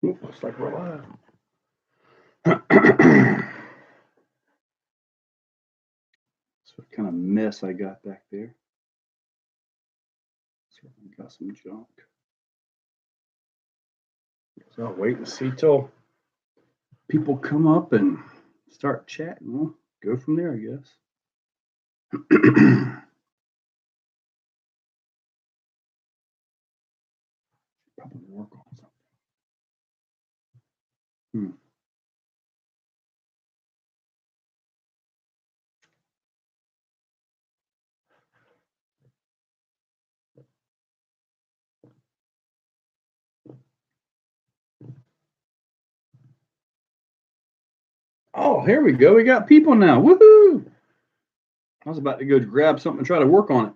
Ooh, looks like we're live. So what kind of mess I got back there. Certainly got some junk. So I'll wait and see till people come up and start chatting. We'll go from there, I guess. Probably work on something. Oh, here we go. We got people now. Woohoo! I was about to go grab something and try to work on it.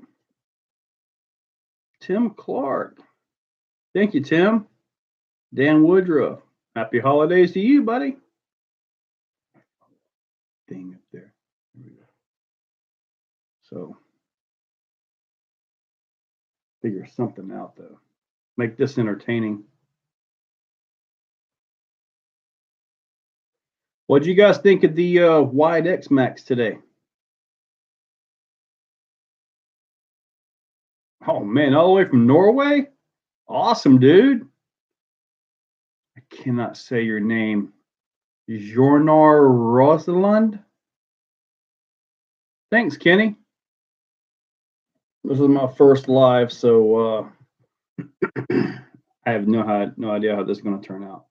Tim Clark. Thank you, Tim. Dan Woodruff. Happy holidays to you, buddy. Thing up there. There we go. So, figure something out, though. Make this entertaining. What do you guys think of the wide X Max today? Oh man, all the way from Norway? Awesome, dude. I cannot say your name. Jornar Rosalind? Thanks, Kenny. This is my first live, so I have no idea how this is going to turn out.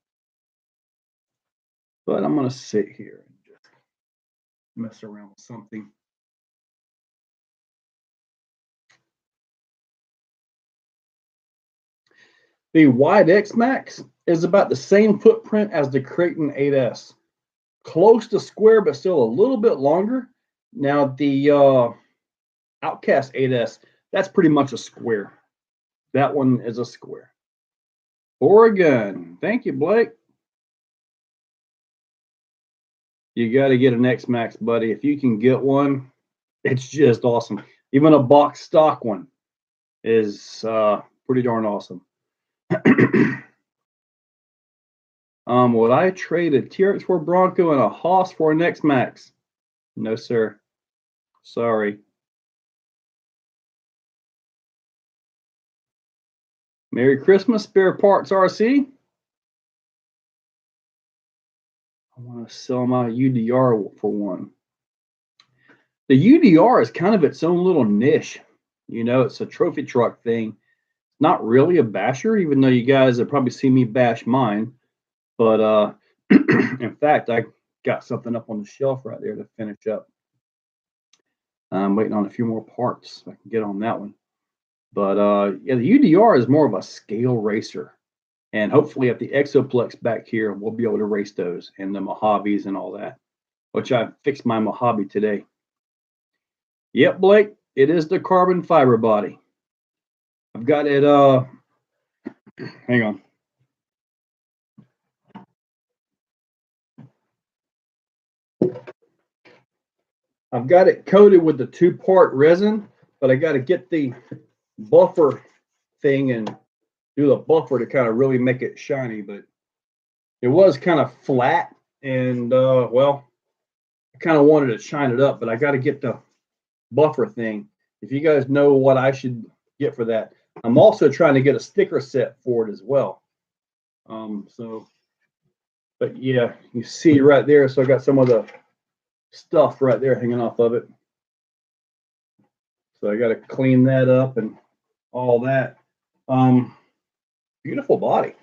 But I'm going to sit here and just mess around with something. The wide X Max is about the same footprint as the Creighton 8S. Close to square, but still a little bit longer. Now, the Outcast 8S, that's pretty much a square. That one is a square. Oregon. Thank you, Blake. You got to get an X Max, buddy. If you can get one, it's just awesome. Even a box stock one is pretty darn awesome. Would I trade a TRX4 Bronco and a Haas for an X Max? No, sir. Sorry. Merry Christmas, Spare Parts RC. I want to sell my UDR for one. The UDR is kind of its own little niche. You know, it's a trophy truck thing. Not really a basher, even though you guys have probably seen me bash mine. But in fact, I got something up on the shelf right there to finish up. I'm waiting on a few more parts so I can get on that one. But yeah, the UDR is more of a scale racer. And hopefully at the Exoplex back here, we'll be able to race those and the Mojaves and all that, which I fixed my Mojave today. Yep, Blake, it is the carbon fiber body. I've got it, hang on. I've got it coated with the 2-part resin, but I got to get the buffer thing and do the buffer to kind of really make it shiny. But it was kind of flat, and well, I kind of wanted to shine it up, but I got to get the buffer thing. If you guys know what I should get for that, I'm also trying to get a sticker set for it as well. But yeah, you see right there. So I got some of the stuff right there hanging off of it. So I got to clean that up and all that. Beautiful body.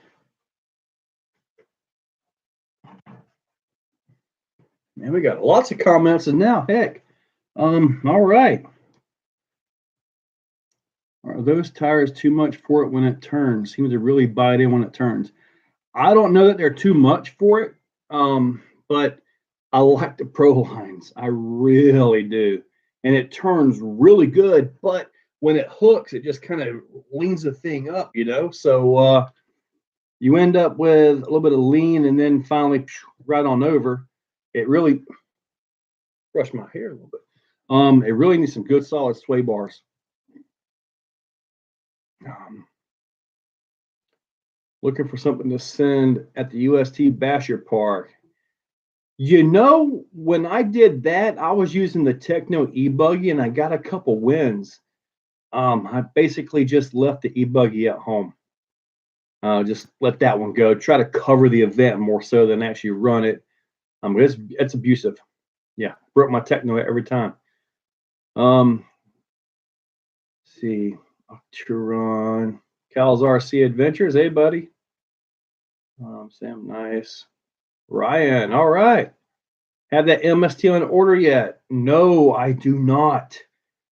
Man, we got lots of comments and now, heck. All right. Are those tires too much for it when it turns? Seems to really bite in when it turns. I don't know that they're too much for it, but I like the Pro lines. I really do. And it turns really good, but when it hooks, it just kind of leans the thing up, you know? So you end up with a little bit of lean and then finally right on over. It really brushed my hair a little bit. It really needs some good solid sway bars. Looking for something to send at the UST Basher Park. You know, when I did that, I was using the Techno e-buggy and I got a couple wins. I basically just left the e-buggy at home. Just let that one go. Try to cover the event more so than actually run it. It's abusive. Yeah, broke my Techno every time. See, Turon, Cal's RC Adventures. Hey, buddy. Sam, nice. Ryan, all right. Have that MST on order yet? No, I do not.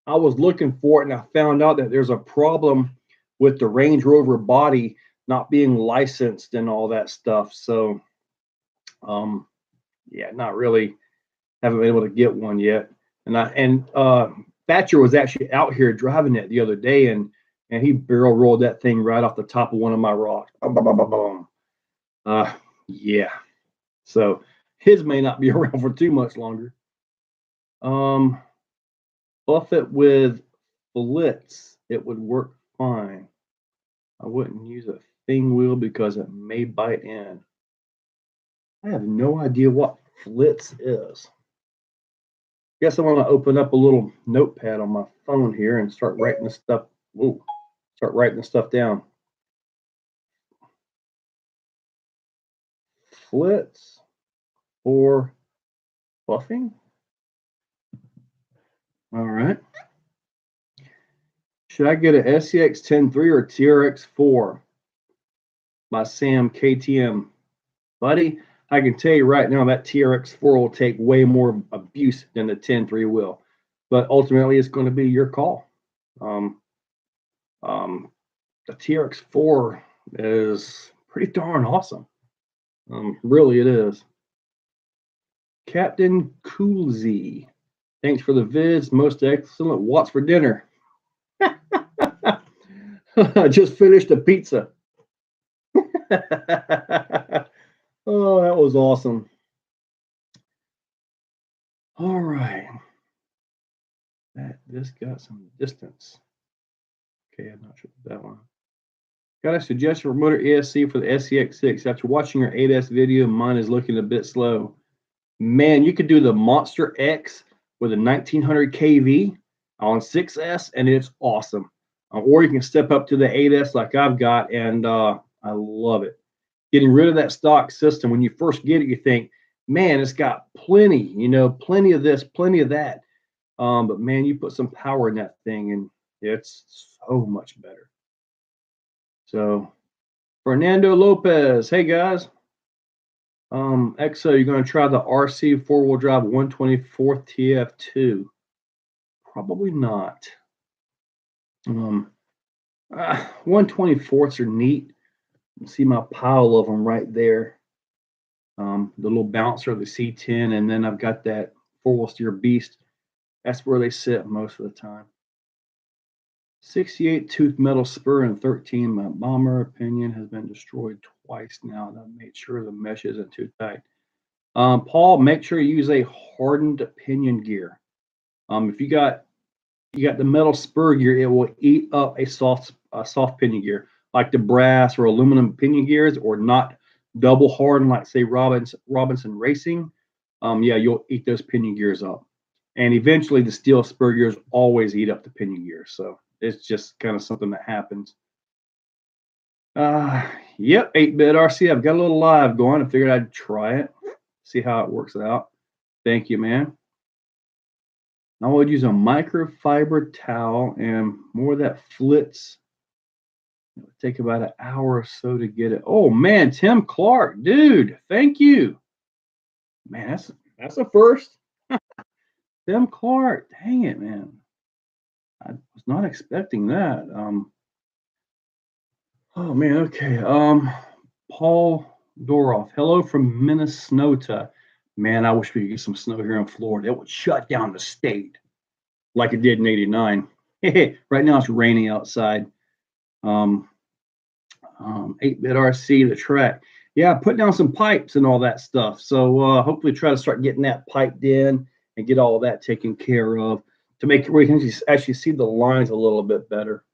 I was looking for it and I found out that there's a problem with the Range Rover body not being licensed and all that stuff. So, yeah, not really. Haven't been able to get one yet. And Thatcher was actually out here driving it the other day, and he barrel rolled that thing right off the top of one of my rocks. Boom, boom, boom, boom, boom. Yeah. So his may not be around for too much longer. Buff it with Blitz. It would work fine. I wouldn't use a thing wheel because it may bite in. I have no idea what Flitz is. Guess I'm going to open up a little notepad on my phone here and start writing this stuff. Ooh, start writing this stuff down. Flitz for buffing. All right. Should I get a SCX 10.3 or TRX 4 by Sam KTM? Buddy, I can tell you right now that TRX 4 will take way more abuse than the 10.3 will. But ultimately, it's going to be your call. The TRX 4 is pretty darn awesome. Really, it is. Captain Coolsy. Thanks for the vids. Most excellent. What's for dinner? I just finished a pizza. Oh, that was awesome. All right. This got some distance. Okay, I'm not sure about that one. Got a suggestion for motor ESC for the SCX6. After watching your 8S video, mine is looking a bit slow. Man, you could do the Monster X with a 1900 kV on 6S, and it's awesome. Or you can step up to the 8S like I've got, and I love it. Getting rid of that stock system, when you first get it, you think, man, it's got plenty, plenty of this, plenty of that. But man, you put some power in that thing, and it's so much better. So, Fernando Lopez, hey guys. Exo, you're going to try the RC four-wheel drive 124 TF2? Probably not. 124s are neat. You see my pile of them right there. The little bouncer, the C10, and then I've got that four-wheel steer beast. That's where they sit most of the time. 68 tooth metal spur and 13. My bomber opinion has been destroyed twice now. And I've made sure the mesh isn't too tight. Paul, make sure you use a hardened pinion gear. If you got the metal spur gear, it will eat up a soft pinion gear, like the brass or aluminum pinion gears, or not double hardened, like say Robinson Racing. Yeah, you'll eat those pinion gears up. And eventually the steel spur gears always eat up the pinion gears. So it's just kind of something that happens. Yep, 8-bit RC. I've got a little live going. I figured I'd try it, see how it works out. Thank you, man. I would use a microfiber towel and more of that Flitz. It would take about an hour or so to get it. Oh man, Tim Clark, dude, thank you. Man, that's a first. Tim Clark, dang it, man. I was not expecting that. Oh man, okay. Paul Doroff, hello from Minnesota. Man, I wish we could get some snow here in Florida. It would shut down the state like it did in '89. Right now it's raining outside. 8-bit RC, the track. Yeah, put down some pipes and all that stuff. So hopefully try to start getting that piped in and get all of that taken care of to make it where you can actually see the lines a little bit better.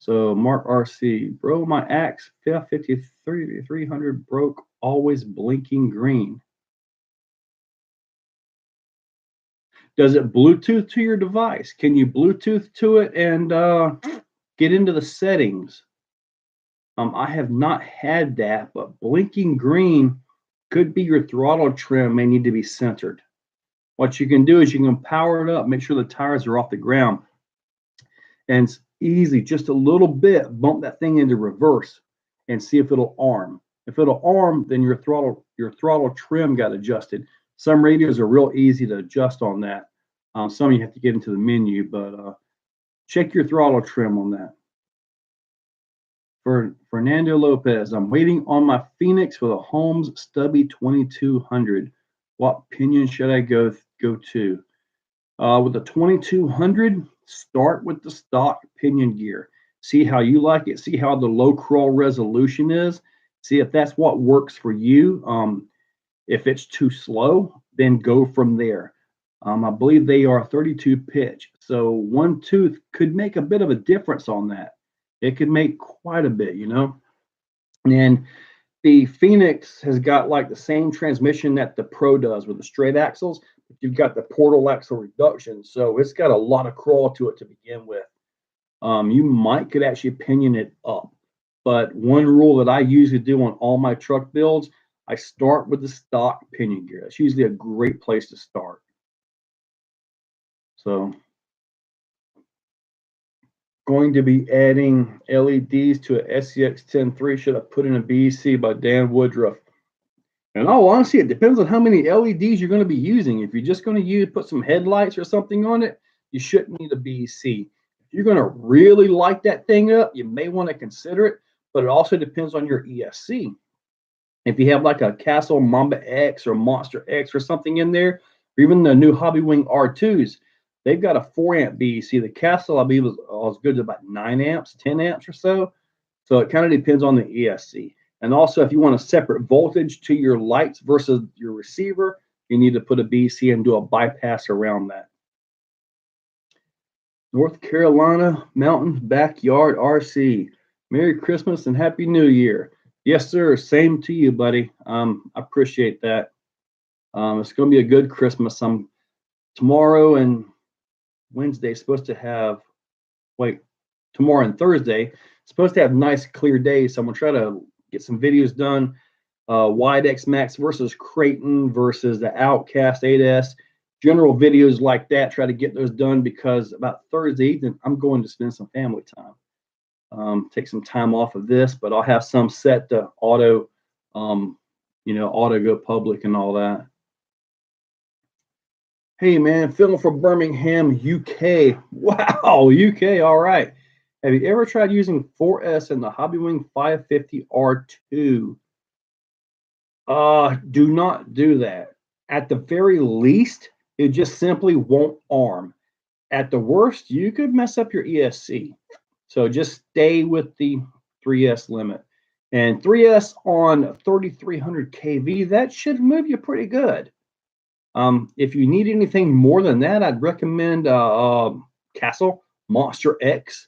So Mark RC, bro, my Axe 53 300 broke, always blinking green. Does it Bluetooth to your device? Can you Bluetooth to it and get into the settings? I have not had that, but blinking green could be your throttle trim may need to be centered. What you can do is you can power it up, make sure the tires are off the ground, and it's easy, just a little bit, bump that thing into reverse and see if it'll arm. If it'll arm, then your throttle trim got adjusted. Some radios are real easy to adjust on that. Some you have to get into the menu, but check your throttle trim on that. For Fernando Lopez, I'm waiting on my Phoenix with a Holmes Stubby 2200. What pinion should I go to? With the 2200, start with the stock pinion gear. See how you like it. See how the low crawl resolution is. See if that's what works for you. If it's too slow, then go from there. I believe they are 32 pitch. So one tooth could make a bit of a difference on that. It could make quite a bit, you know. And the Phoenix has got like the same transmission that the Pro does with the straight axles. But you've got the portal axle reduction, so it's got a lot of crawl to it to begin with. You could actually pinion it up. But one rule that I usually do on all my truck builds, I start with the stock pinion gear. That's usually a great place to start. So going to be adding LEDs to a SCX 10.3. Should I put in a BEC by Dan Woodruff? And all honesty, it depends on how many LEDs you're going to be using. If you're just going to put some headlights or something on it, you shouldn't need a BEC. If you're going to really light that thing up, you may want to consider it, but it also depends on your ESC. If you have like a Castle Mamba X or Monster X or something in there, or even the new Hobby Wing R2s, they've got a 4 amp BEC. The Castle, I believe, is as good as about 9 amps, 10 amps or so. So it kind of depends on the ESC. And also, if you want a separate voltage to your lights versus your receiver, you need to put a BEC and do a bypass around that. North Carolina Mountains Backyard RC. Merry Christmas and Happy New Year. Yes, sir. Same to you, buddy. I appreciate that. It's going to be a good Christmas. Tomorrow and Wednesday supposed to have, tomorrow and Thursday supposed to have nice clear days. So I'm going to try to get some videos done. Wide X Max versus Creighton versus the Outcast 8S. General videos like that. Try to get those done because about Thursday evening, I'm going to spend some family time. Take some time off of this, but I'll have some set to auto go public and all that. Hey man, filming for Birmingham, UK. Wow, UK, all right. Have you ever tried using 4S in the Hobby Wing 550 R2? Do not do that. At the very least, it just simply won't arm. At the worst, you could mess up your ESC. So just stay with the 3S limit. And 3S on 3300 kV, that should move you pretty good. If you need anything more than that, I'd recommend Castle Monster X,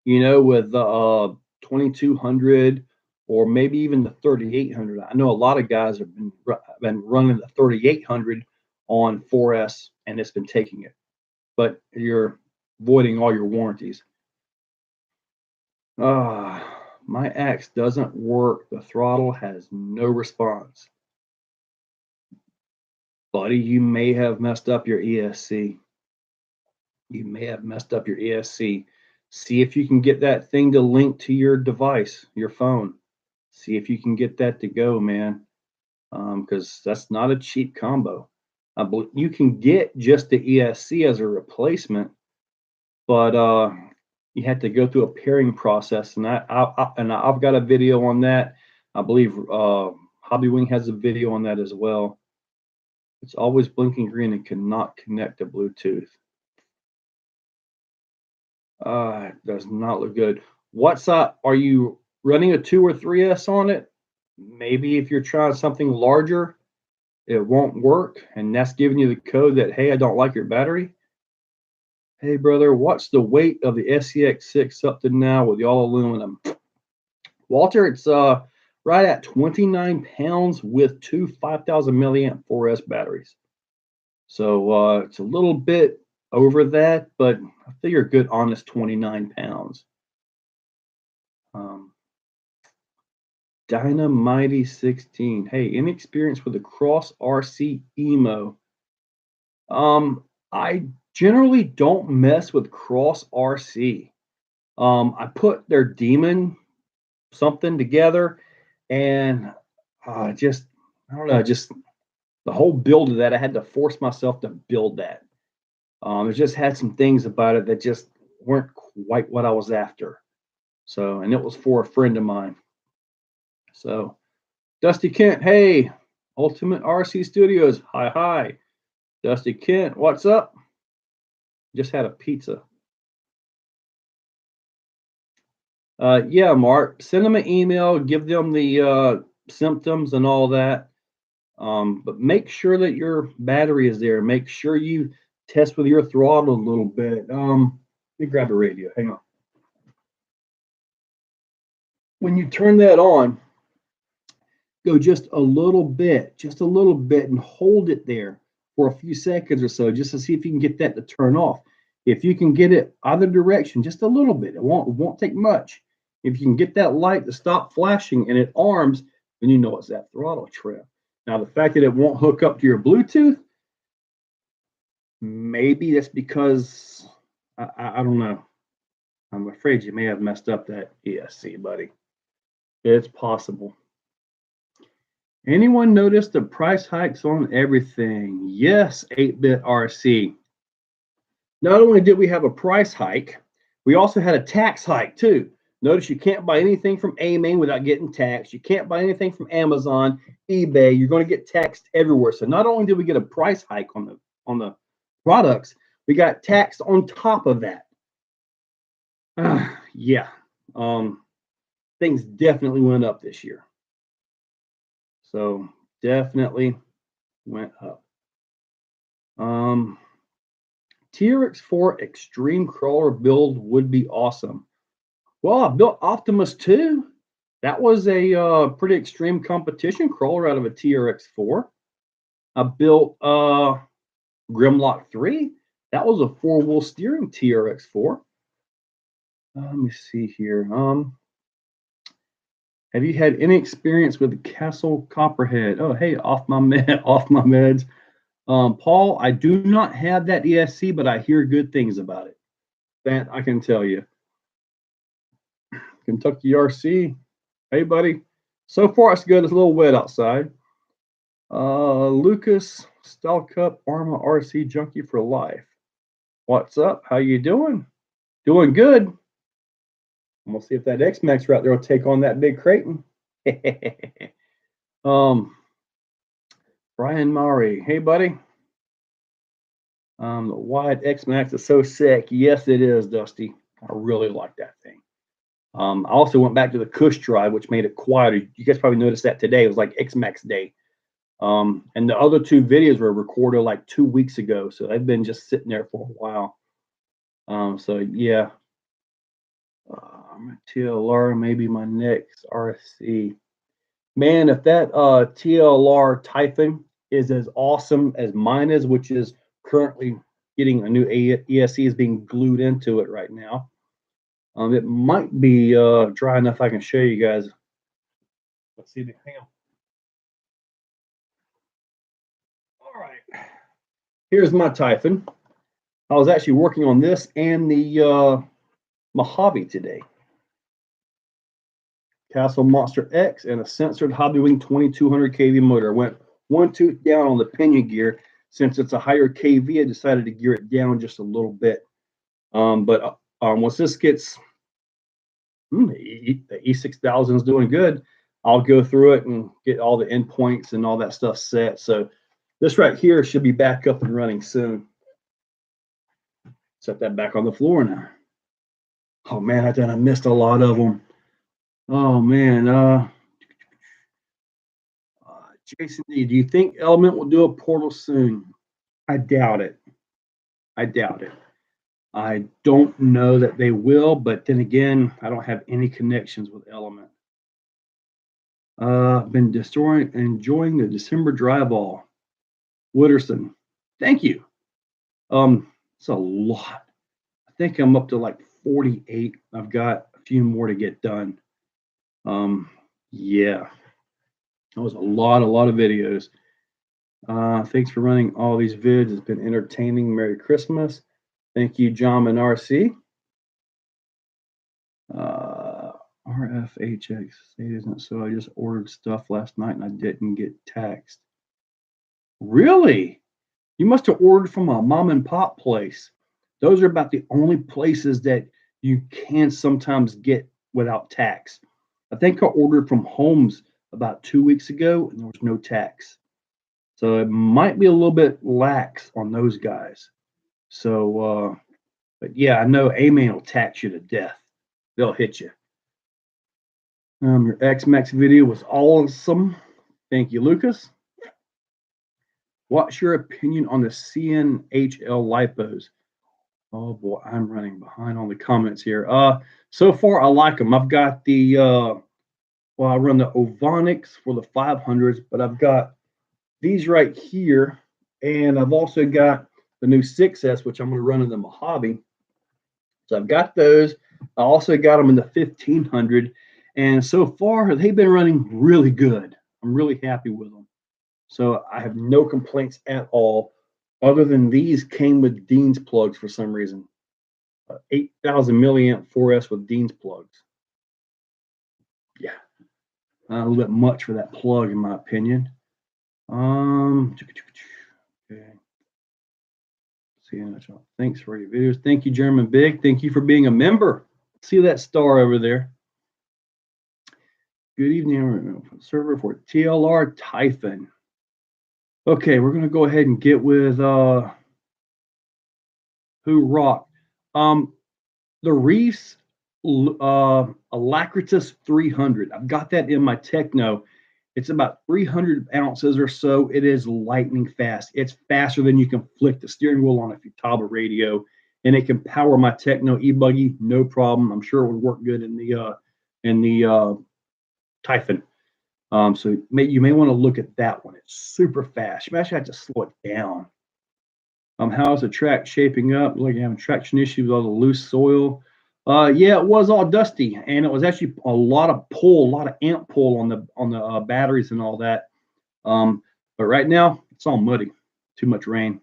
with 2200 or maybe even the 3800. I know a lot of guys have been running the 3800 on 4S and it's been taking it, but you're voiding all your warranties. My axe doesn't work. The throttle has no response. Buddy, you may have messed up your ESC. You may have messed up your ESC. See if you can get that thing to link to your device, your phone. See if you can get that to go, man. Because that's not a cheap combo. You can get just the ESC as a replacement, but you have to go through a pairing process, and I've got a video on that. I believe Hobby Wing has a video on that as well. It's always blinking green and cannot connect to Bluetooth. It does not look good. What's up? Are you running a 2 or 3S on it? Maybe if you're trying something larger, it won't work, and that's giving you the code that, hey, I don't like your battery. Hey, brother, what's the weight of the SCX6 up to now with the all aluminum? Walter, it's right at 29 pounds with two 5,000 milliamp 4S batteries. So it's a little bit over that, but I figure a good honest 29 pounds. Dynamite 16. Hey, any experience with the Cross RC Emo? I generally don't mess with Cross RC. I put their Demon something together, and just I don't know, just the whole build of that. I had to force myself to build that. It just had some things about it that just weren't quite what I was after. So, and it was for a friend of mine. So, Dusty Kent, hey, Ultimate RC Studios, hi, hi. Dusty Kent, what's up? Just had a pizza. Yeah, Mark, send them an email, give them the symptoms and all that. But make sure that your battery is there. Make sure you test with your throttle a little bit. Let me grab the radio. Hang on. When you turn that on, go just a little bit, and hold it there for a few seconds or so, just to see if you can get that to turn off. If you can get it either direction, just a little bit, it won't take much. If you can get that light to stop flashing and it arms, then you know it's that throttle trip. Now, the fact that it won't hook up to your Bluetooth, maybe that's because I don't know. I'm afraid you may have messed up that ESC, buddy. It's possible. Anyone notice the price hikes on everything? Yes, 8-bit RC. Not only did we have a price hike, we also had a tax hike too. Notice you can't buy anything from AMAIN without getting taxed. You can't buy anything from Amazon, eBay. You're going to get taxed everywhere. So not only did we get a price hike on the products, we got taxed on top of that. Yeah, things definitely went up this year. So definitely went up. TRX4 Extreme Crawler build would be awesome. Well, I built Optimus 2. That was a pretty extreme competition crawler out of a TRX4. I built Grimlock 3. That was a 4-wheel steering TRX4. Let me see here. Have you had any experience with the Castle Copperhead? Oh, hey, off my meds. Paul, I do not have that ESC, but I hear good things about it. That I can tell you. Kentucky RC. Hey, buddy. So far, it's good. It's a little wet outside. Lucas, Style Cup, Arma RC Junkie for life. What's up? How you doing? Doing good. I'm gonna see if that X-Max right there will take on that big Creighton. Brian Maury. Hey, buddy. The wide X-Max is so sick. Yes, it is, Dusty. I really like that thing. I also went back to the Cush drive, which made it quieter. You guys probably noticed that today. It was like X-Max Day. And the other two videos were recorded like 2 weeks ago. So they've been just sitting there for a while. So yeah. TLR, maybe my next RC. Man, if that TLR Typhon is as awesome as mine is, which is currently getting a new ESC is being glued into it right now. It might be dry enough I can show you guys. Let's see. Hang on. All right. Here's my Typhon. I was actually working on this and the Mojave today. Castle Monster X and a censored Hobbywing 2200 kV motor. I went one tooth down on the pinion gear. Since it's a higher kV, I decided to gear it down just a little bit. But once this gets, the E6000 is doing good, I'll go through it and get all the endpoints and all that stuff set. So this right here should be back up and running soon. Set that back on the floor now. Oh man, I missed a lot of them. Oh man, Jason D, do you think Element will do a portal soon? I doubt it. I don't know that they will, but then again, I don't have any connections with Element. Been enjoying the December dry ball. Wooderson, thank you. It's a lot. I think I'm up to like 48. I've got a few more to get done. Yeah, that was a lot of videos. Thanks for running all these vids. It's been entertaining. Merry Christmas. Thank you, John and RC. RFHX state isn't so. I just ordered stuff last night and I didn't get taxed. Really? You must have ordered from a mom and pop place. Those are about the only places that you can sometimes get without tax. I think I ordered from Homes about 2 weeks ago and there was no tax. So it might be a little bit lax on those guys. So, but yeah, I know A-Man will tax you to death. They'll hit you. Your X-Max video was awesome. Thank you, Lucas. What's your opinion on the Cnhl Lipos? Oh boy, I'm running behind on the comments here. So far I like them. I've got the well, I run the Ovonics for the 500s, but I've got these right here, and I've also got the new 6S, which I'm going to run in the Mojave. So I've got those. I also got them in the 1500, and so far they've been running really good. I'm really happy with them. So I have no complaints at all, other than these came with Dean's plugs for some reason. 8,000 milliamp 4S with Dean's plugs. Yeah, a little bit much for that plug, in my opinion. Okay. Thanks for your videos. Thank you, German Big. Thank you for being a member. See that star over there. Good evening, server for TLR Typhon. Okay, we're going to go ahead and get with Who Rock. The Reefs Alacritus 300. I've got that in my Techno. It's about 300 ounces or so. It is lightning fast. It's faster than you can flick the steering wheel on a Futaba radio, and it can power my Techno e-buggy, no problem. I'm sure it would work good in the Typhon. So you may want to look at that one. It's super fast. You actually have to slow it down. How's the track shaping up? Like having traction issues with all the loose soil. Yeah, it was all dusty, and it was actually a lot of amp pull on the batteries and all that. But right now it's all muddy. Too much rain.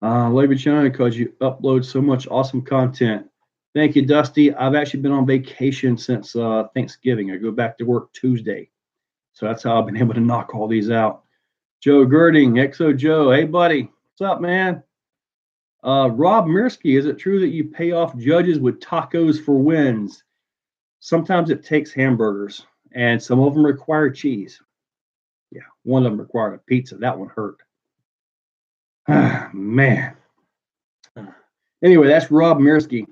Labor China, because you upload so much awesome content. Thank you, Dusty. I've actually been on vacation since Thanksgiving. I go back to work Tuesday, so that's how I've been able to knock all these out. Joe Girding, Exo Joe, hey buddy, what's up, man? Rob Mirsky, is it true that you pay off judges with tacos for wins? Sometimes it takes hamburgers, and some of them require cheese. Yeah, one of them required a pizza. That one hurt. Man. Anyway, that's Rob Mirsky,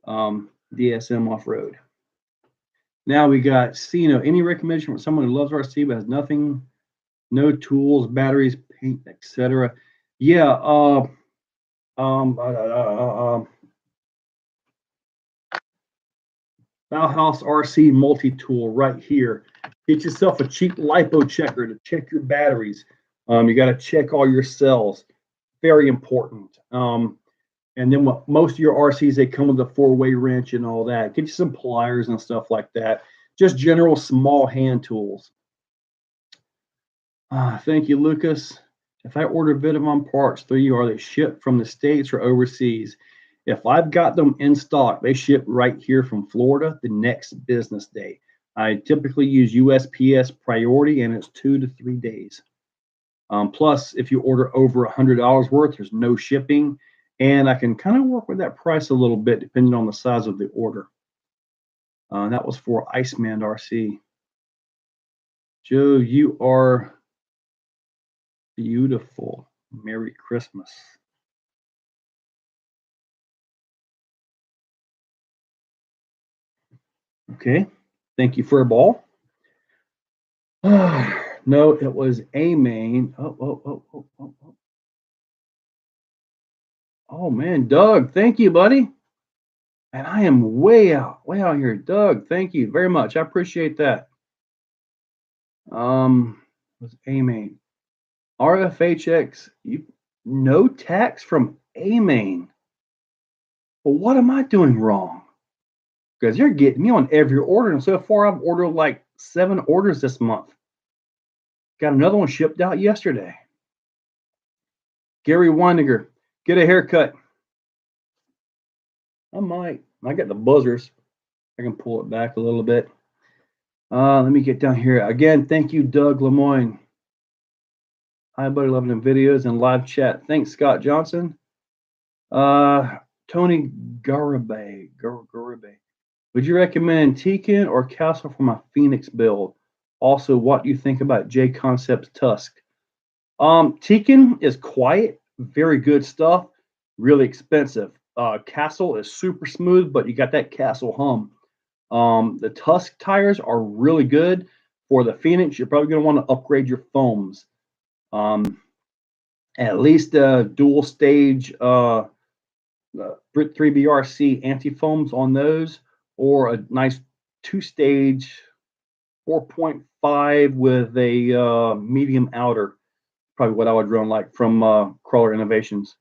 DSM Off-Road. Now we got Cino. Any recommendation for someone who loves RC but has nothing, no tools, batteries, paint, etc.? Yeah, Bauhaus RC multi-tool right here. Get yourself a cheap lipo checker to check your batteries. You got to check all your cells. Very important. And then most of your RCs, they come with a 4-way wrench and all that. Get you some pliers and stuff like that. Just general small hand tools. Thank you, Lucas. If I order Vitamon parts through you, are they shipped from the States or overseas? If I've got them in stock, they ship right here from Florida the next business day. I typically use USPS priority, and it's 2 to 3 days. Plus, if you order over $100 worth, there's no shipping, and I can kind of work with that price a little bit depending on the size of the order. That was for Iceman RC. Joe, you are beautiful. Merry Christmas. Okay. Thank you for a ball. No, it was A main. Oh. Oh man, Doug, thank you, buddy. And I am way out here. Doug, thank you very much. I appreciate that. Was A-Main. RFHX, no tax from A-Main. Well, what am I doing wrong? Because you're getting me on every order. And so far, I've ordered like 7 orders this month. Got another one shipped out yesterday. Gary Weininger, get a haircut. I might. I got the buzzers. I can pull it back a little bit. Let me get down here. Again, thank you, Doug Lemoyne. Hi, buddy. Loving the videos and live chat. Thanks, Scott Johnson. Tony Garabe. Would you recommend Tekin or Castle for my Phoenix build? Also, what do you think about J Concepts Tusk? Tekin is quiet, very good stuff, really expensive. Castle is super smooth, but you got that Castle hum. The Tusk tires are really good. For the Phoenix, you're probably going to want to upgrade your foams. At least dual stage Brit 3BRC anti-foams on those, or a nice 2-stage 4.5 with a medium outer. Probably what I would run like from Crawler Innovations.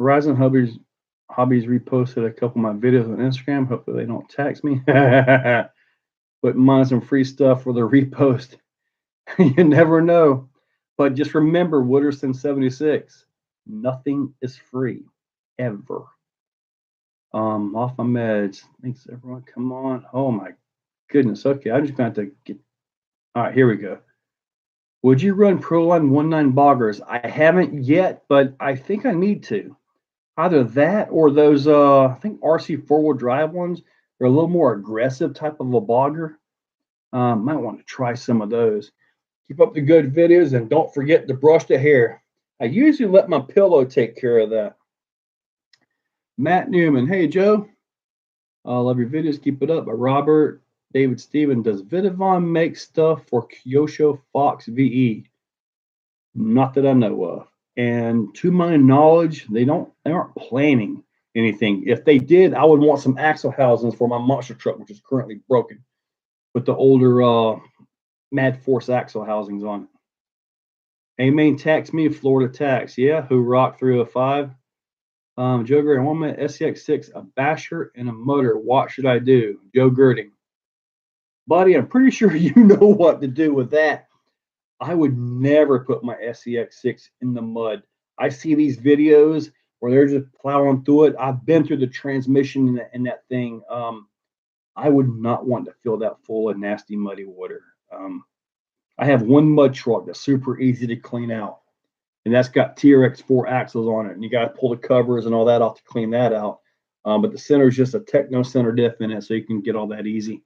Horizon Hobbies reposted a couple of my videos on Instagram. Hopefully they don't tax me. But mine some free stuff for the repost. You never know. But just remember, Wooderson 76, nothing is free, ever. Off my meds. Thanks, everyone. Come on. Oh my goodness. Okay, I'm just going to have to get. All right, here we go. Would you run Proline 19 boggers? I haven't yet, but I think I need to. Either that or those, I think RC 4-wheel drive ones. They're a little more aggressive type of a bogger. Might want to try some of those. Keep up the good videos and don't forget to brush the hair. I usually let my pillow take care of that. Matt Newman, hey Joe. I love your videos. Keep it up. Robert David Steven, does Vidavon make stuff for Kyosho Fox VE? Not that I know of. And to my knowledge, they aren't planning anything. If they did, I would want some axle housings for my monster truck, which is currently broken, with the older Mad Force axle housings on it. A-Main tax me, Florida tax. Yeah, who rock 305? Joe Girding, 1 minute SCX6, a basher and a motor. What should I do? Joe Girding. Buddy, I'm pretty sure you know what to do with that. I would never put my SCX6 in the mud. I see these videos where they're just plowing through it. I've been through the transmission in that thing. I would not want to fill that full of nasty, muddy water. I have one mud truck that's super easy to clean out, and that's got TRX4 axles on it, and you got to pull the covers and all that off to clean that out. But the center is just a Techno center diff in it, so you can get all that easy.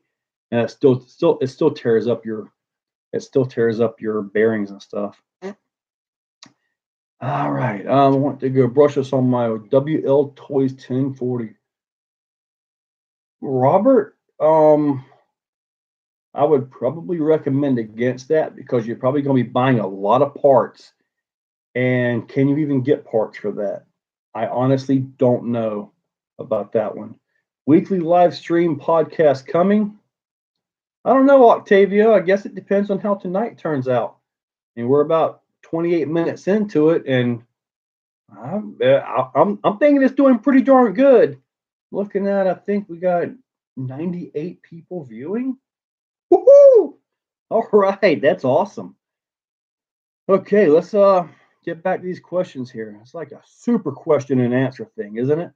And it still tears up your bearings and stuff. All right, I want to go brush this on my WL Toys 1040. Robert, I would probably recommend against that because you're probably going to be buying a lot of parts. And can you even get parts for that? I honestly don't know about that one. Weekly live stream podcast coming. I don't know, Octavio. I guess it depends on how tonight turns out. And we're about 28 minutes into it, and I'm thinking it's doing pretty darn good. Looking at, I think we got 98 people viewing. Woohoo! All right, that's awesome. Okay, let's get back to these questions here. It's like a super question and answer thing, isn't it?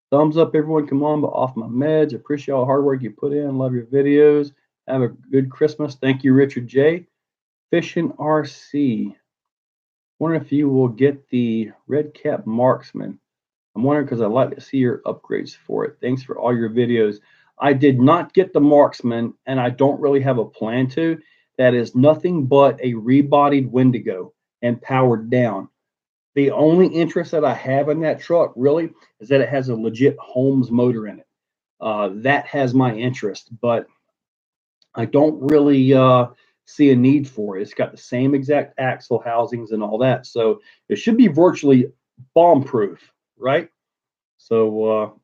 Thumbs up, everyone. Come on, but off my meds. Appreciate all the hard work you put in. Love your videos. Have a good Christmas. Thank you, Richard J. Fishing RC. Wondering if you will get the Red Cap Marksman. I'm wondering because I'd like to see your upgrades for it. Thanks for all your videos. I did not get the Marksman, and I don't really have a plan to. That is nothing but a rebodied Wendigo and powered down. The only interest that I have in that truck really is that it has a legit Holmes motor in it. That has my interest, but I don't really see a need for it. It's got the same exact axle housings and all that. So it should be virtually bomb proof, right? So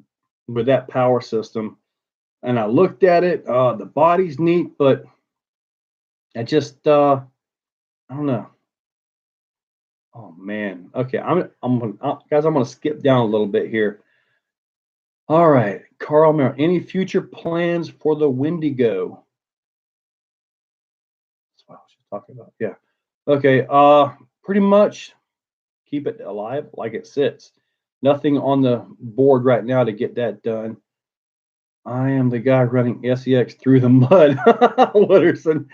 with that power system, and I looked at it. The body's neat, but I just I don't know. Oh man. Okay, guys. I'm gonna skip down a little bit here. All right, Carl Miller. Any future plans for the Wendigo? That's what I was just talking about. Yeah. Okay. Pretty much keep it alive like it sits. Nothing on the board right now to get that done. I am the guy running SEX through the mud. Wooderson.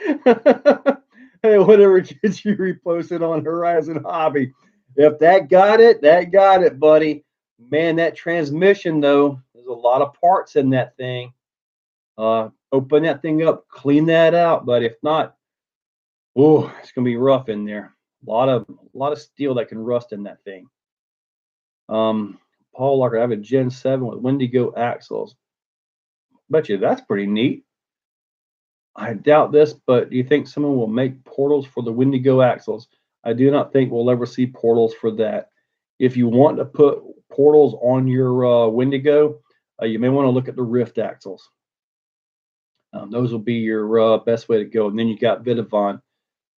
Hey, whatever gets you reposted on Horizon Hobby. If that got it, buddy. Man, that transmission though, there's a lot of parts in that thing. Open that thing up, clean that out. But if not, oh, it's gonna be rough in there. A lot of steel that can rust in that thing. Paul Locker, I have a Gen 7 with Wendigo axles. Bet you that's pretty neat. I doubt this, but do you think someone will make portals for the Wendigo axles? I do not think we'll ever see portals for that. If you want to put portals on your Wendigo, you may want to look at the Rift axles. Those will be your best way to go. And then you got Vidavon.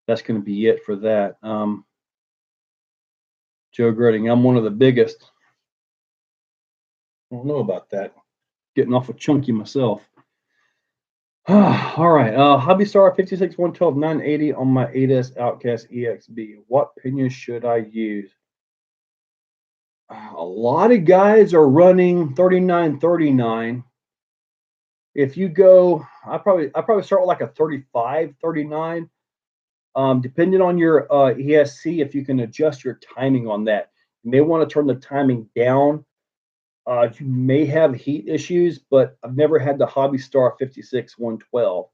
That's going to be it for that. Joe Groding, I'm one of the biggest. I don't know about that. Getting off a chunky myself. All right. Hobby Star 56 112 980 on my 8S Outcast EXB. What pinions should I use? A lot of guys are running 3939. If you go, I probably start with like a 35 39. Depending on your ESC, if you can adjust your timing on that, you may want to turn the timing down. You may have heat issues, but I've never had the Hobby Star 56 112.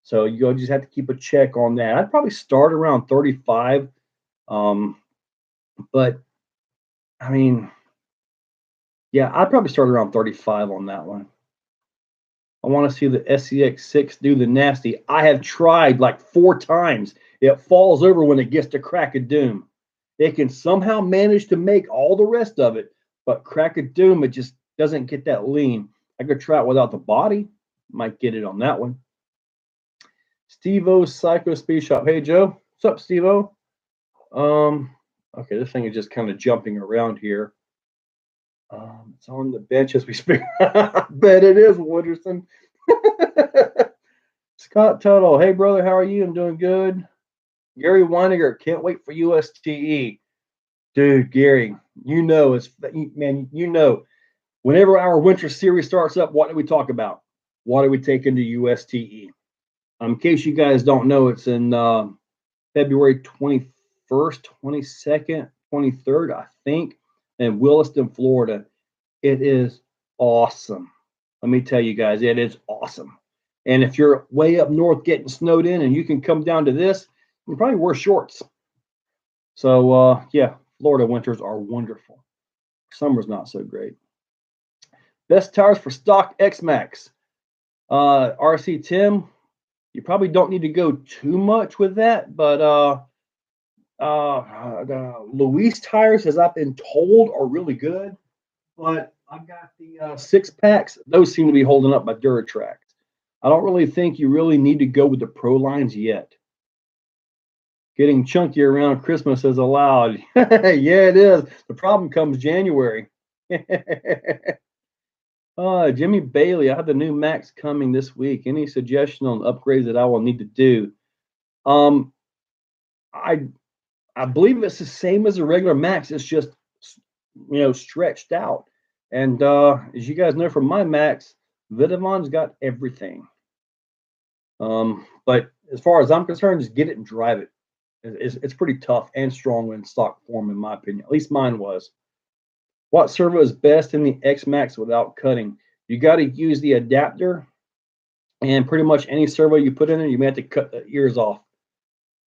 So you'll just have to keep a check on that. I'd probably start around 35. But I mean, yeah, I'd probably start around 35 on that one. I want to see the SCX6 do the nasty. I have tried like 4 times. It falls over when it gets to Crack of Doom. It can somehow manage to make all the rest of it, but Crack of Doom, it just doesn't get that lean. I could try it without the body. Might get it on that one. Steve-O's Psycho Speed Shop. Hey, Joe. What's up, Steve-O? Okay, this thing is just kind of jumping around here. It's on the bench as we speak. I bet it is, Wooderson. Scott Tuttle. Hey, brother, how are you? I'm doing good. Gary Weininger. Can't wait for USTE. Dude, Gary, you know, whenever our winter series starts up, what do we talk about? What do we take into USTE? In case you guys don't know, it's in February 21st, 22nd, 23rd, I think, in Williston, Florida. It is awesome. Let me tell you guys, it is awesome. And if you're way up north getting snowed in and you can come down to this, you can probably wear shorts. So, yeah, Florida winters are wonderful. Summer's not so great. Best tires for stock X-Max. RC Tim, you probably don't need to go too much with that, but Luis tires, as I've been told, are really good. But I've got the 6-packs. Those seem to be holding up by Duratrax. I don't really think you really need to go with the Pro lines yet. Getting chunky around Christmas is allowed. Yeah, it is. The problem comes January. Jimmy Bailey, I have the new Max coming this week. Any suggestion on upgrades that I will need to do? I believe it's the same as a regular Max. It's just stretched out. And as you guys know from my Max, Vidavon's got everything. But as far as I'm concerned, just get it and drive it. It's pretty tough and strong in stock form, in my opinion. At least mine was. What servo is best in the X-Max without cutting? You got to use the adapter, and pretty much any servo you put in there, you may have to cut the ears off.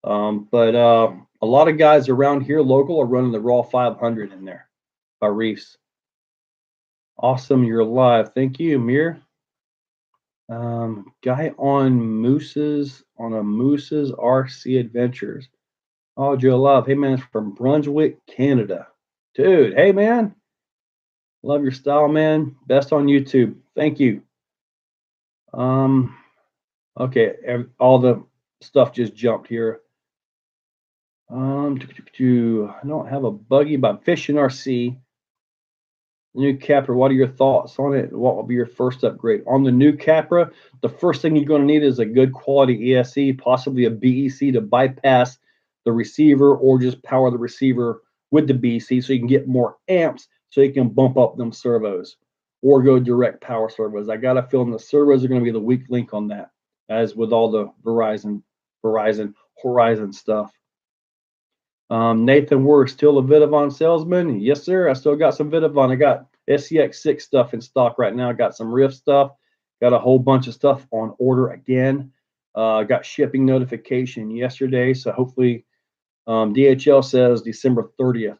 But a lot of guys around here local are running the Raw 500 in there by Reefs. Awesome, you're live. Thank you, Amir. Guy on a Moose's RC Adventures. Oh, Joe Love. Hey, man, it's from Brunswick, Canada. Dude, hey, man. Love your style, man. Best on YouTube. Thank you. Okay, all the stuff just jumped here. I don't have a buggy, but I'm fishing RC. New Capra, what are your thoughts on it? What will be your first upgrade? On the new Capra, the first thing you're going to need is a good quality ESC, possibly a BEC to bypass the receiver or just power the receiver with the BEC so you can get more amps so you can bump up them servos or go direct power servos. I got a feeling the servos are going to be the weak link on that, as with all the Horizon stuff. Nathan, we're still a Vidavon salesman. Yes, sir. I still got some Vidavon. I got SCX6 stuff in stock right now. I got some Rift stuff. Got a whole bunch of stuff on order again. Got shipping notification yesterday. So hopefully DHL says December 30th.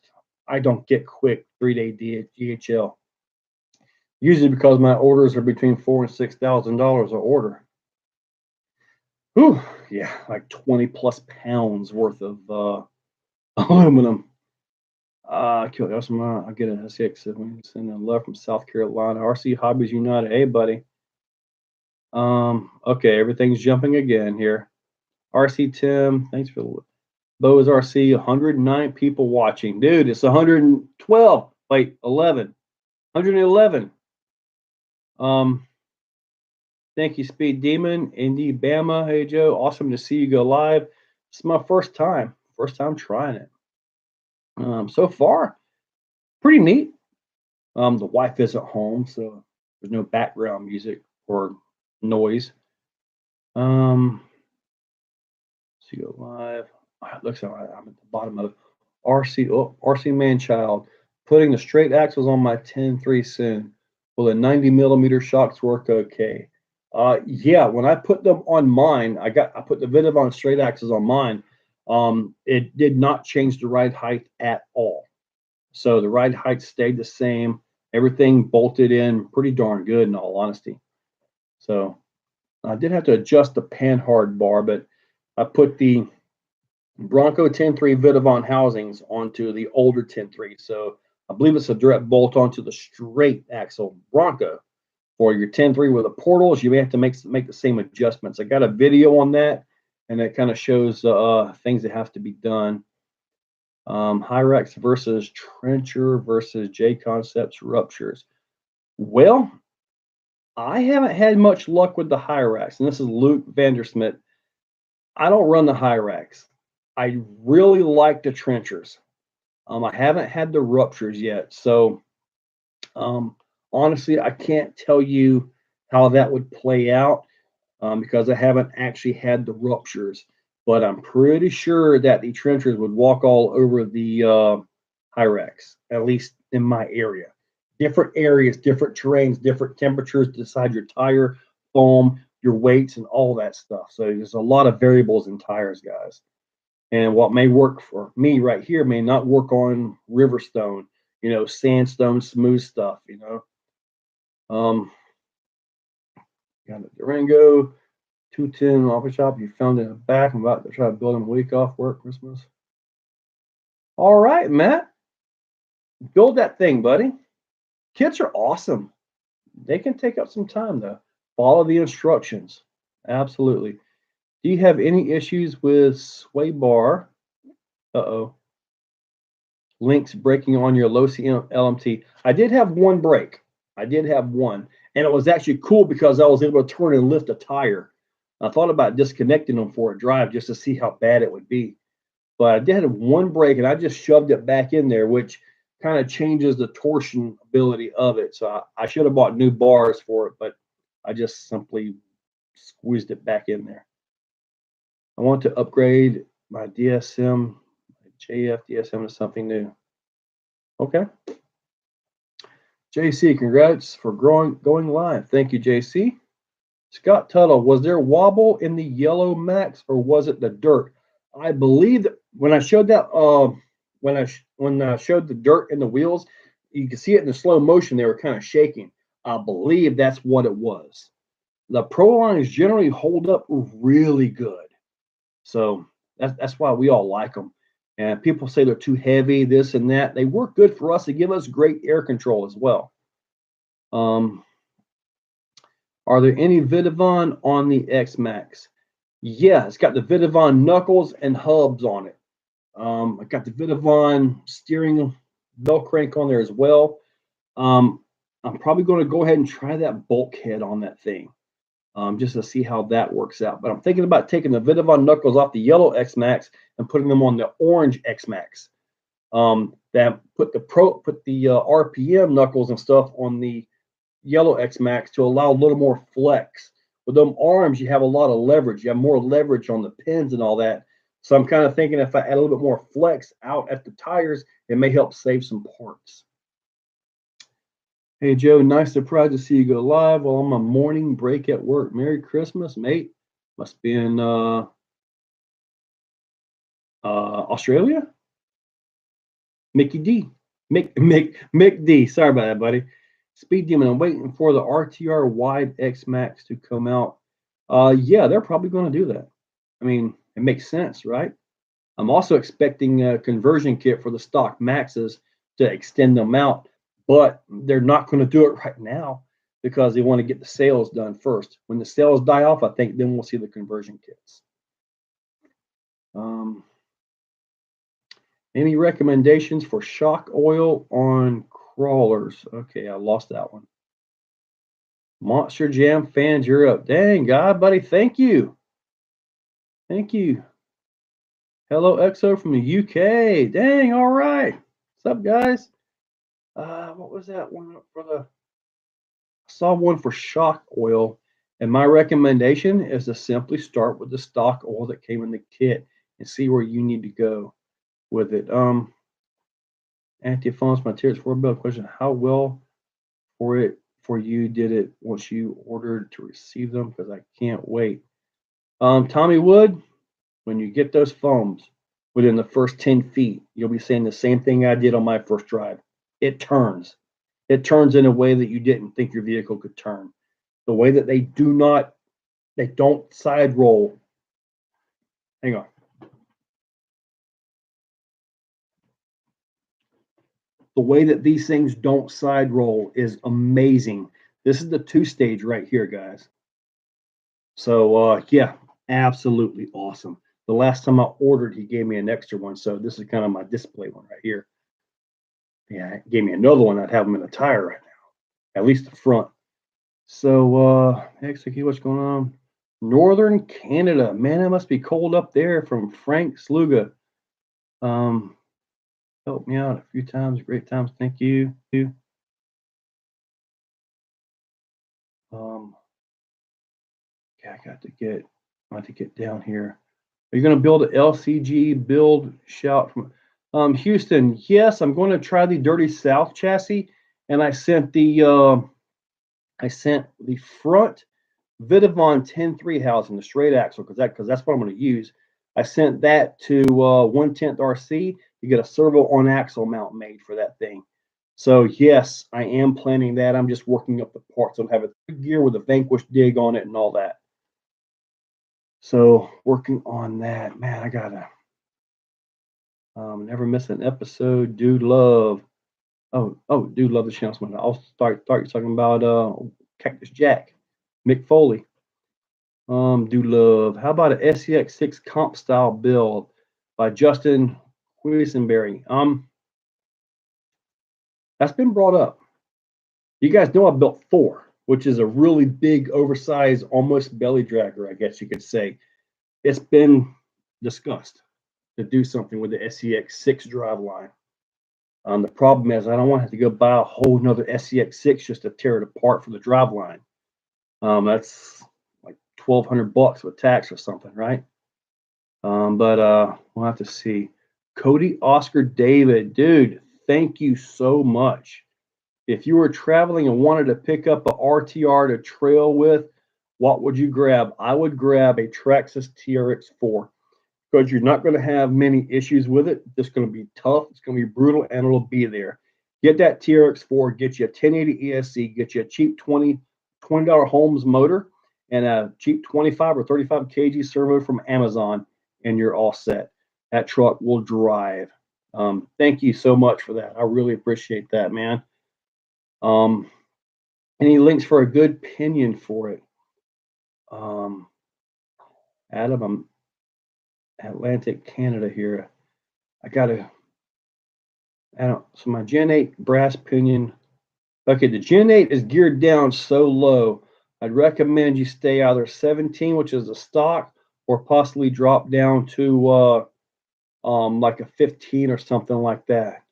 I don't get quick 3-day DHL. Usually because my orders are between $4,000 and $6,000 a order. Whew, yeah, like 20 plus pounds worth of aluminum. I'll get a SX send a love from South Carolina. RC Hobbies United. Hey, buddy. Okay, everything's jumping again here. RC Tim, thanks for the Bo's RC. 109 people watching. Dude, it's 112. Wait, 11. 111. Thank you, Speed Demon. Indy Bama. Hey, Joe. Awesome to see you go live. It's my first time trying it. So far, pretty neat. The wife isn't home, so there's no background music or noise. So you go live. It looks like I'm at the bottom of RC. Oh, RC Manchild. Putting the straight axles on my 10.3 soon. Will the 90 millimeter shocks work okay? Yeah, when I put them on mine, I put the Vidavon straight axles on mine. It did not change the ride height at all. So the ride height stayed the same. Everything bolted in pretty darn good, in all honesty. So I did have to adjust the panhard bar, but I put the Bronco 10.3 Vidavon housings onto the older 10.3. So I believe it's a direct bolt onto the straight axle Bronco. For your 10.3 with the portals, you may have to make the same adjustments. I got a video on that, and it kind of shows things that have to be done. Hyrax versus Trencher versus J Concepts ruptures. Well, I haven't had much luck with the Hyrax, and this is Luke Vandersmith. I don't run the Hyrax. I really like the Trenchers. I haven't had the ruptures yet, so honestly, I can't tell you how that would play out because I haven't actually had the ruptures. But I'm pretty sure that the trenchers would walk all over the Hyrax, at least in my area. Different areas, different terrains, different temperatures decide your tire, foam, your weights, and all that stuff. So there's a lot of variables in tires, guys. And what may work for me right here may not work on Riverstone, sandstone, smooth stuff, Got a Durango. 210 office shop. You found it in the back. I'm about to try to build him a week off work Christmas. All right, Matt. Build that thing, buddy. Kits are awesome. They can take up some time, though. Follow the instructions. Absolutely. Do you have any issues with sway bar? Links breaking on your low CM LMT. I did have one break. And it was actually cool because I was able to turn and lift a tire. I thought about disconnecting them for a drive just to see how bad it would be. But I did have one break, and I just shoved it back in there, which kind of changes the torsion ability of it. So I should have bought new bars for it, but I just simply squeezed it back in there. I want to upgrade my DSM, JF DSM to something new. Okay. JC, congrats for going live. Thank you, JC. Scott Tuttle, was there wobble in the yellow Max or was it the dirt? I believe that when I showed that when I showed the dirt in the wheels, you can see it in the slow motion. They were kind of shaking. I believe that's what it was. The Pro lines generally hold up really good, so that's why we all like them. And people say they're too heavy, this and that. They work good for us. They give us great air control as well. Are there any Vidavon on the X-Max? Yeah, it's got the Vidavon knuckles and hubs on it. I got the Vidavon steering bell crank on there as well. I'm probably going to go ahead and try that bulkhead on that thing, just to see how that works out. But I'm thinking about taking the Vidavon knuckles off the yellow X-Max and putting them on the orange X-Max. That put the RPM knuckles and stuff on the yellow X-Max to allow a little more flex. With them arms, you have a lot of leverage. You have more leverage on the pins and all that. So I'm kind of thinking if I add a little bit more flex out at the tires, it may help save some parts. Hey, Joe, nice surprise to see you go live while I'm on morning break at work. Merry Christmas, mate. Must be in Australia. Mickey D. Mick D. Sorry about that, buddy. Speed Demon, I'm waiting for the RTR wide X Max to come out. Yeah, they're probably going to do that. I mean, it makes sense, right? I'm also expecting a conversion kit for the stock Maxes to extend them out, but they're not going to do it right now because they want to get the sales done first. When the sales die off, I think then we'll see the conversion kits. Any recommendations for shock oil on crawlers? Okay, I lost that one. Monster Jam fans, you're up. Dang, God, buddy, thank you. Thank you. Hello, Exo from the UK. Dang, all right. What's up, guys? What was that one for the? I saw one for shock oil, and my recommendation is to simply start with the stock oil that came in the kit and see where you need to go with it. Anti-phones, my tears for bill question. How well for you did it once you ordered to receive them? Because I can't wait. Tommy Wood, when you get those foams within the first 10 feet, you'll be saying the same thing I did on my first drive. It turns. It turns in a way that you didn't think your vehicle could turn. The way that they don't side roll. Hang on. The way that these things don't side roll is amazing. This is the 2-stage right here, guys. So yeah, absolutely awesome. The last time I ordered, he gave me an extra one. So this is kind of my display one right here. Yeah, he gave me another one. I'd have them in a tire right now, at least the front. So XQ, what's going on? Northern Canada. Man, it must be cold up there from Frank Sluga. Helped me out a few times. Great times. Thank you. Yeah, I have to get down here. Are you going to build an LCG build shout from Houston? Yes, I'm going to try the Dirty South chassis, and I sent the front Vidavon 10.3 housing, the straight axle, because that's what I'm going to use. I sent that to 1/10 RC to get a servo on axle mount made for that thing. So yes, I am planning that. I'm just working up the parts. I'll have a gear with a Vanquish dig on it and all that. So working on that, man. I gotta never miss an episode. Dude love. Oh, dude love the channel. I'll start talking about Cactus Jack, Mick Foley. Dude love. How about an SCX6 comp style build by Justin Quisenberry? That's been brought up. You guys know I built 4, which is a really big, oversized, almost belly dragger, I guess you could say. It's been discussed to do something with the SCX6 driveline. The problem is I don't want to have to go buy a whole nother SCX6 just to tear it apart for the driveline. That's like $1,200 with tax or something, right? But we'll have to see. Cody Oscar David, dude, thank you so much. If you were traveling and wanted to pick up a RTR to trail with, what would you grab? I would grab a Traxxas TRX4 because you're not going to have many issues with it. It's going to be tough. It's going to be brutal, and it'll be there. Get that TRX4, get you a 1080 ESC, get you a cheap $20 Holmes motor, and a cheap 25 or 35 kg servo from Amazon, and you're all set. that truck will drive. Thank you so much for that. I really appreciate that, man. Um, any links for a good pinion for it? Um, Adam, I'm Atlantic Canada here. I gotta, I don't, so my Gen 8 brass pinion. Okay, the Gen 8 is geared down so low. I'd recommend you stay either 17, which is the stock, or possibly drop down to like a 15 or something like that.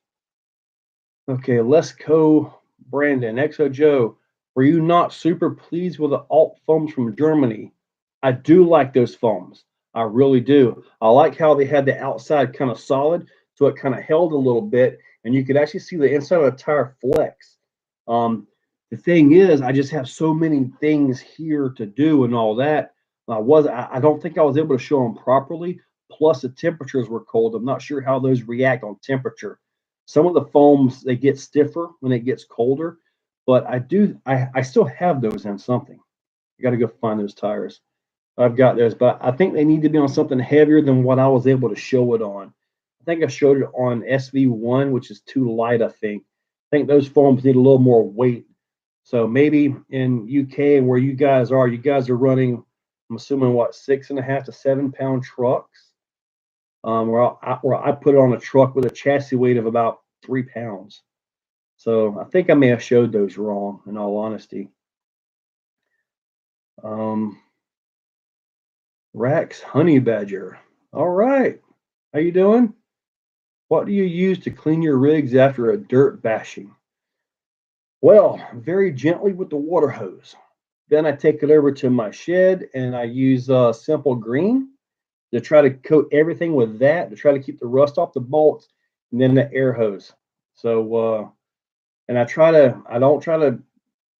Okay, let's go, Brandon. Exo Joe, were you not super pleased with the alt foams from Germany? I do like those foams. I really do. I like how they had the outside kind of solid, so it kind of held a little bit, and you could actually see the inside of the tire flex. Um, the thing is, I just have so many things here to do and all that. I don't think I was able to show them properly. Plus, the temperatures were cold. I'm not sure how those react on temperature. Some of the foams they get stiffer when it gets colder, but I still have those in something. I got to go find those tires. I've got those, but I think they need to be on something heavier than what I was able to show it on. I think I showed it on SV1, which is too light, I think. I think those foams need a little more weight. So maybe in UK where you guys are running, I'm assuming what, 6.5 to 7 pound trucks. Where I put it on a truck with a chassis weight of about 3 pounds. So I think I may have showed those wrong, in all honesty. Rax Honey Badger. All right. How you doing? What do you use to clean your rigs after a dirt bashing? Well, very gently with the water hose. Then I take it over to my shed and I use simple green to try to coat everything with that to try to keep the rust off the bolts, and then the air hose. So and I don't try to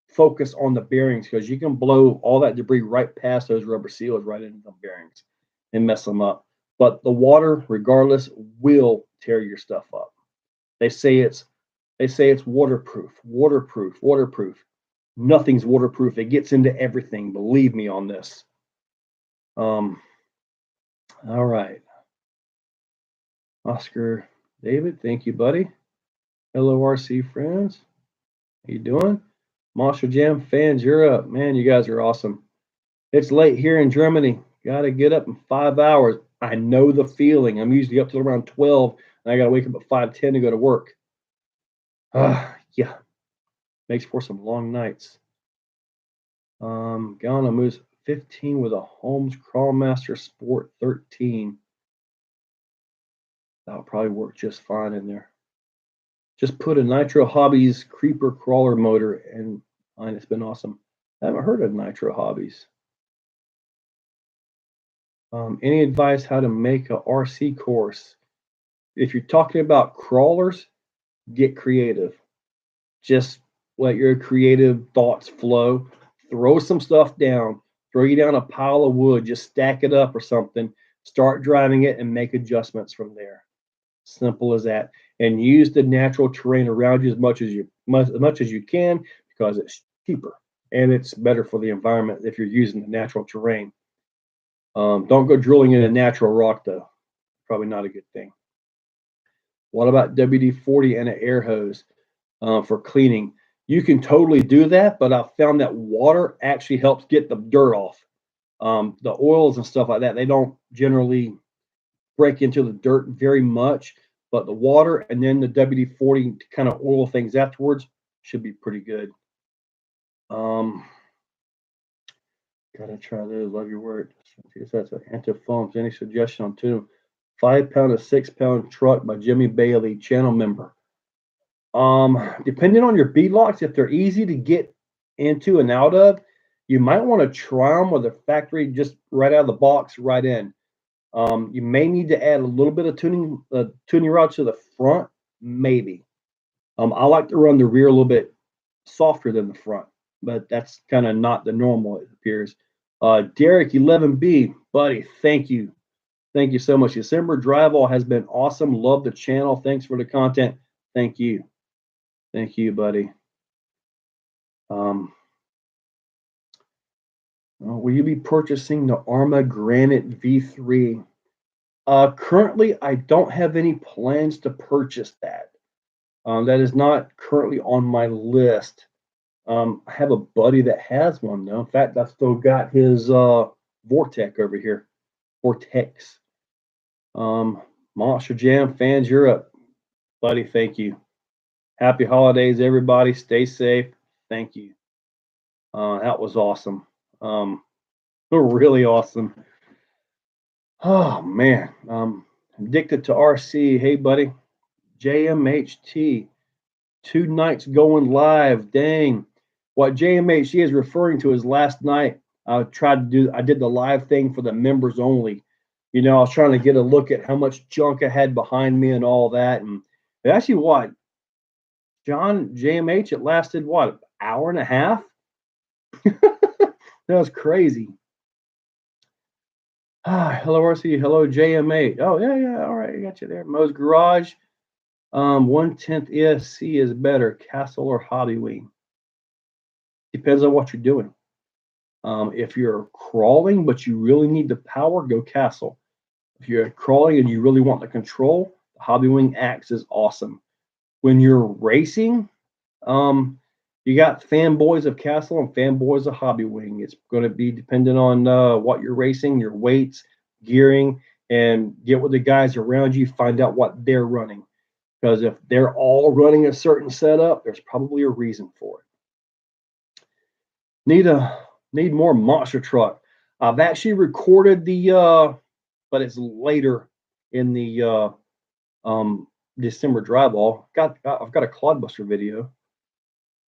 focus on the bearings because you can blow all that debris right past those rubber seals right into the bearings and mess them up. But the water, regardless, will tear your stuff up. They say it's waterproof, waterproof, waterproof. Nothing's waterproof. It gets into everything. Believe me on this. All right. Oscar David, thank you, buddy. Hello, RC friends. How you doing? Monster Jam fans, you're up. Man, you guys are awesome. It's late here in Germany. Got to get up in 5 hours. I know the feeling. I'm usually up till around 12, and I got to wake up at 5:10 to go to work. Yeah, makes for some long nights. Ghana moves 15 with a Holmes Crawlmaster Sport 13. That'll probably work just fine in there. Just put a Nitro Hobbies Creeper Crawler motor and it's been awesome. I haven't heard of Nitro Hobbies. Any advice how to make a RC course? If you're talking about crawlers, get creative. Just let your creative thoughts flow. Throw some stuff down. Throw you down a pile of wood. Just stack it up or something. Start driving it and make adjustments from there. Simple as that. And use the natural terrain around you as much as you can because it's cheaper and it's better for the environment if you're using the natural terrain. Don't go drilling in a natural rock though. Probably not a good thing. What about WD-40 and an air hose for cleaning? You can totally do that, but I've found that water actually helps get the dirt off. The oils and stuff like that, they don't generally break into the dirt very much, but the water and then the WD-40 to kind of oil things afterwards should be pretty good. Gotta try to love your word. That's an anti-foams. Any suggestion on two 5 pound to 6 pound truck by Jimmy Bailey, channel member? Depending on your beadlocks, if they're easy to get into and out of, you might want to try them with a factory just right out of the box, right in. You may need to add a little bit of tuning rod to the front, maybe. I like to run the rear a little bit softer than the front, but that's kind of not the normal, it appears. Derek 11B, buddy, thank you. Thank you so much. December drywall has been awesome. Love the channel. Thanks for the content. Thank you. Thank you, buddy. Will you be purchasing the Arma Granite V3? Currently, I don't have any plans to purchase that. That is not currently on my list. I have a buddy that has one though. In fact, I've still got his Vortex over here. Vortex. Um, Monster Jam fans, you're up, buddy. Thank you. Happy holidays, everybody. Stay safe. Thank you. That was awesome. Really awesome. Oh man. Addicted to RC. Hey, buddy. JMHT. 2 nights going live. Dang. What JMHT is referring to is last night. I did the live thing for the members only. You know, I was trying to get a look at how much junk I had behind me and all that. And it actually, what, John JMH, it lasted what, an hour and a half? That was crazy. Hello, RC. Hello, JM8. Oh, yeah. All right. I got you there. Mo's Garage. 1/10 ESC is better, Castle or Hobby Wing. Depends on what you're doing. If you're crawling, but you really need the power, go Castle. If you're crawling and you really want the control, the Hobby Wing Axe is awesome. When you're racing, you got fanboys of Castle and fanboys of Hobby Wing. It's going to be dependent on what you're racing, your weights, gearing, and get with the guys around you, find out what they're running. Because if they're all running a certain setup, there's probably a reason for it. Need more monster truck. I've actually recorded the but it's later in the December drive all. I've got a Clodbuster video.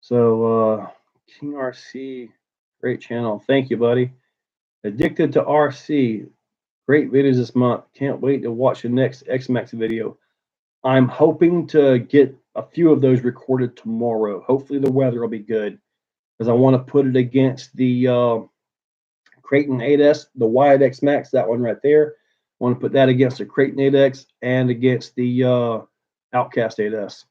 So King RC, great channel. Thank you, buddy. Addicted to RC, great videos this month. Can't wait to watch the next XMAX video. I'm hoping to get a few of those recorded tomorrow. Hopefully the weather will be good because I want to put it against the Creighton 8S, the Wyatt X Max, that one right there. I want to put that against the Creighton 8X and against the Outcast 8S.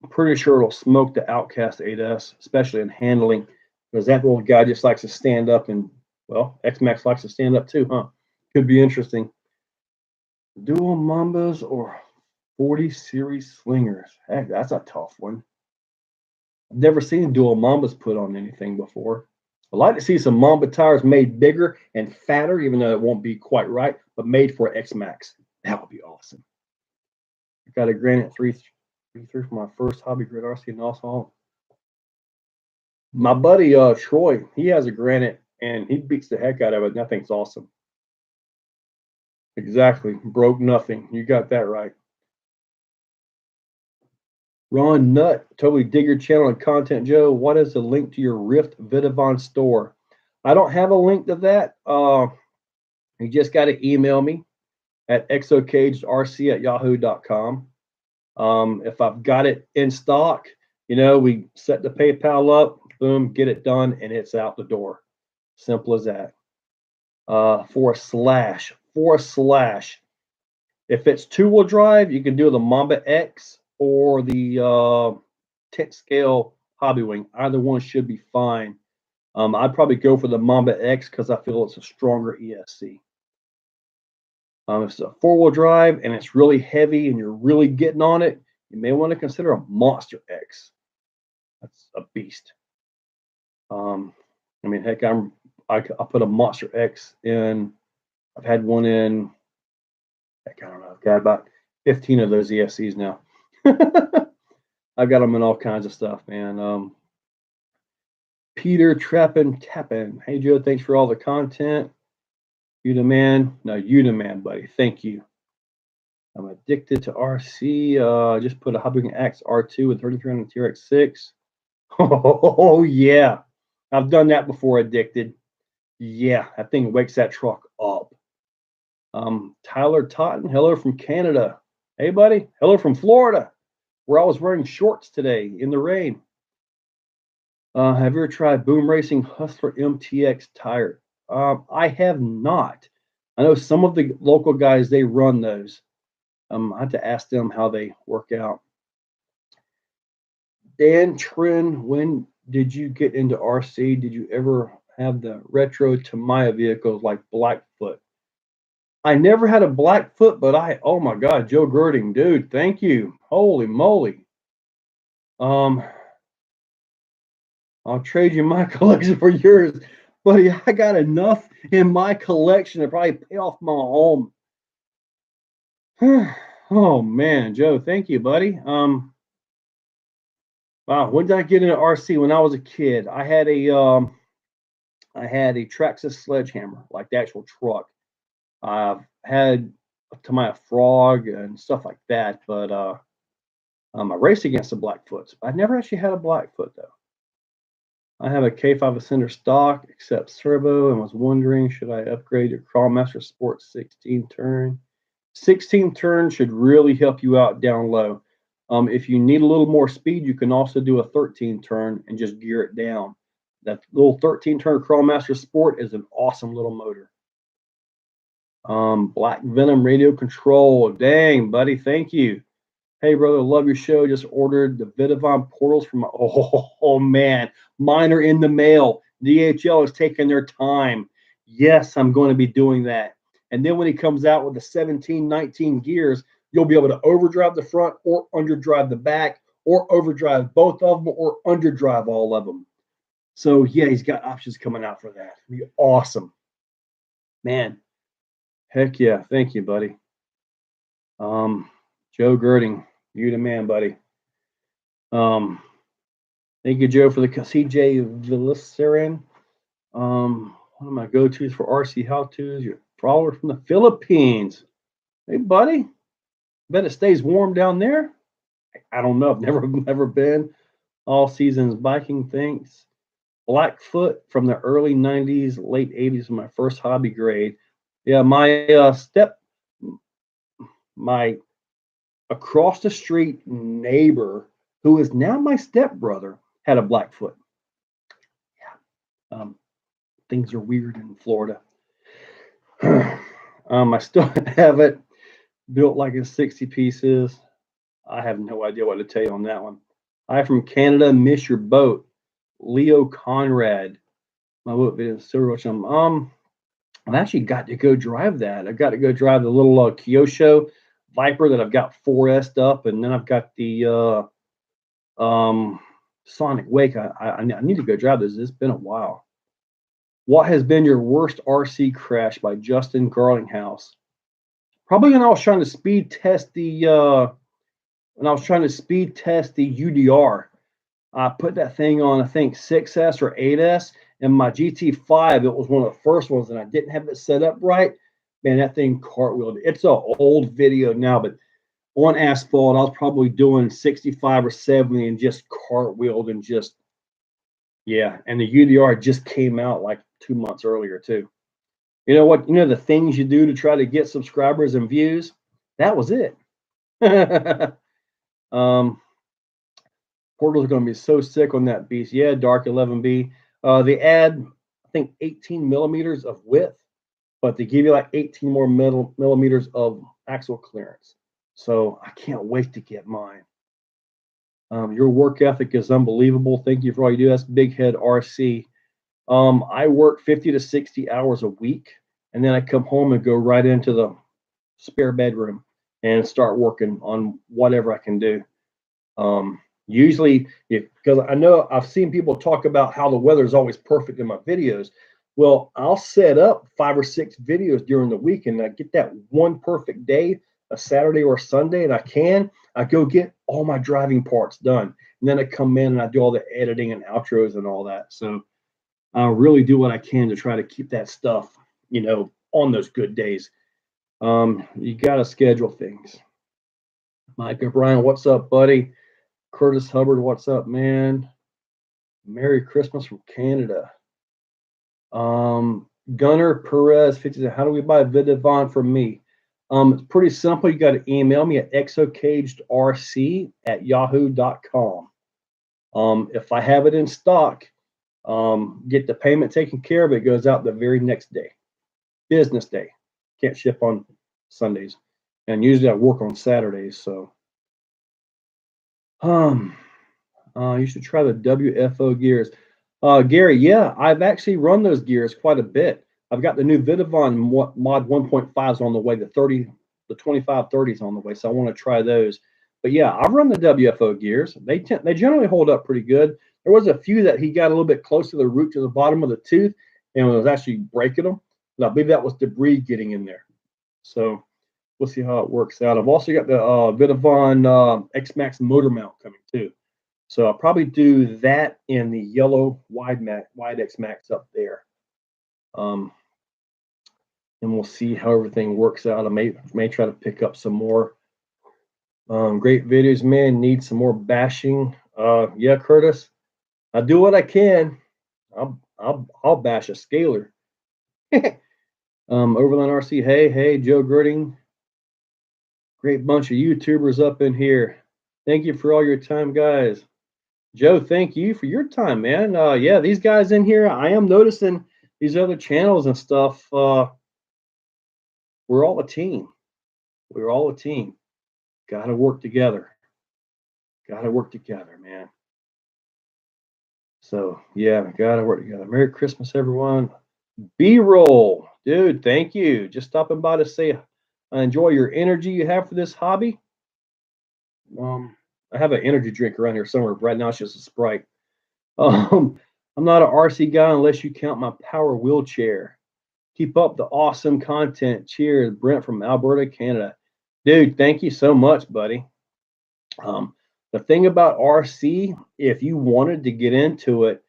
I'm pretty sure it'll smoke the Outcast 8S, especially in handling, because that little guy just likes to stand up, and well, X Max likes to stand up too, huh? Could be interesting. Dual Mambas or 40 series slingers. Heck, that's a tough one. I've never seen dual Mambas put on anything before. I'd like to see some Mamba tires made bigger and fatter, even though it won't be quite right, but made for X Max. That would be awesome. I got a Granite 333 for my first hobby grid RC in Oswald. My buddy Troy, he has a Granite and he beats the heck out of it, and I think it's awesome. Exactly. Broke nothing. You got that right. Ron Nutt, totally dig your channel and content, Joe. What is the link to your Rift Vidavon store? I don't have a link to that. You just got to email me at exocagedrc@yahoo.com. If I've got it in stock, you know, we set the PayPal up, boom, get it done, and it's out the door. Simple as that. // If it's 2-wheel drive, you can do the Mamba X or the 10 scale Hobby Wing. Either one should be fine. I'd probably go for the Mamba X because I feel it's a stronger ESC. If it's a 4-wheel drive and it's really heavy and you're really getting on it, you may want to consider a Monster X. That's a beast. I mean, heck, I put a Monster X in. I've had one in. Heck, I don't know. I've got about 15 of those ESCs now. I've got them in all kinds of stuff, man. Peter Tappin. Hey, Joe, thanks for all the content. You the man. No, you the man, buddy. Thank you. I'm addicted to RC. Just put a Hobby Axe R2 with 3300 TRX6. Oh, yeah. I've done that before, addicted. Yeah, that thing wakes that truck up. Tyler Totten, hello from Canada. Hey, buddy. Hello from Florida, where I was wearing shorts today in the rain. Have you ever tried Boom Racing Hustler MTX tire? I have not. I know some of the local guys, they run those. I have to ask them how they work out. Dan Trin, when did you get into RC? Did you ever have the retro Tamiya vehicles like Blackfoot? I never had a Blackfoot, but oh my God, Joe Girding, dude, thank you. Holy moly. Um, I'll trade you my collection for yours, buddy. I got enough in my collection to probably pay off my home. Oh man, Joe, thank you, buddy. Wow, when did I get into RC? When I was a kid, I had a Traxxas sledgehammer, like the actual truck. I've had to my frog and stuff like that, but I raced against the Blackfoots. I never actually had a Blackfoot though. I have a K5 Ascender stock, except turbo, and was wondering should I upgrade to Crawlmaster Sport 16 turn. 16 turn should really help you out down low. If you need a little more speed, you can also do a 13 turn and just gear it down. That little 13 turn Crawlmaster Sport is an awesome little motor. Black Venom radio control. Dang, buddy, thank you. Hey, brother, love your show. Just ordered the Vidavon portals from my. Oh man, mine are in the mail. DHL is taking their time. Yes, I'm going to be doing that. And then when he comes out with the 17, 19 gears, you'll be able to overdrive the front or underdrive the back, or overdrive both of them, or underdrive all of them. So yeah, he's got options coming out for that. It'll be awesome, man. Heck yeah, thank you, buddy. Joe Girding, you the man, buddy. Thank you, Joe, for the CJ Vilicerin. One of my go-tos for RC how-tos. Your follower from the Philippines. Hey, buddy. Bet it stays warm down there. I don't know. I've never been. All seasons biking. Thanks. Blackfoot from the early 90s, late 80s, my first hobby grade. Yeah, my across the street neighbor, who is now my stepbrother, had a Blackfoot. Yeah. Things are weird in Florida. I still have it built like it's 60 pieces. I have no idea what to tell you on that one. Hi from Canada, miss your boat. Leo Conrad. My boat video, I've actually got to go drive that. I've got to go drive the little Kyosho Viper that I've got 4S'd up, and then I've got the Sonic Wake. I need to go drive this. It's been a while. What has been your worst RC crash by Justin Garlinghouse? Probably when I was trying to speed test the UDR. I put that thing on, I think 6S or 8S, and my GT5, it was one of the first ones, and I didn't have it set up right. Man, that thing cartwheeled. It's an old video now, but on asphalt, I was probably doing 65 or 70 and just cartwheeled and just, yeah. And the UDR just came out like 2 months earlier, too. You know what? You know the things you do to try to get subscribers and views? That was it. Portals are going to be so sick on that beast. Yeah, Dark 11B. They add, I think, 18 millimeters of width, but they give you like 18 more millimeters of axle clearance. So I can't wait to get mine. Your work ethic is unbelievable. Thank you for all you do. That's Big Head RC. I work 50 to 60 hours a week, and then I come home and go right into the spare bedroom and start working on whatever I can do. Usually, because I know I've seen people talk about how the weather is always perfect in my videos. Well, I'll set up 5 or 6 videos during the week, and I get that one perfect day, a Saturday or a Sunday, and I go get all my driving parts done. And then I come in and I do all the editing and outros and all that. So I'll really do what I can to try to keep that stuff, on those good days. You got to schedule things. Mike O'Brien, what's up, buddy? Curtis Hubbard, what's up, man? Merry Christmas from Canada. Gunnar Perez, 50. How do we buy Vidavon from me? It's pretty simple. You got to email me at exocagedrc@yahoo.com. If I have it in stock, get the payment taken care of. It goes out the very next day, business day. Can't ship on Sundays, and usually I work on Saturdays. So, you should try the WFO gears. Gary, yeah, I've actually run those gears quite a bit. I've got the new Vidavon mod 1.5s on the way. The 2530s on the way. So I want to try those. But yeah, I've run the WFO gears. They generally hold up pretty good. There was a few that he got a little bit close to the root, to the bottom of the tooth, and was actually breaking them. And I believe that was debris getting in there. So we'll see how it works out. I've also got the Vidavon X-Max motor mount coming too. So I'll probably do that in the yellow wide X-Max up there. And we'll see how everything works out. I may try to pick up some more great videos, man. Need some more bashing. Yeah, Curtis, I do what I can. I'll bash a scaler. Overland RC, hey, Joe Girding. Great bunch of YouTubers up in here. Thank you for all your time, guys. Joe, thank you for your time, man. Yeah, these guys in here, I am noticing these other channels and stuff. We're all a team. We're all a team. Got to work together. Got to work together, man. So, yeah, got to work together. Merry Christmas, everyone. B-roll. Dude, thank you. Just stopping by to say I enjoy your energy you have for this hobby. I have an energy drink around here somewhere. Right now, it's just a Sprite. I'm not an RC guy unless you count my power wheelchair. Keep up the awesome content. Cheers, Brent from Alberta, Canada. Dude, thank you so much, buddy. The thing about RC, if you wanted to get into it,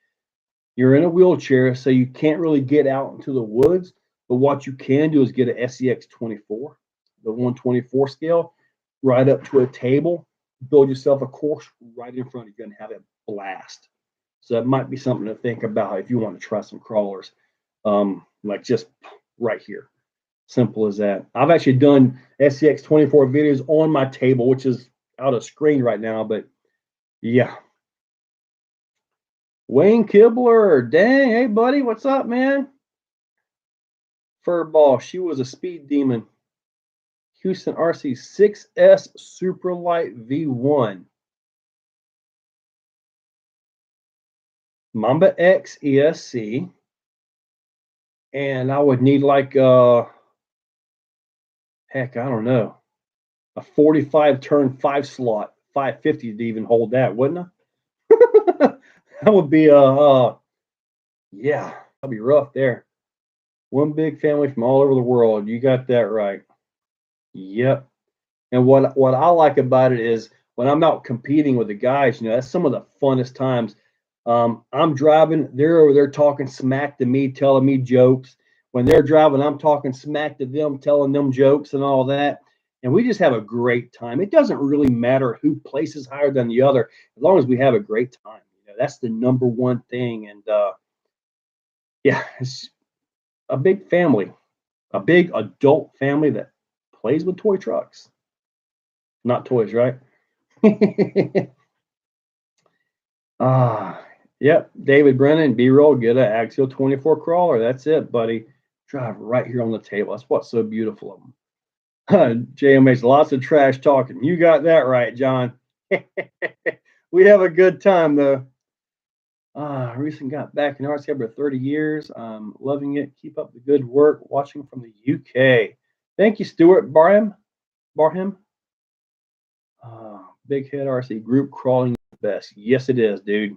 you're in a wheelchair, so you can't really get out into the woods. But what you can do is get an SEX 24, the 124 scale, right up to a table, build yourself a course right in front of you and have a blast. So that might be something to think about if you want to try some crawlers, like just right here. Simple as that. I've actually done SEX 24 videos on my table, which is out of screen right now, but yeah. Wayne Kibler, dang, hey buddy, what's up, man? Furball, she was a speed demon. Houston RC 6S Superlight V1. Mamba X ESC. And I would need like heck, I don't know, a 45 turn 5 slot 550 to even hold that, wouldn't I? That would be yeah, that'd be rough there. One big family from all over the world. You got that right. Yep. And what I like about it is when I'm out competing with the guys, that's some of the funnest times. I'm driving, they're over there talking smack to me, telling me jokes. When they're driving, I'm talking smack to them, telling them jokes and all that. And we just have a great time. It doesn't really matter who places higher than the other, as long as we have a great time. That's the number one thing. And yeah, it's a big family, a big adult family that plays with toy trucks. Not toys, right? Yep. David Brennan, B-roll, get an Axial 24 crawler. That's it, buddy. Drive right here on the table. That's what's so beautiful of them. JMH, lots of trash talking. You got that right, John. We have a good time, though. Recently got back in RC for 30 years. Loving it. Keep up the good work. Watching from the UK. Thank you, Stuart Barham. Big Head RC group crawling the best. Yes, it is, dude.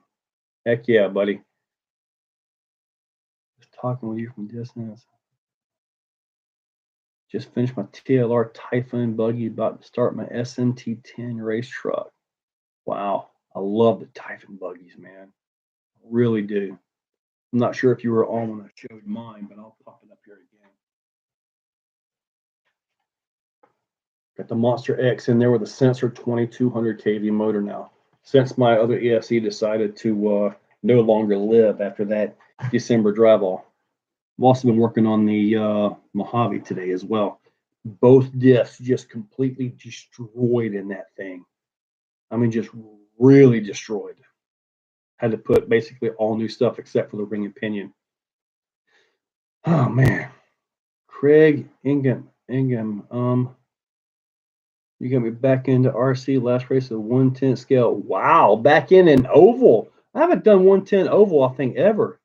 Heck yeah, buddy. Just talking with you from distance. Just finished my TLR Typhoon buggy. About to start my SMT10 race truck. Wow. I love the Typhoon buggies, man. I really do. I'm not sure if you were on when I showed mine, but I'll pop it up here again. Got the Monster X in there with a Sensor 2200 kV motor now. Since my other ESC decided to no longer live after that December drive-off. I've also been working on the Mojave today as well. Both discs just completely destroyed in that thing. I mean, just really destroyed. Had to put basically all new stuff except for the ring and pinion. Oh, man. Craig Ingham, you got me back into RC. Last race of 110 scale. Wow, back in an oval. I haven't done 110 oval, I think, ever.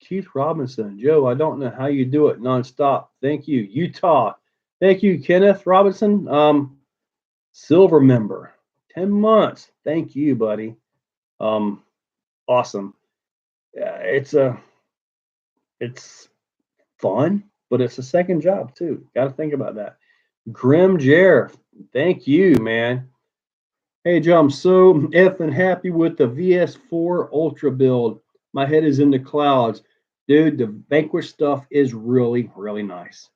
Keith Robinson. Joe, I don't know how you do it nonstop. Thank you. Utah. Thank you, Kenneth Robinson. Silver member. 10 months. Thank you, buddy. Awesome. It's fun, but it's a second job too. Got to think about that. Grim Jer, thank you, man. Hey, Joe, I'm so effing happy with the VS4 Ultra build. My head is in the clouds. Dude, the Vanquish stuff is really, really nice.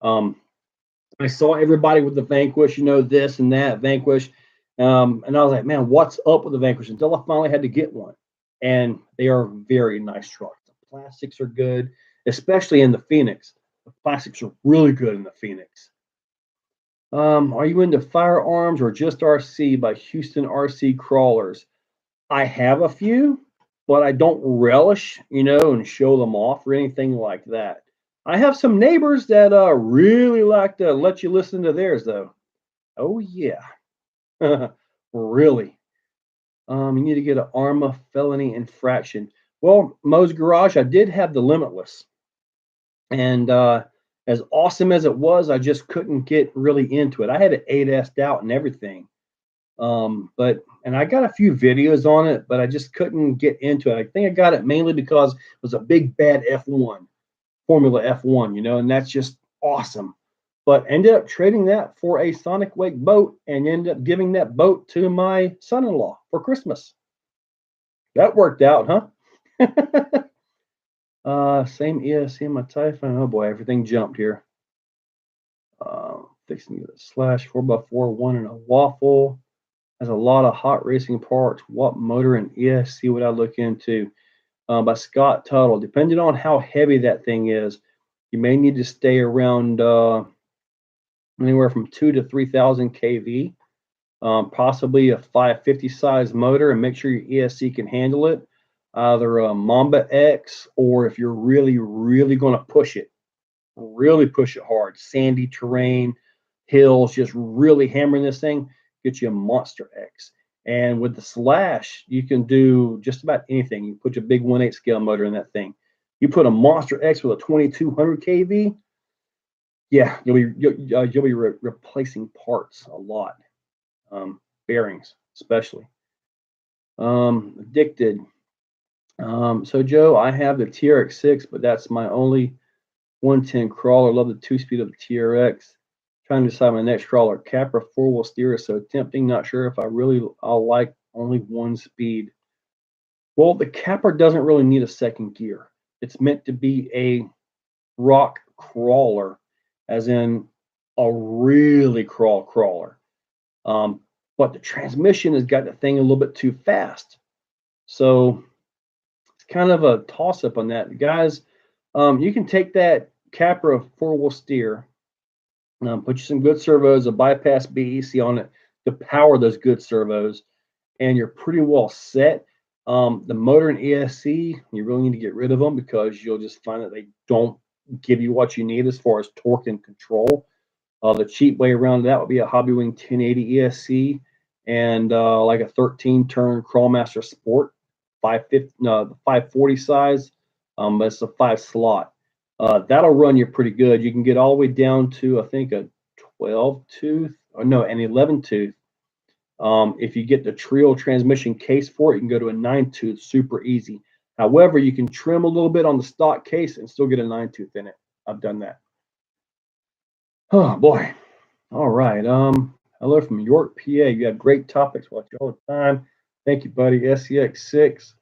I saw everybody with the Vanquish, you know, this and that, Vanquish. And I was like, man, what's up with the Vanquish? Until I finally had to get one. And they are very nice trucks. The plastics are good, especially in the Phoenix. The plastics are really good in the Phoenix. Are you into firearms or just RC by Houston RC Crawlers? I have a few, but I don't relish, you know, and show them off or anything like that. I have some neighbors that really like to let you listen to theirs, though. Oh, yeah. Really. You need to get an ARMA felony infraction. Well, Mo's Garage, I did have the Limitless. And as awesome as it was, I just couldn't get really into it. I had it 8S'd out and everything. And I got a few videos on it, but I just couldn't get into it. I think I got it mainly because it was a big bad F1, Formula F1, you know, and that's just awesome. But ended up trading that for a Sonic Wake boat and ended up giving that boat to my son-in-law for Christmas. That worked out, huh? Same ESC in my Typhoon. Oh boy, everything jumped here. Fixing the slash 4x4, one in a waffle. Has a lot of hot racing parts. What motor and ESC would I look into? By Scott Tuttle. Depending on how heavy that thing is, you may need to stay around anywhere from 2,000 to 3,000 kV. Possibly a 550 size motor, and make sure your ESC can handle it. Either a Mamba X, or if you're really, really going to push it hard, sandy terrain, hills, just really hammering this thing, get you a Monster X. And with the Slash, you can do just about anything. You put your big 1/8 scale motor in that thing. You put a Monster X with a 2,200 kV, yeah, you'll be replacing parts a lot, bearings especially. Addicted. So Joe, I have the TRX6, but that's my only 110 crawler. Love the 2-speed of the TRX. Trying to decide my next crawler. Capra 4-wheel steer is so tempting. Not sure if I'll like only 1 speed. Well, the Capra doesn't really need a second gear. It's meant to be a rock crawler, as in a really crawler. But the transmission has got the thing a little bit too fast. So it's kind of a toss-up on that. Guys, you can take that Capra 4-wheel steer, put you some good servos, a bypass BEC on it to power those good servos, and you're pretty well set. The motor and ESC, you really need to get rid of them because you'll just find that they don't give you what you need as far as torque and control. The cheap way around that would be a Hobbywing 1080 ESC and like a 13-turn Crawlmaster Sport, 540 size, but it's a 5-slot. That'll run you pretty good. You can get all the way down to, I think, a 12-tooth, or no, an 11-tooth. If you get the Trio transmission case for it, you can go to a 9-tooth, super easy. However, you can trim a little bit on the stock case and still get a 9-tooth in it. I've done that. Oh boy. All right. Hello from York, PA. You have great topics. Watch you all the time. Thank you, buddy. SCX6.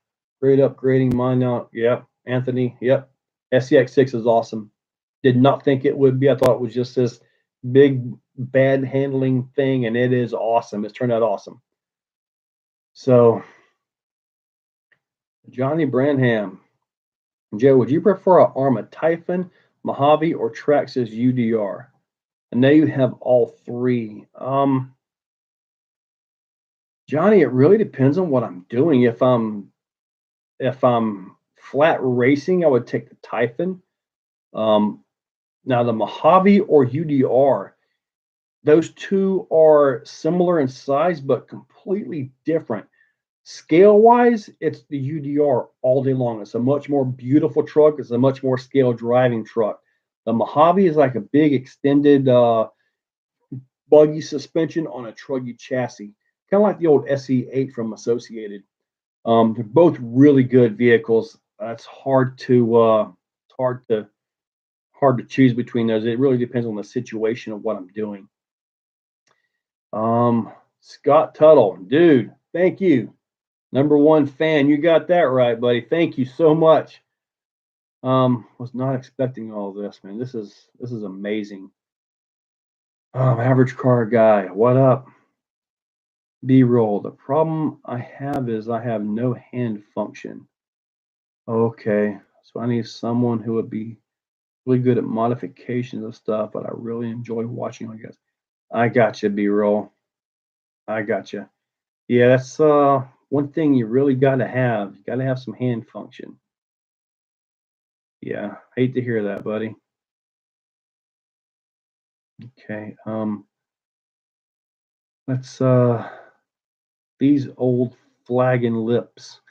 Great upgrading mine now. Yep. Anthony. Yep. SCX6 is awesome. Did not think it would be. I thought it was just this big bad handling thing, and it is awesome. It's turned out awesome. So Johnny Branham. Joe, would you prefer an ARMA Typhon, Mojave, or Traxxas UDR? I know you have all three. Johnny, it really depends on what I'm doing. If I'm flat racing, I would take the Typhon. Now the Mojave or UDR, those two are similar in size but completely different. Scale wise, it's the UDR all day long. It's a much more beautiful truck. It's a much more scale driving truck. The Mojave is like a big extended buggy suspension on a truggy chassis, kind of like the old SE8 from Associated. They're both really good vehicles. It's hard to choose between those. It really depends on the situation of what I'm doing. Scott Tuttle, dude, thank you. #1 fan. You got that right, buddy. Thank you so much. Was not expecting all this, man. This is amazing. Average car guy, what up? B-roll. The problem I have is I have no hand function. Okay, so I need someone who would be really good at modifications of stuff, but I really enjoy watching, I guess. I got you, B-roll. I got you. Yeah, that's one thing you really got to have. You got to have some hand function. Yeah, hate to hear that, buddy. Okay, let's these old flagging lips.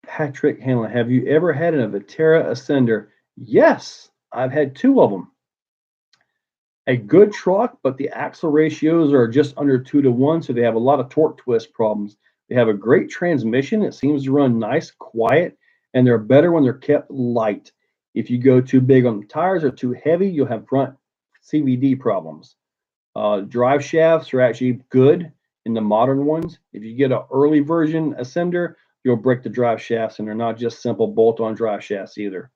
Patrick Hanlon, have you ever had a Vetera Ascender? Yes, I've had 2 of them. A good truck, but the axle ratios are just under 2-to-1, so they have a lot of torque twist problems. They have a great transmission. It seems to run nice, quiet, and they're better when they're kept light. If you go too big on the tires or too heavy, you'll have front CVD problems. Drive shafts are actually good in the modern ones. If you get an early version Ascender, you'll break the drive shafts, and they're not just simple bolt-on drive shafts either.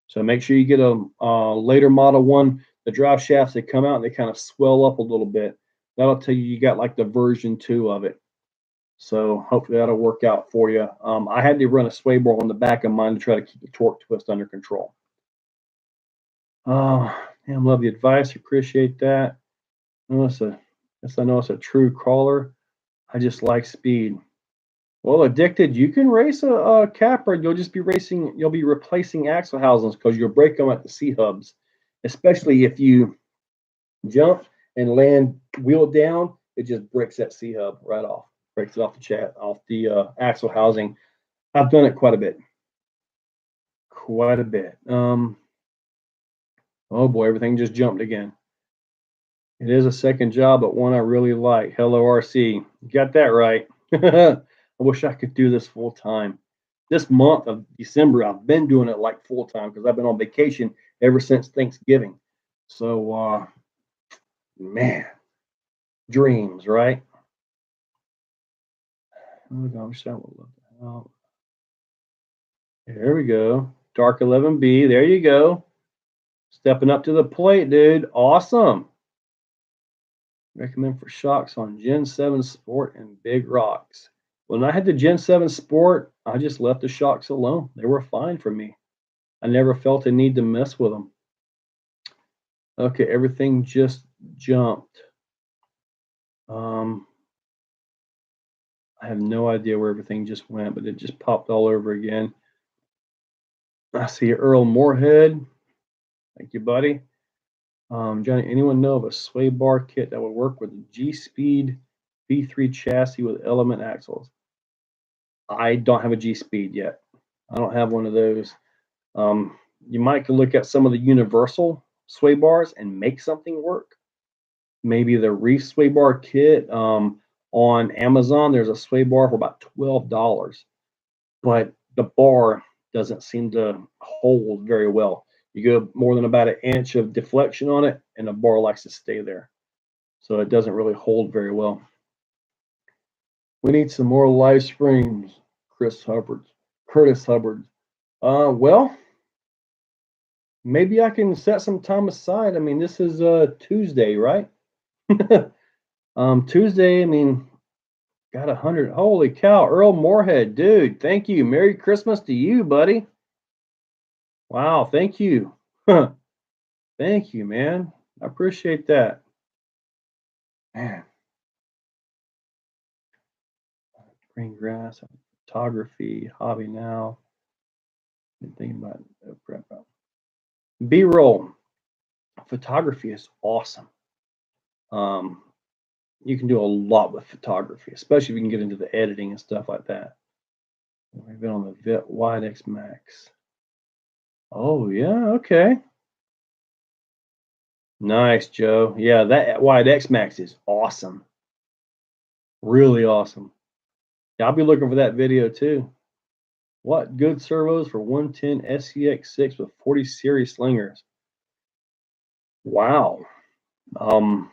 So make sure you get a later model one. The drive shafts, they come out and they kind of swell up a little bit. That'll tell you got like the version 2 of it. So hopefully that'll work out for you. I had to run a sway bar on the back of mine to try to keep the torque twist under control. Oh, damn, love the advice. Appreciate that. I know it's a true caller. I just like speed. Well, Addicted, you can race a capper. You'll be replacing axle housings because you'll break them at the C-hubs, especially if you jump and land wheel down, it just breaks that C-hub right off, breaks it off the axle housing. I've done it quite a bit. Oh boy, everything just jumped again. It is a second job, but one I really like. Hello, RC. You got that right. I wish I could do this full time. This month of December, I've been doing it like full time because I've been on vacation ever since Thanksgiving. So, man, dreams, right? Oh gosh, that will look out. There we go. Dark 11B. There you go. Stepping up to the plate, dude. Awesome. Recommend for shocks on Gen 7 Sport and Big Rocks. When I had the Gen 7 Sport, I just left the shocks alone. They were fine for me. I never felt a need to mess with them. Okay, everything just jumped. I have no idea where everything just went, but it just popped all over again. I see Earl Moorhead. Thank you, buddy. Johnny, anyone know of a sway bar kit that would work with a G-Speed V3 chassis with element axles? I don't have a G-Speed yet. I don't have one of those. You might look at some of the universal sway bars and make something work. Maybe the Reef sway bar kit on Amazon. There's a sway bar for about $12, but the bar doesn't seem to hold very well. You go more than about 1 inch of deflection on it, and the bar likes to stay there. So it doesn't really hold very well. We need some more live streams, Curtis Hubbard. Well, maybe I can set some time aside. I mean, this is Tuesday, right? Tuesday, I mean, got 100. Holy cow, Earl Moorhead, dude. Thank you. Merry Christmas to you, buddy. Wow, thank you. Thank you, man. I appreciate that. Man. Green grass, photography, hobby now. Been thinking about prep up. B-roll. Photography is awesome. You can do a lot with photography, especially if you can get into the editing and stuff like that. We've been on the Vet Wide X Max. Oh yeah, okay. Nice, Joe. Yeah, that Wide X Max is awesome. Really awesome. Yeah, I'll be looking for that video too. What good servos for 110 SCX6 with 40 series slingers? Wow. Hmm.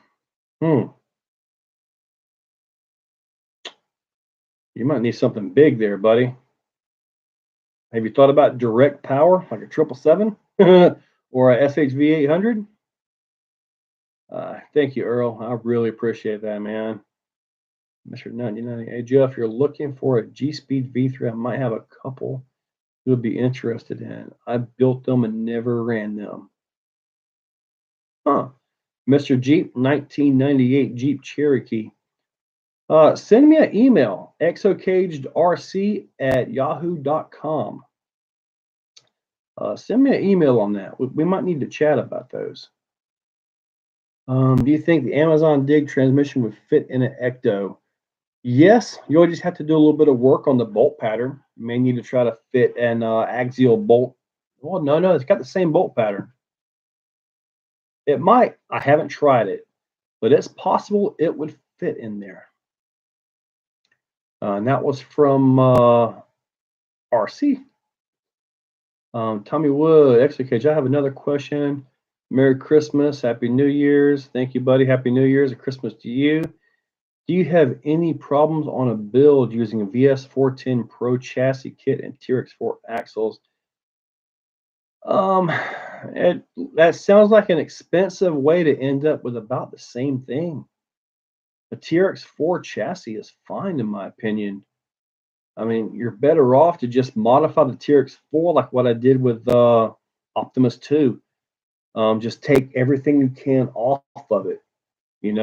You might need something big there, buddy. Have you thought about direct power, like a 777 or a SHV 800? Thank you, Earl. I really appreciate that, man. Mr. 99. Hey, Jeff, if you're looking for a G-Speed V3, I might have a couple you'll be interested in. I built them and never ran them. Huh. Mr. Jeep, 1998 Jeep Cherokee. Send me an email, exocagedrc@yahoo.com. Send me an email on that. We might need to chat about those. Do you think the Amazon Dig transmission would fit in an Ecto? Yes, you'll just have to do a little bit of work on the bolt pattern. You may need to try to fit an axial bolt. Well, no, it's got the same bolt pattern. It might. I haven't tried it, but it's possible it would fit in there. And that was from RC. Tommy Wood, Exocaged. I have another question. Merry Christmas, Happy New Year's. Thank you, buddy. Happy New Year's and Christmas to you. Do you have any problems on a build using a VS410 Pro chassis kit and TRX4 axles? That sounds like an expensive way to end up with about the same thing. The TRX4 chassis is fine, in my opinion. I mean, you're better off to just modify the TRX4 like what I did with Optimus 2. Just take everything you can off of it.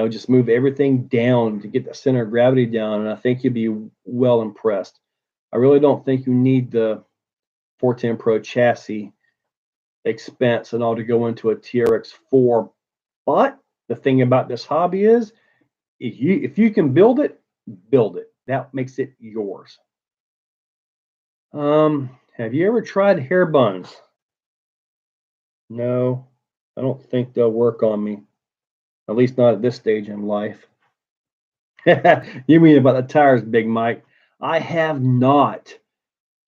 Just move everything down to get the center of gravity down, and I think you'll be well impressed. I really don't think you need the 410 Pro chassis expense and all to go into a TRX4. But the thing about this hobby is, if you can build it, build it. That makes it yours. Have you ever tried hair buns? No, I don't think they'll work on me. At least not at this stage in life. You mean about the tires, Big Mike? I have not.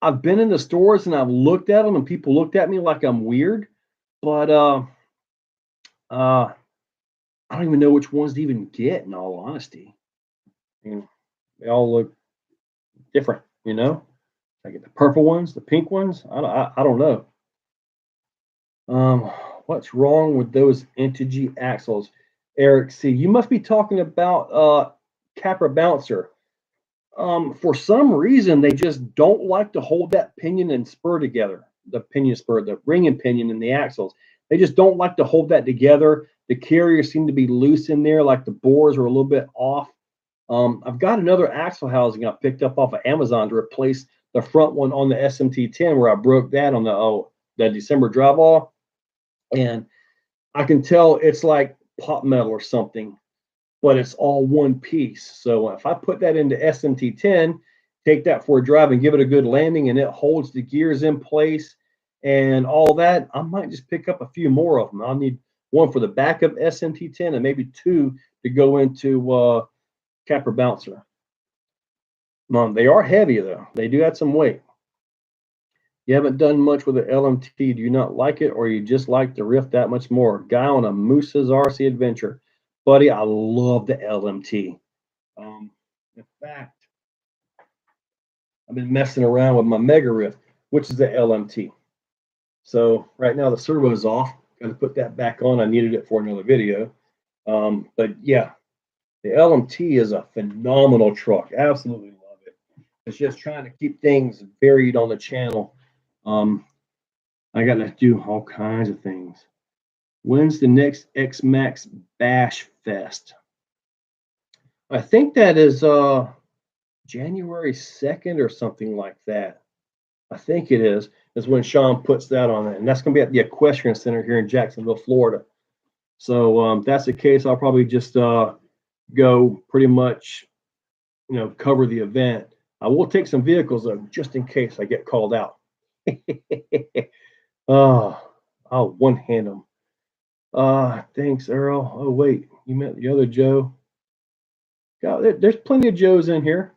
I've been in the stores and I've looked at them and people looked at me like I'm weird, but I don't even know which ones to even get, in all honesty. I mean, they all look different, I get the purple ones, the pink ones. I don't know. What's wrong with those Integy axles? Eric C. You must be talking about Capra Bouncer. For some reason, they just don't like to hold that pinion and spur together. The pinion spur, the ring and pinion and the axles. They just don't like to hold that together. The carriers seem to be loose in there, like the bores are a little bit off. I've got another axle housing I picked up off of Amazon to replace the front one on the SMT10 where I broke that on the December drywall. And I can tell it's like pot metal or something, but it's all one piece. So if I put that into SMT10, take that for a drive and give it a good landing and it holds the gears in place and all that, I might just pick up a few more of them. I'll need one for the back of SMT10 and maybe two to go into Capra Bouncer. They are heavy though. They do add some weight. You haven't done much with the LMT. Do you not like it, or you just like the riff that much more? Guy on a Moose's RC adventure. Buddy, I love the LMT. In fact, I've been messing around with my Mega Riff, which is the LMT. So right now the servo is off. Got to put that back on. I needed it for another video. But yeah, the LMT is a phenomenal truck. Absolutely love it. It's just trying to keep things varied on the channel. I got to do all kinds of things. When's the next X-Max Bash Fest? I think that is January 2nd or something like that. I think it is when Sean puts that on it. And that's going to be at the Equestrian Center here in Jacksonville, Florida. So if that's the case, I'll probably just go pretty much, cover the event. I will take some vehicles though, just in case I get called out. Oh, I'll one hand them. Thanks, Earl. Oh, wait, you meant the other Joe. God, there's plenty of Joes in here.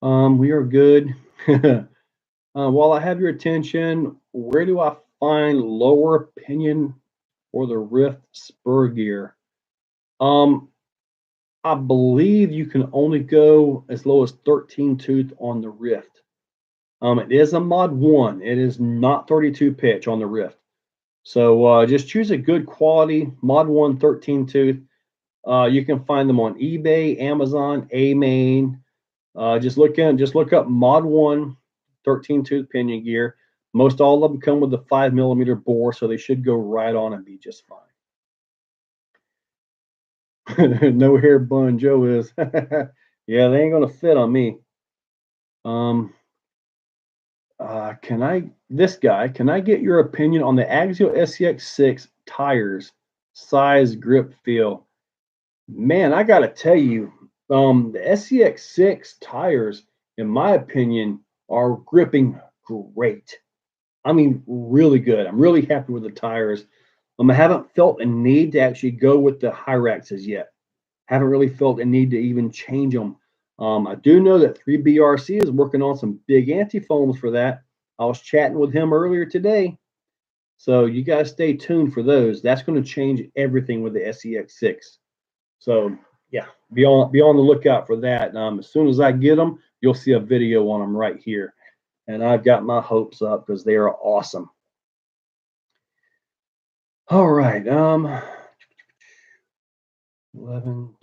We are good. While I have your attention, where do I find lower opinion for the Rift spur gear? Um, I believe you can only go as low as 13 tooth on the Rift. It is a mod 1. It is not 32 pitch on the Rift. So just choose a good quality mod 1 13 tooth. You can find them on eBay, Amazon, A-Main. Just look up mod 1 13 tooth pinion gear. Most all of them come with the 5mm bore, so they should go right on and be just fine. No hair bun Joe is. Yeah, they ain't gonna fit on me. Can I get your opinion on the Axial SCX6 tires, size, grip, feel? Man, I gotta tell you, the SCX6 tires, in my opinion, are gripping great. I mean, really good. I'm really happy with the tires. I haven't felt a need to actually go with the Hyraxes yet. Haven't really felt a need to even change them. I do know that 3BRC is working on some big anti-foams for that. I was chatting with him earlier today. So you guys stay tuned for those. That's going to change everything with the SEX6. So yeah, be on the lookout for that. As soon as I get them, you'll see a video on them right here. And I've got my hopes up because they are awesome. All right. 11,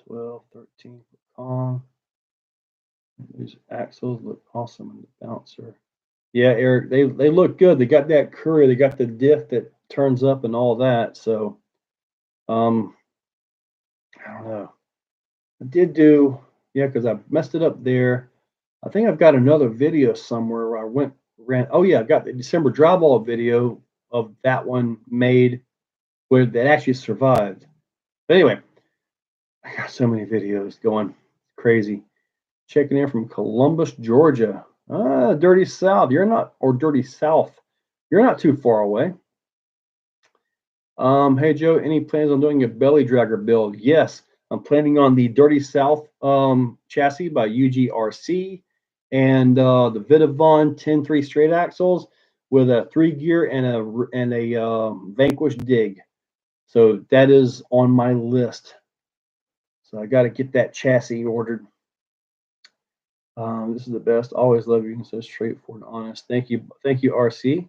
12, 13 for Kong. These axles look awesome in the bouncer. Yeah, Eric, they look good. They got that curry, they got the diff that turns up and all that. So I don't know. I did do, yeah, because I messed it up there. I think I've got another video somewhere where I ran. Oh yeah, I got the December drywall video of that one made where that actually survived. But anyway, I got so many videos going crazy. Checking in from Columbus, Georgia. Dirty South. Dirty South. You're not too far away. Hey Joe, any plans on doing a belly dragger build? Yes, I'm planning on the Dirty South chassis by UGRC and the Vitavon 10-3 straight axles with a 3-gear and a Vanquish dig. So that is on my list. So I got to get that chassis ordered. This is the best. Always love you. So straightforward and honest. Thank you, RC.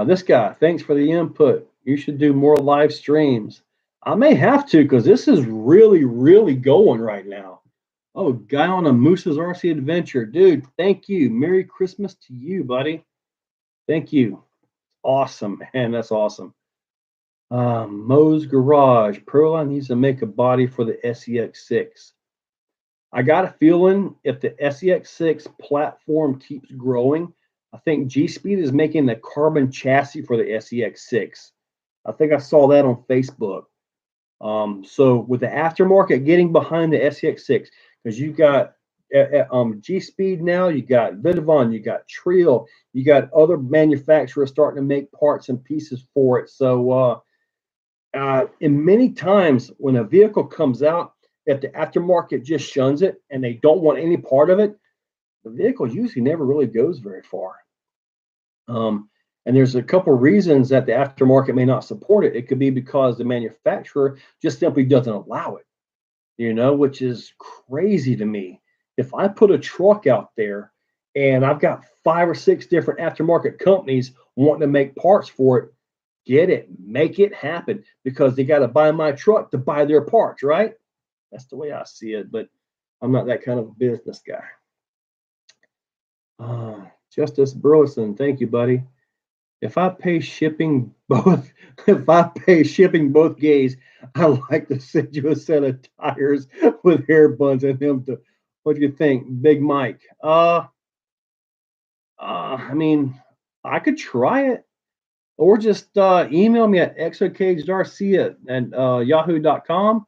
This guy, thanks for the input. You should do more live streams. I may have to because this is really, really going right now. Oh, guy on a Moose's RC adventure. Dude, thank you. Merry Christmas to you, buddy. Thank you. Awesome, man. That's awesome. Moe's Garage. Proline needs to make a body for the SEX6. I got a feeling if the SEX6 platform keeps growing, I think G-Speed is making the carbon chassis for the SEX6. I think I saw that on Facebook. So with the aftermarket getting behind the SEX6, because you got G-Speed now, you got Vitavon, you got Trill, you got other manufacturers starting to make parts and pieces for it. So in many times when a vehicle comes out, if the aftermarket just shuns it and they don't want any part of it, the vehicle usually never really goes very far. And there's a couple of reasons that the aftermarket may not support it. It could be because the manufacturer just simply doesn't allow it, which is crazy to me. If I put a truck out there and I've got 5 or 6 different aftermarket companies wanting to make parts for it, get it, make it happen, because they got to buy my truck to buy their parts, right? That's the way I see it, but I'm not that kind of a business guy. Justice Burleson, thank you, buddy. If I pay shipping both gays, I like to send you a set of tires with hair buns in them. What do you think, Big Mike? I mean, I could try it, or just email me at exocagedrc at yahoo.com,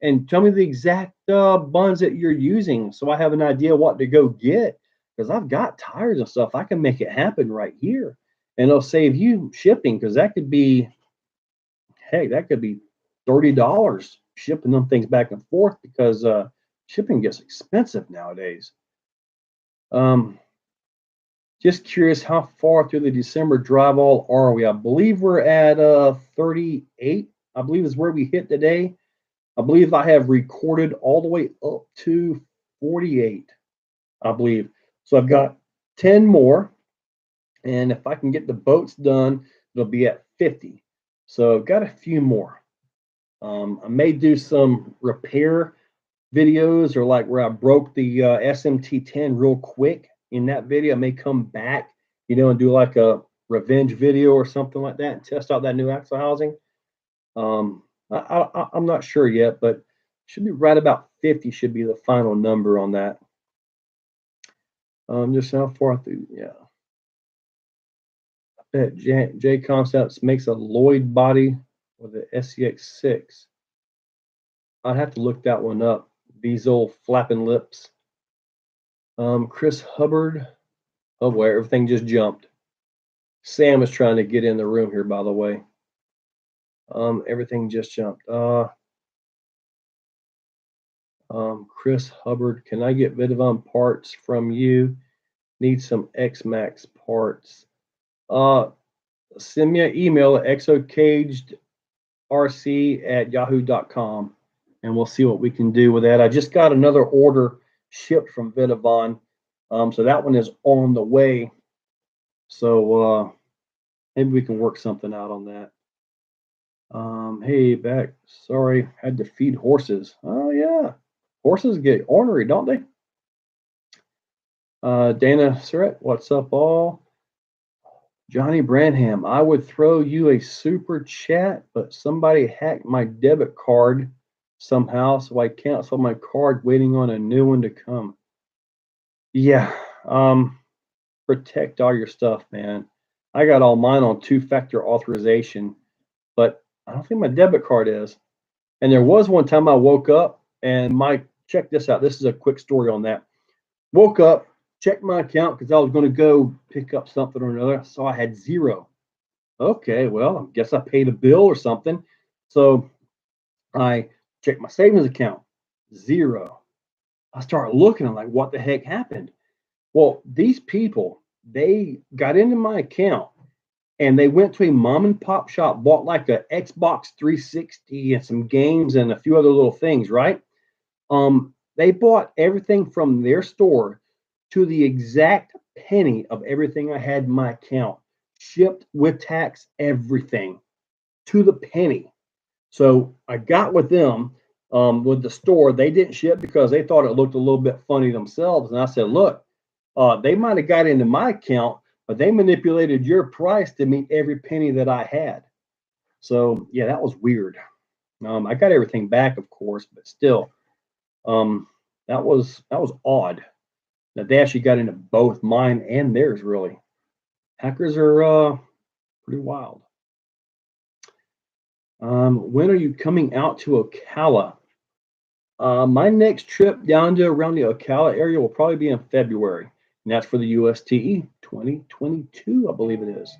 and tell me the exact buns that you're using so I have an idea what to go get. Because I've got tires and stuff. I can make it happen right here. And it'll save you shipping because that could be, hey, that could be $30 shipping them things back and forth because shipping gets expensive nowadays. Um, just curious, how far through the December drive all are we? I believe we're at 38. I believe is where we hit today. I believe I have recorded all the way up to 48, I believe. So I've got 10 more. And if I can get the boats done, it'll be at 50. So I've got a few more. I may do some repair videos or like where I broke the SMT10 real quick in that video. I may come back, and do like a revenge video or something like that and test out that new axle housing. I'm not sure yet, but should be right about 50 should be the final number on that. Just how far through, yeah. I bet J Concepts makes a Lloyd body with the SCX6. I'd have to look that one up. These old flapping lips. Chris Hubbard. Oh boy, everything just jumped. Sam is trying to get in the room here, by the way. Everything just jumped. Chris Hubbard, can I get Vidavon parts from you? Need some X-Max parts. Send me an email at exocagedrc@yahoo.com and we'll see what we can do with that. I just got another order shipped from Vidavon. So that one is on the way. So maybe we can work something out on that. Hey, back. Sorry, had to feed horses. Oh yeah, horses get ornery, don't they? Dana Surratt, what's up, all? Johnny Branham, I would throw you a super chat, but somebody hacked my debit card somehow, so I canceled my card, waiting on a new one to come. Yeah, protect all your stuff, man. I got all mine on two-factor authorization, but I don't think my debit card is. And there was one time I woke up and check this out. This is a quick story on that. Woke up, checked my account because I was going to go pick up something or another. So I had zero. Okay, well, I guess I paid a bill or something. So I checked my savings account, zero. I started looking, I'm like, what the heck happened? Well, these people, they got into my account and they went to a mom and pop shop, bought like a Xbox 360 and some games and a few other little things, right? They bought everything from their store to the exact penny of everything I had in my account, shipped with tax, everything to the penny. So I got with them with the store. They didn't ship because they thought it looked a little bit funny themselves. And I said, look, they might have got into my account, but they manipulated your price to meet every penny that I had. So yeah, that was weird. I got everything back, of course, but still, that was odd that they actually got into both mine and theirs. Really, hackers are pretty wild. When are you coming out to Ocala? My next trip down to around the Ocala area will probably be in February, and that's for the USTE 2022, I believe it is.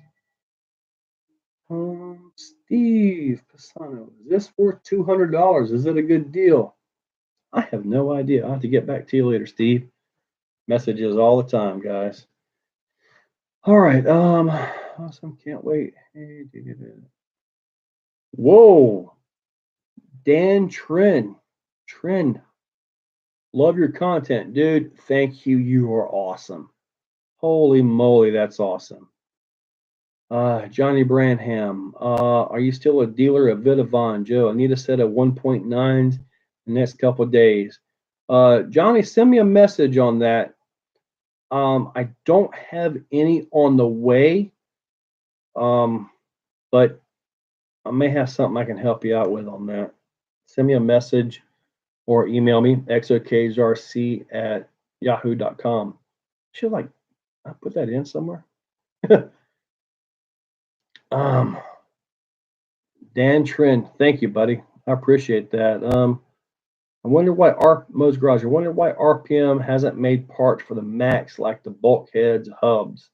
Steve Pisano, is this worth $200? Is it a good deal? I have no idea. I'll have to get back to you later, Steve. Messages all the time, guys. All right. Awesome. Can't wait. Whoa. Dan Trin. Love your content, dude. Thank you. You are awesome. Holy moly, that's awesome. Johnny Branham. Are you still a dealer of Vidavon, Joe? I need a set of 1.9s the next couple of days. Johnny, send me a message on that. I don't have any on the way, but I may have something I can help you out with on that. Send me a message or email me, exocagedrc@yahoo.com. Should I put that in somewhere? Dan Trend, thank you, buddy. I appreciate that. I wonder why Mo's Garage. I wonder why RPM hasn't made parts for the Max like the bulkheads hubs.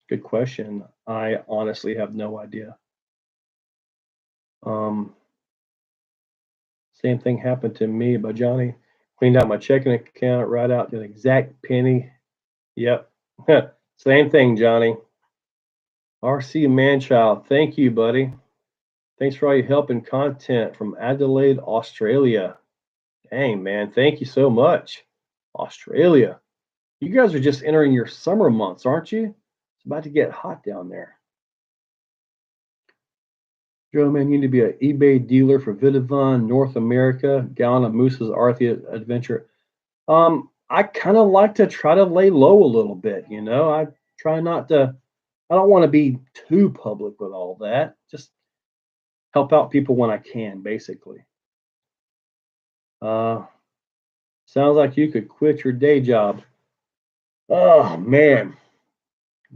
Good question. I honestly have no idea. Same thing happened to me by Johnny. Cleaned out my checking account, right out to the exact penny. Yep. Same thing, Johnny. RC Manchild, thank you, buddy. Thanks for all your help and content from Adelaide, Australia. Dang, man, thank you so much. Australia. You guys are just entering your summer months, aren't you? It's about to get hot down there. Joe, man, you need to be an eBay dealer for Vidavon, North America, Gallon of Moose's Arthur Adventure. I kind of like to try to lay low a little bit, you know. I try not to, I don't want to be too public with all that. Just help out people when I can, basically. Sounds like you could quit your day job. Oh man,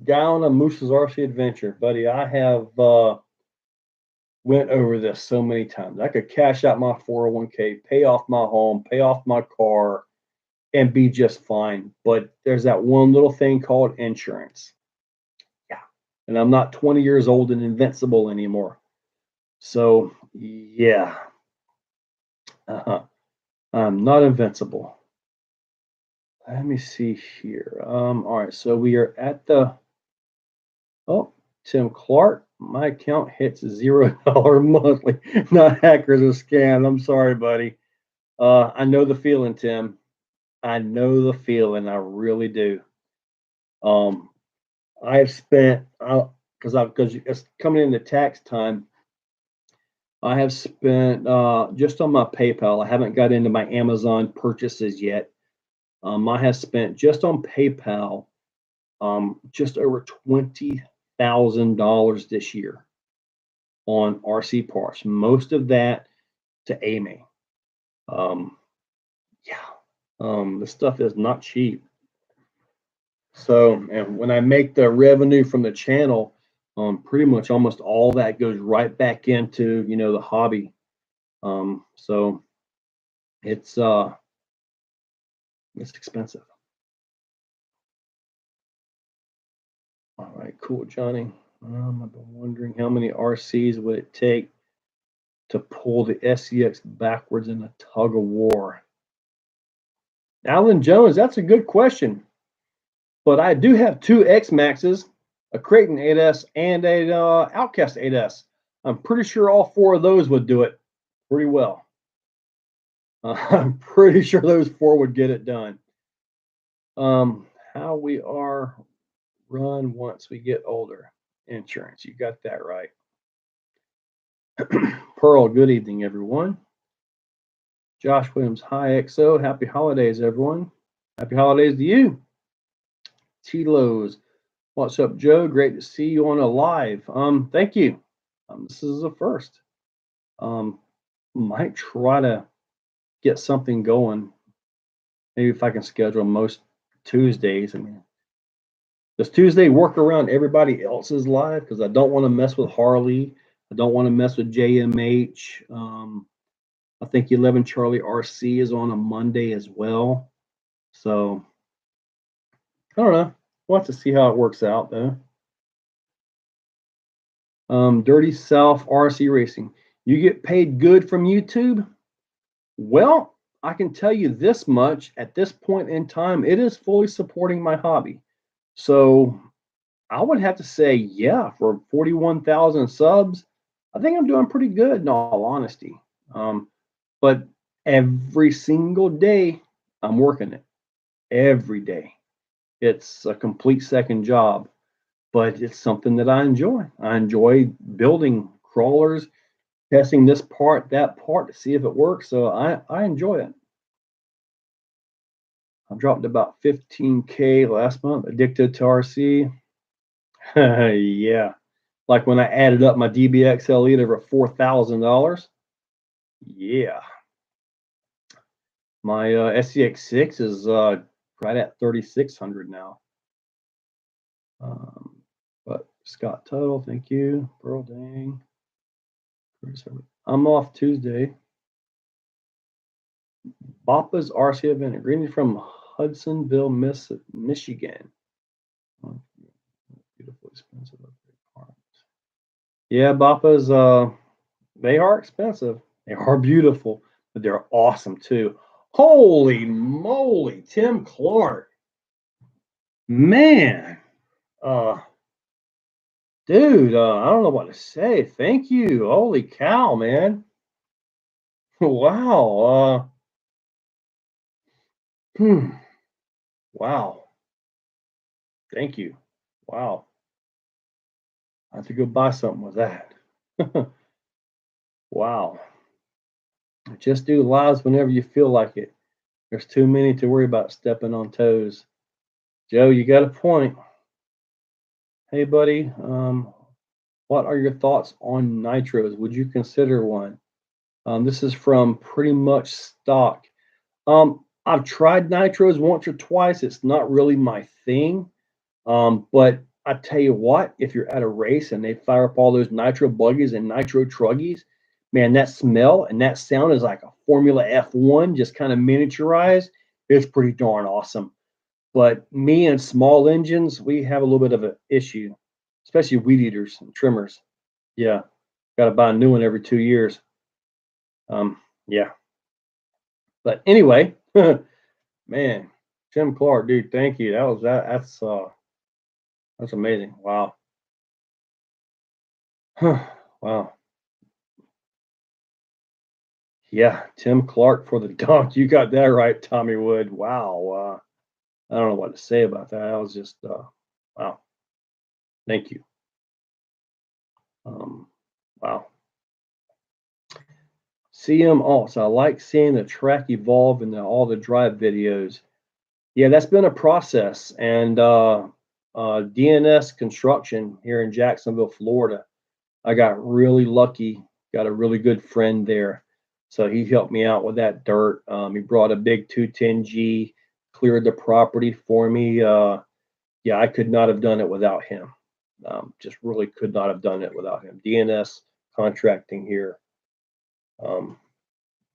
Gallon of Moose's RC Adventure, buddy. I have went over this so many times. I could cash out my 401k, pay off my home, pay off my car, and be just fine. But there's that one little thing called insurance. Yeah. And I'm not 20 years old and invincible anymore. So, yeah. I'm not invincible. Let me see here. All right. So we are at the, oh, Tim Clark. My account hits $0 monthly. Not hackers or scam. I'm sorry, buddy. I know the feeling, Tim. I know the feeling. I really do. I've spent because it's coming into tax time. I have spent just on my PayPal. I haven't got into my Amazon purchases yet. I have spent just on PayPal just over $20,000 this year on RC parts. Most of that to Amy. This stuff is not cheap. So, and when I make the revenue from the channel, pretty much almost all that goes right back into, you know, the hobby. So it's expensive. All right, cool, Johnny. I've been wondering how many RCs would it take to pull the SCX backwards in a tug of war? Alan Jones, that's a good question. But I do have two X Maxes, a Creighton 8S, and a Outcast 8S. I'm pretty sure all four of those would do it pretty well. I'm pretty sure those four would get it done. How we are run once we get older. Insurance, you got that right. Pearl, good evening, everyone. Josh Williams, hi, XO. Happy holidays, everyone. Happy holidays to you. T-Lows, what's up, Joe? Great to see you on a live. Thank you. This is the first. Might try to get something going. Maybe if I can schedule most Tuesdays. I mean, does Tuesday work around everybody else's live? Because I don't want to mess with Harley. I don't want to mess with JMH. I think 11 Charlie RC is on a Monday as well. So I don't know. We'll have to see how it works out, though. Dirty South RC Racing. You get paid good from YouTube? Well, I can tell you this much. At this point in time, it is fully supporting my hobby. So I would have to say, yeah, for 41,000 subs, I think I'm doing pretty good in all honesty. But every single day, I'm working it. Every day. It's a complete second job, but it's something that I enjoy. I enjoy building crawlers, testing this part, that part to see if it works. So I enjoy it. I dropped about 15K last month, addicted to RC. Yeah. Like when I added up my DBXL to over $4,000. Yeah. My SCX6 is right at 3,600 now. But Scott Tuttle, thank you. Pearl Dang. I'm off Tuesday. Bapa's RC event. Greetings from Hudsonville, Michigan. Oh, beautiful, expensive. Yeah, Bapa's. They are expensive. They are beautiful, but they're awesome too. Holy moly, Tim Clark. Man. Dude, I don't know what to say. Thank you. Holy cow, man. Wow. Wow. Thank you. Wow. I have to go buy something with that. Wow. Just do lives whenever you feel like it. There's too many to worry about stepping on toes. Joe, you got a point. Hey, buddy. What are your thoughts on nitros? Would you consider one? This is from Pretty Much Stock. I've tried nitros once or twice. It's not really my thing. But I tell you what, if you're at a race and they fire up all those nitro buggies and nitro truggies, man, that smell and that sound is like a Formula F1, just kind of miniaturized. It's pretty darn awesome. But me and small engines, we have a little bit of an issue, especially weed eaters and trimmers. Yeah, got to buy a new one every 2 years. Yeah. But anyway, man, Tim Clark, dude, thank you. That's amazing. Wow. Wow. Yeah, Tim Clark for the dunk. You got that right, Tommy Wood. Wow. I don't know what to say about that. That was just wow. Thank you. Wow. CM Alts. I like seeing the track evolve in all the drive videos. Yeah, that's been a process. And DNS Construction here in Jacksonville, Florida. I got really lucky. Got a really good friend there. So he helped me out with that dirt. He brought a big 210G, cleared the property for me. Yeah, I could not have done it without him. Just really could not have done it without him. DNS Contracting here.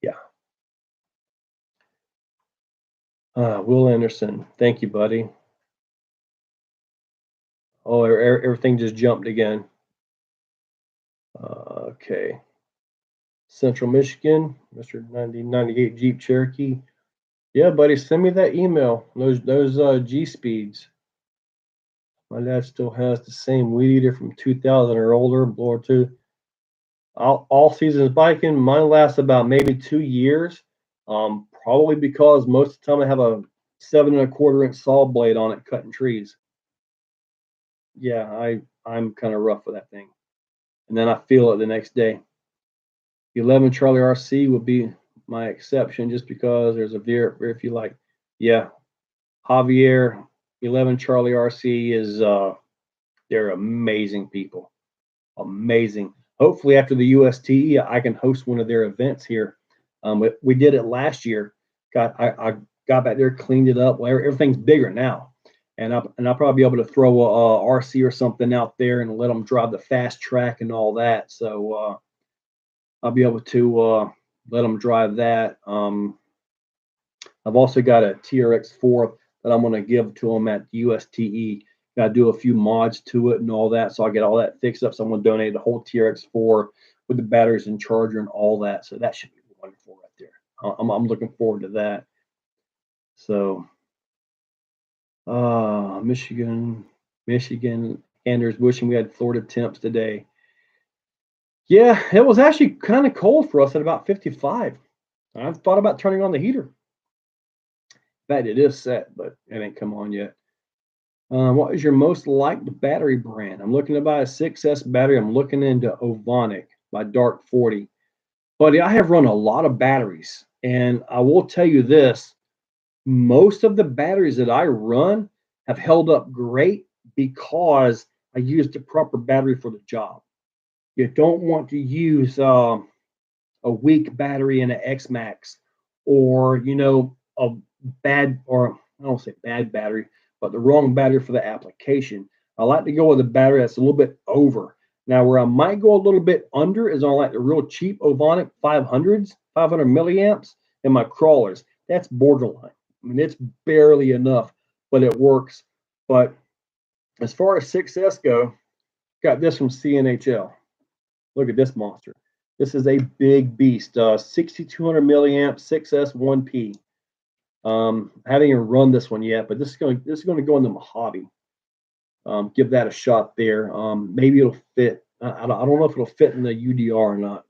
Yeah. Will Anderson, thank you, buddy. Oh, everything just jumped again. Okay. Central Michigan, Mr. 1998 Jeep Cherokee. Yeah, buddy, send me that email. Those G speeds. My dad still has the same weed eater from 2000 or older, blower two. All seasons biking. Mine lasts about maybe 2 years. Probably because most of the time I have a 7 1/4 inch saw blade on it cutting trees. Yeah, I'm kind of rough with that thing, and then I feel it the next day. 11 Charlie RC would be my exception, just because there's a very few like, yeah, Javier 11 Charlie RC is they're amazing people, amazing. Hopefully after the UST, I can host one of their events here. We did it last year. I got back there, cleaned it up. Well, everything's bigger now, and I'll probably be able to throw a RC or something out there and let them drive the fast track and all that. So I'll be able to let them drive that. I've also got a TRX4 that I'm going to give to them at USTE. Got to do a few mods to it and all that, so I get all that fixed up. So I'm going to donate the whole TRX4 with the batteries and charger and all that. So that should be wonderful right there. I'm looking forward to that. So, Michigan, Anders wishing we had Florida temps today. Yeah, it was actually kind of cold for us at about 55. I've thought about turning on the heater. In fact, it is set, but it ain't come on yet. What is your most liked battery brand? I'm looking to buy a 6S battery. I'm looking into Ovonic by Dark 40. Buddy, I have run a lot of batteries, and I will tell you this. Most of the batteries that I run have held up great because I used the proper battery for the job. You don't want to use a weak battery in an X-Max, or a bad, or I don't say bad battery, but the wrong battery for the application. I like to go with a battery that's a little bit over. Now, where I might go a little bit under is on like the real cheap Ovonic 500s, 500 milliamps, and my crawlers. That's borderline. I mean, it's barely enough, but it works. But as far as 6S go, got this from Cnhl. Look at this monster. This is a big beast. 6,200 milliamp 6S 1P. I haven't even run this one yet, but this is going to go in the Mojave. Give that a shot there. Maybe it'll fit. I don't know if it'll fit in the UDR or not.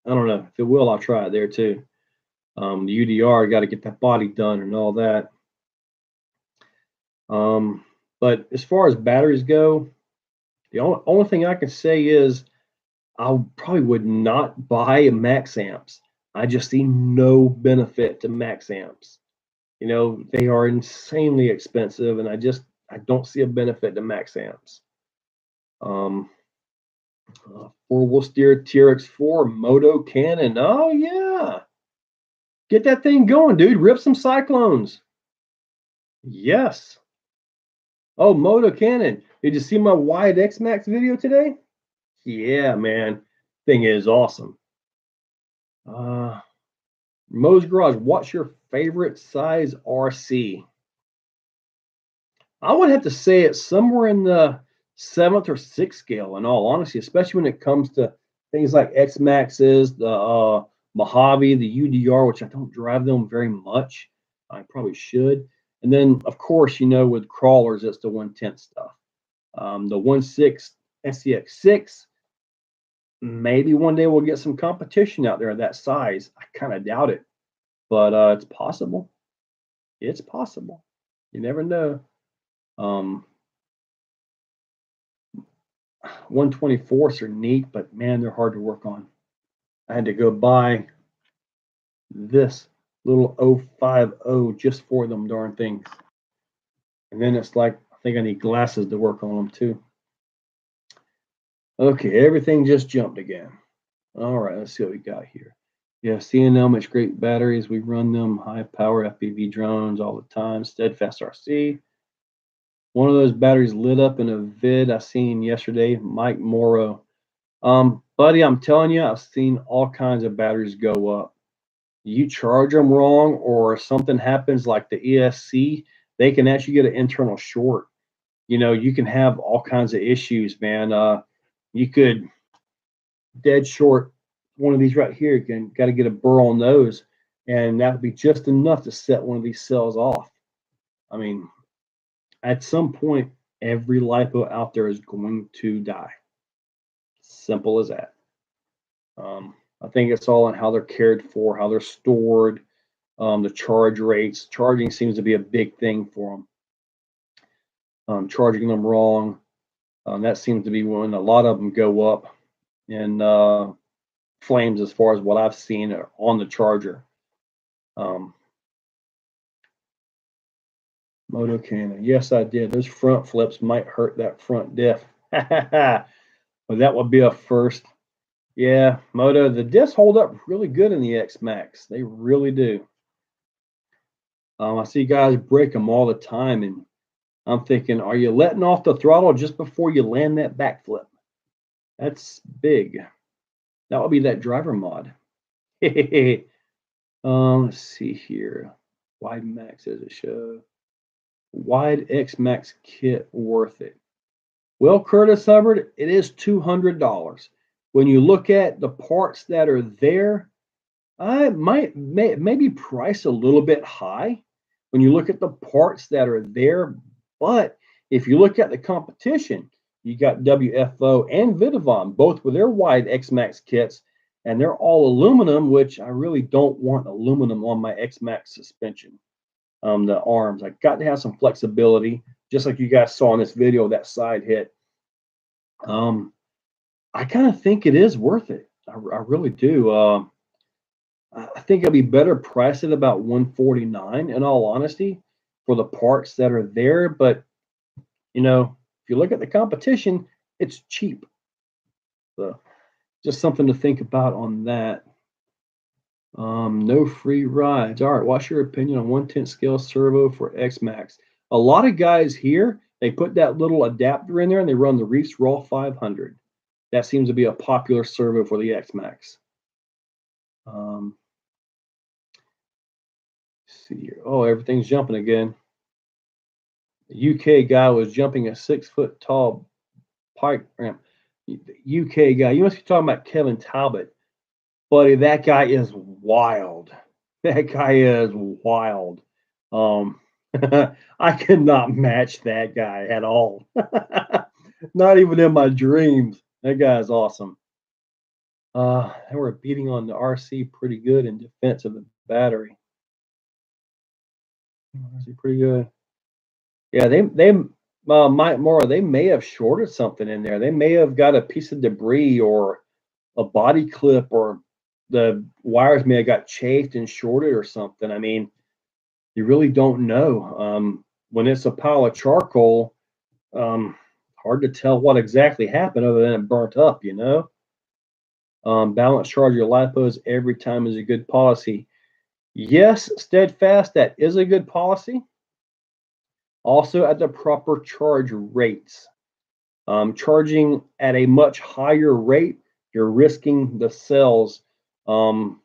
I don't know. If it will, I'll try it there too. The UDR, got to get that body done and all that. But as far as batteries go, the only thing I can say is I probably would not buy max amps. I just see no benefit to max amps. You know, they are insanely expensive, and I don't see a benefit to max amps. Four-wheel steer TRX4 Moto Cannon. Oh yeah, get that thing going, dude. Rip some cyclones. Yes. Oh, Moto Cannon. Did you see my wide X Max video today? Yeah, man. Thing is awesome. Mo's Garage, what's your favorite size RC? I would have to say it's somewhere in the 7th or 6th scale, in all honesty, especially when it comes to things like X Maxes, the Mojave, the UDR, which I don't drive them very much. I probably should. And then, of course, you know, with crawlers, it's the 110 stuff. The 1.6 SCX6, maybe one day we'll get some competition out there of that size. I kind of doubt it, but it's possible. It's possible. You never know. 124s are neat, but man, they're hard to work on. I had to go buy this little 050 just for them darn things. And then it's like, I think I need glasses to work on them too. Okay, everything just jumped again. All right, let's see what we got here. Yeah, Cnhl makes great batteries. We run them high power FPV drones all the time. Steadfast RC. One of those batteries lit up in a vid I seen yesterday. Mike Morrow. Buddy, I'm telling you, I've seen all kinds of batteries go up. You charge them wrong or something happens like the ESC, they can actually get an internal short. You know, you can have all kinds of issues, man. You could dead short one of these right here. You got to get a burr on those, and that would be just enough to set one of these cells off. I mean, at some point, every lipo out there is going to die. Simple as that. I think it's all on how they're cared for, how they're stored, the charge rates. Charging seems to be a big thing for them. Charging them wrong, that seems to be when a lot of them go up in flames as far as what I've seen on the charger. Moto Cannon. Yes, I did. Those front flips might hurt that front diff. But that would be a first. Yeah, Moto, the diffs hold up really good in the X Max. They really do. I see guys break them all the time, and I'm thinking, are you letting off the throttle just before you land that backflip? That's big. That would be that driver mod. Let's see here. Wide Max as it show. Wide X Max kit worth it? Well, Curtis Hubbard, it is $200. When you look at the parts that are there, I might maybe price a little bit high when you look at the parts that are there. But if you look at the competition, you got WFO and Vidavon, both with their wide X Max kits, and they're all aluminum, which I really don't want aluminum on my X Max suspension. The arms, I got to have some flexibility, just like you guys saw in this video, that side hit. I kind of think it is worth it. I really do. I think it'll be better priced at about $149, in all honesty, for the parts that are there. But you know, if you look at the competition, it's cheap. So just something to think about on that. No free rides. All right, what's your opinion on 1/10 scale servo for X Max? A lot of guys here, they put that little adapter in there and they run the Reefs Raw 500. That seems to be a popular servo for the X-Max. See here. Oh, everything's jumping again. The UK guy was jumping a 6-foot tall pipe ramp. UK guy, you must be talking about Kevin Talbot. Buddy, that guy is wild. That guy is wild. I cannot match that guy at all. Not even in my dreams. That guy is awesome. They were beating on the RC pretty good in defense of the battery. RC pretty good. Yeah, they they may have shorted something in there. They may have got a piece of debris or a body clip, or the wires may have got chafed and shorted or something. I mean, you really don't know. When it's a pile of charcoal, hard to tell what exactly happened other than it burnt up, you know. Balance charge your lipos every time is a good policy. Yes, steadfast, that is a good policy. Also at the proper charge rates. Charging at a much higher rate, you're risking the cells going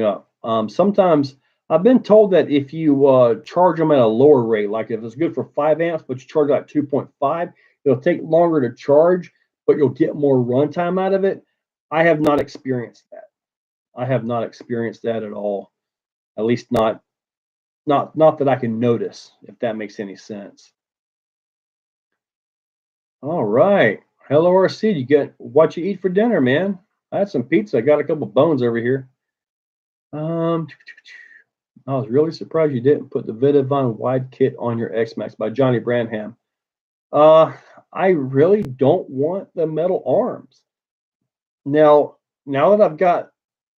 up. Sometimes I've been told that if you charge them at a lower rate, like if it's good for 5 amps, but you charge like 2.5, it'll take longer to charge, but you'll get more runtime out of it. I have not experienced that. I have not experienced that at all. At least not that I can notice, if that makes any sense. All right. Hello, RC. You get what you eat for dinner, man? I had some pizza. I got a couple bones over here. I was really surprised you didn't put the Vidavine wide kit on your X-Max by Johnny Branham. I really don't want the metal arms. Now that I've got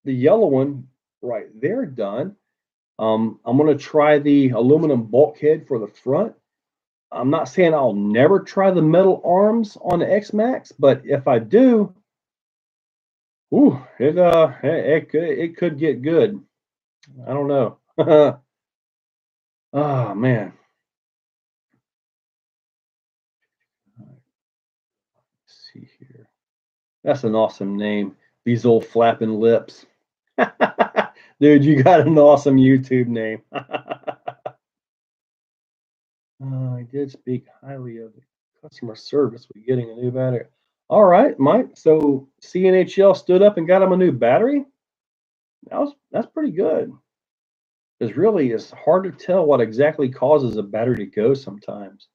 the yellow one right there done, I'm going to try the aluminum bulkhead for the front. I'm not saying I'll never try the metal arms on the X-Max, but if I do, it could get good. I don't know. Oh man. Let's see here. That's an awesome name. These old flapping lips. Dude, you got an awesome YouTube name. I did speak highly of the customer service with getting a new battery. All right, Mike. So CNHL stood up and got him a new battery. That's pretty good. It's really hard to tell what exactly causes a battery to go sometimes.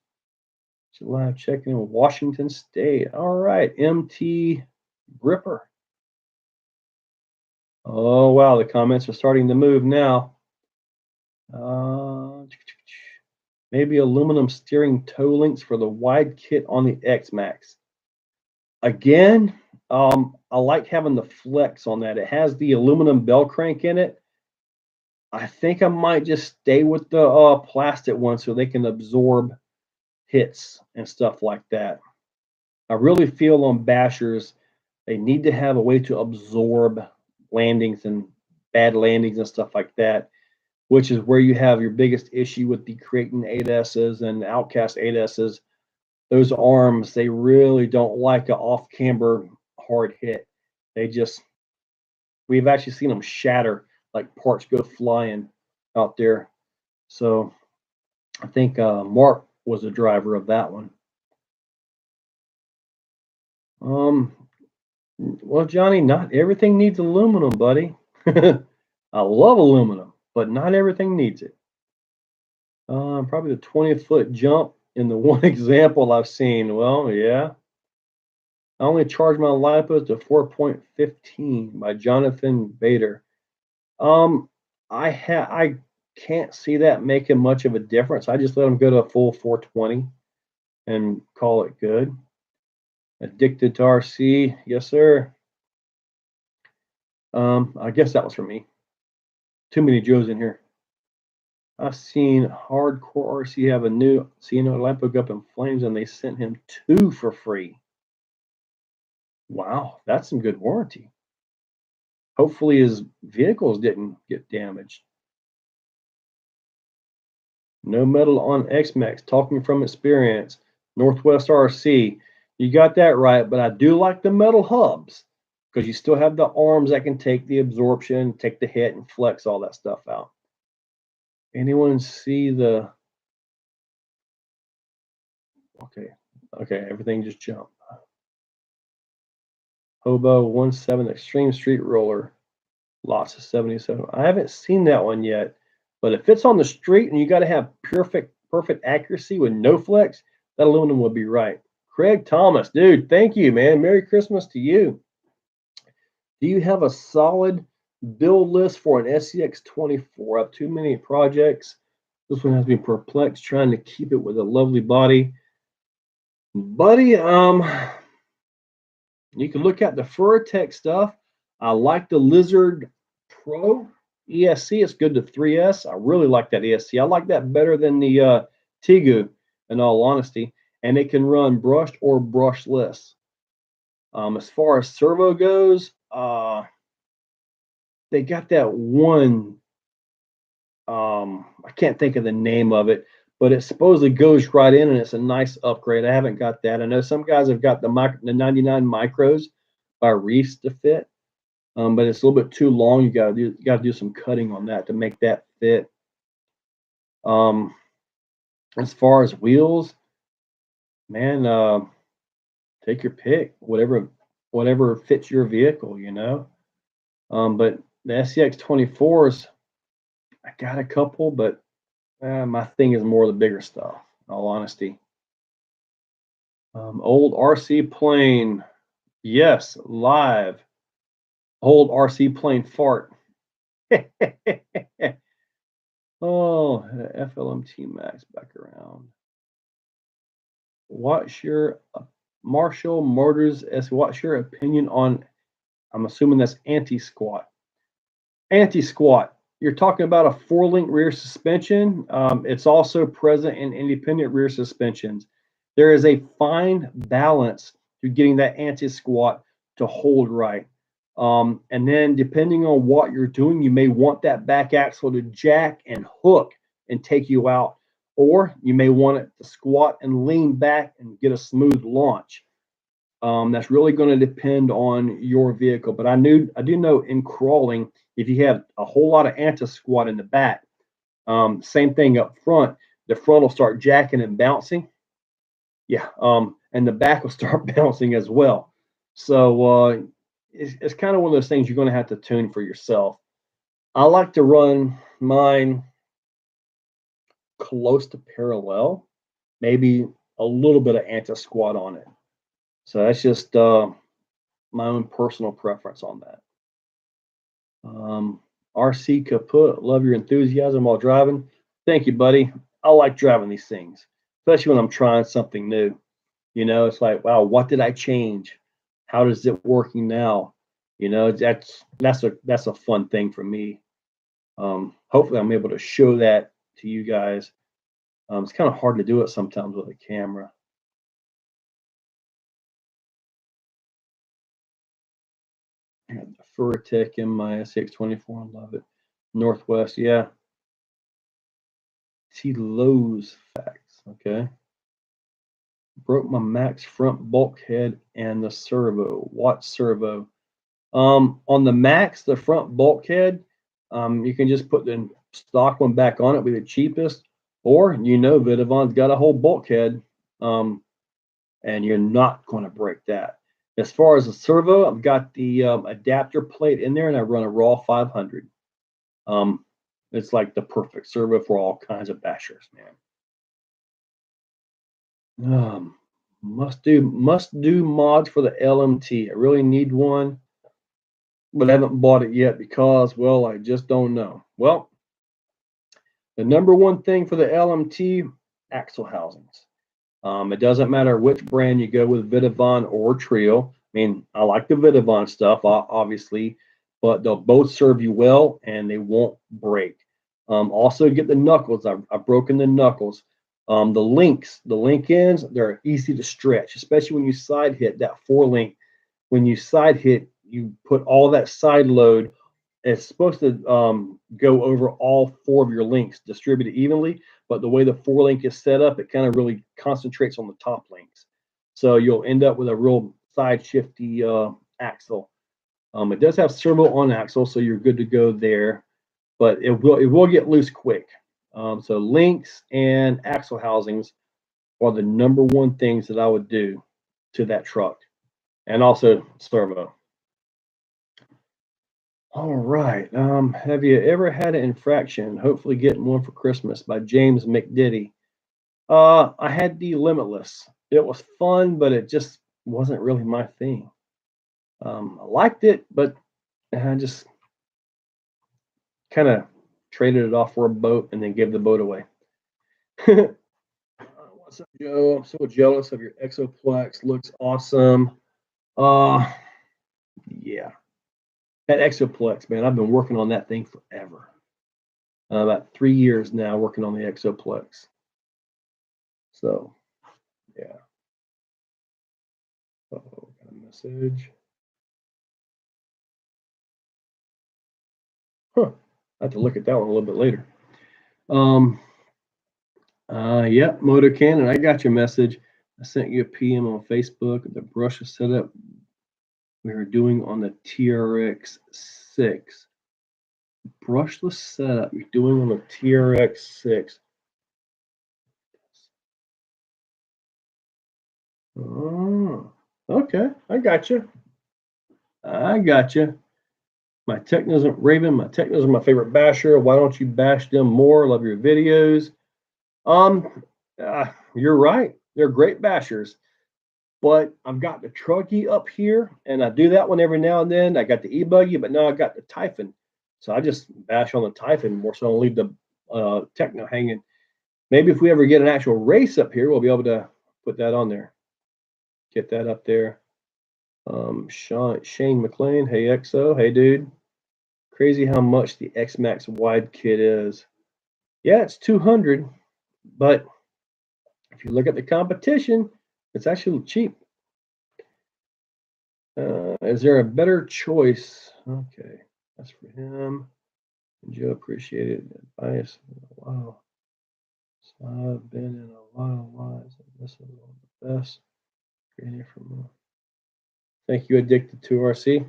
Live checking in with Washington State. All right, MT Gripper. Oh wow, the comments are starting to move now. Maybe aluminum steering toe links for the wide kit on the X-Max. Again, I like having the flex on that. It has the aluminum bell crank in it. I think I might just stay with the plastic one so they can absorb hits and stuff like that. I really feel on bashers, they need to have a way to absorb landings and bad landings and stuff like that, which is where you have your biggest issue with the Creighton 8Ss and Outcast 8Ss. Those arms, they really don't like an off-camber hard hit. We've actually seen them shatter, like parts go flying out there. So I think Mark was the driver of that one. Well, Johnny, not everything needs aluminum, buddy. I love aluminum, but not everything needs it. Probably the 20-foot jump in the one example I've seen. Well, yeah. I only charge my lipos to 4.15 by Jonathan Bader. I can't see that making much of a difference. I just let them go to a full 420 and call it good. Addicted to RC, yes sir. I guess that was for me. Too many Joes in here. I've seen hardcore RC have a new Cnhl lipo go up in flames, and they sent him 2 for free. Wow, that's some good warranty. Hopefully his vehicles didn't get damaged. No metal on X-Max, talking from experience. Northwest RC. You got that right, but I do like the metal hubs because you still have the arms that can take the absorption, take the hit, and flex all that stuff out. Anyone see the? Okay, okay, everything just jumped. Hobo 1.7 Extreme Street Roller, lots of 77. I haven't seen that one yet, but if it's on the street and you got to have perfect accuracy with no flex, that aluminum would be right. Craig Thomas, dude, thank you, man. Merry Christmas to you. Do you have a solid build list for an SCX24? I have too many projects. This one has me perplexed trying to keep it with a lovely body. Buddy, you can look at the Furatech stuff. I like the Lizard Pro ESC. It's good to 3S. I really like that ESC. I like that better than the Tigu, in all honesty. And it can run brushed or brushless. As far as servo goes, they got that one. I can't think of the name of it, but it supposedly goes right in, and it's a nice upgrade. I haven't got that. I know some guys have got the 99 micros by Reese to fit, but it's a little bit too long. You got to do some cutting on that to make that fit. As far as wheels, man, take your pick, whatever fits your vehicle, you know. But the SCX24s, I got a couple, but my thing is more the bigger stuff, in all honesty. Old RC plane. Yes, live. Old RC plane fart. Oh, FLMT Max back around. What's your Marshall Motors? What's your opinion on? I'm assuming that's anti-squat. Anti-squat. You're talking about a 4-link rear suspension. It's also present in independent rear suspensions. There is a fine balance to getting that anti-squat to hold right. And then depending on what you're doing, you may want that back axle to jack and hook and take you out, or you may want it to squat and lean back and get a smooth launch. That's really going to depend on your vehicle. But I do know in crawling, if you have a whole lot of anti-squat in the back, same thing up front, the front will start jacking and bouncing. Yeah, and the back will start bouncing as well. So it's kind of one of those things you're going to have to tune for yourself. I like to run mine close to parallel, maybe a little bit of anti-squat on it. So that's just my own personal preference on that. RC Kaput, love your enthusiasm while driving. Thank you, buddy. I like driving these things, especially when I'm trying something new. You know, it's like, wow, what did I change? How is it working now? You know, that's a fun thing for me. Hopefully, I'm able to show that to you guys. It's kind of hard to do it sometimes with a camera. I got the Furatech in my SX24. I love it. Northwest, yeah. T Lowe's facts, okay. Broke my max front bulkhead and the servo. What servo? On the max, the front bulkhead, you can just put the stock one back on it, be the cheapest, or Vidavon's got a whole bulkhead, and you're not going to break that. As far as the servo, I've got the adapter plate in there, and I run a raw 500. It's like the perfect servo for all kinds of bashers, man. Must do mods for the LMT. I really need one, but I haven't bought it yet because, well, I just don't know. Well, the number one thing for the LMT, axle housings. It doesn't matter which brand you go with, Vidavon or Trio. I mean, I like the Vidavon stuff, obviously, but they'll both serve you well and they won't break. Also, get the knuckles. I've broken the knuckles. The link ends, they're easy to stretch, especially when you side hit that 4-link. When you side hit, you put all that side load. It's supposed to go over all 4 of your links, distributed evenly. But the way the 4-link is set up, it kind of really concentrates on the top links. So you'll end up with a real side shifty axle. It does have servo on axle, so you're good to go there, but it will get loose quick. So links and axle housings are the number one things that I would do to that truck, and also servo. All right. Have you ever had an infraction? Hopefully getting one for Christmas by James McDiddy. I had the Limitless. It was fun, but it just wasn't really my thing. I liked it, but I just kind of traded it off for a boat and then gave the boat away. What's up, Joe? I'm so jealous of your Exoplex. Looks awesome. Yeah. That Exoplex, man, I've been working on that thing forever. About 3 years now working on the Exoplex. So, yeah. Uh-oh, got a message. Huh. I have to look at that one a little bit later. Yep, Moto Cannon, I got your message. I sent you a PM on Facebook. The brush is set up we were doing on the TRX6. Brushless setup you're doing on the TRX6. Oh, okay. I got you. I got you. My Technos, Raven, my Technos are my favorite basher. Why don't you bash them more? Love your videos. You're right. They're great bashers. But I've got the Truckee up here, and I do that one every now and then. I got the e-buggy, but now I got the Typhon. So I just bash on the Typhon more so I don't leave the Techno hanging. Maybe if we ever get an actual race up here, we'll be able to put that on there. Get that up there. Shane McLean, hey Exo, hey dude. Crazy how much the X-Max wide kit is. Yeah, it's 200, but if you look at the competition, it's actually cheap. Is there a better choice? Okay, that's for him. Joe appreciated advice. Wow. So I've been in a lot of lives, and this is one of the best. Thank you, Addicted to RC.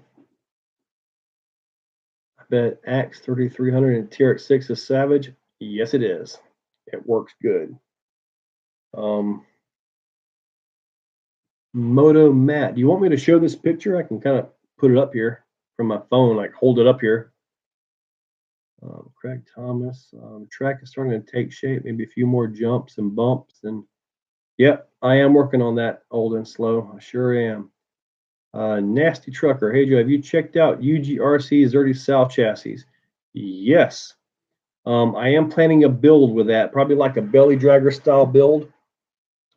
I bet Axe 3300 and TRX6 is savage. Yes, it is. It works good. Moto Matt, do you want me to show this picture? I can kind of put it up here from my phone, like hold it up here. Craig Thomas, track is starting to take shape, maybe a few more jumps and bumps. And yep, I am working on that, old and slow. I sure am. Nasty Trucker, hey Joe, have you checked out UGRC's Dirty South chassis? Yes. I am planning a build with that, probably like a belly dragger style build.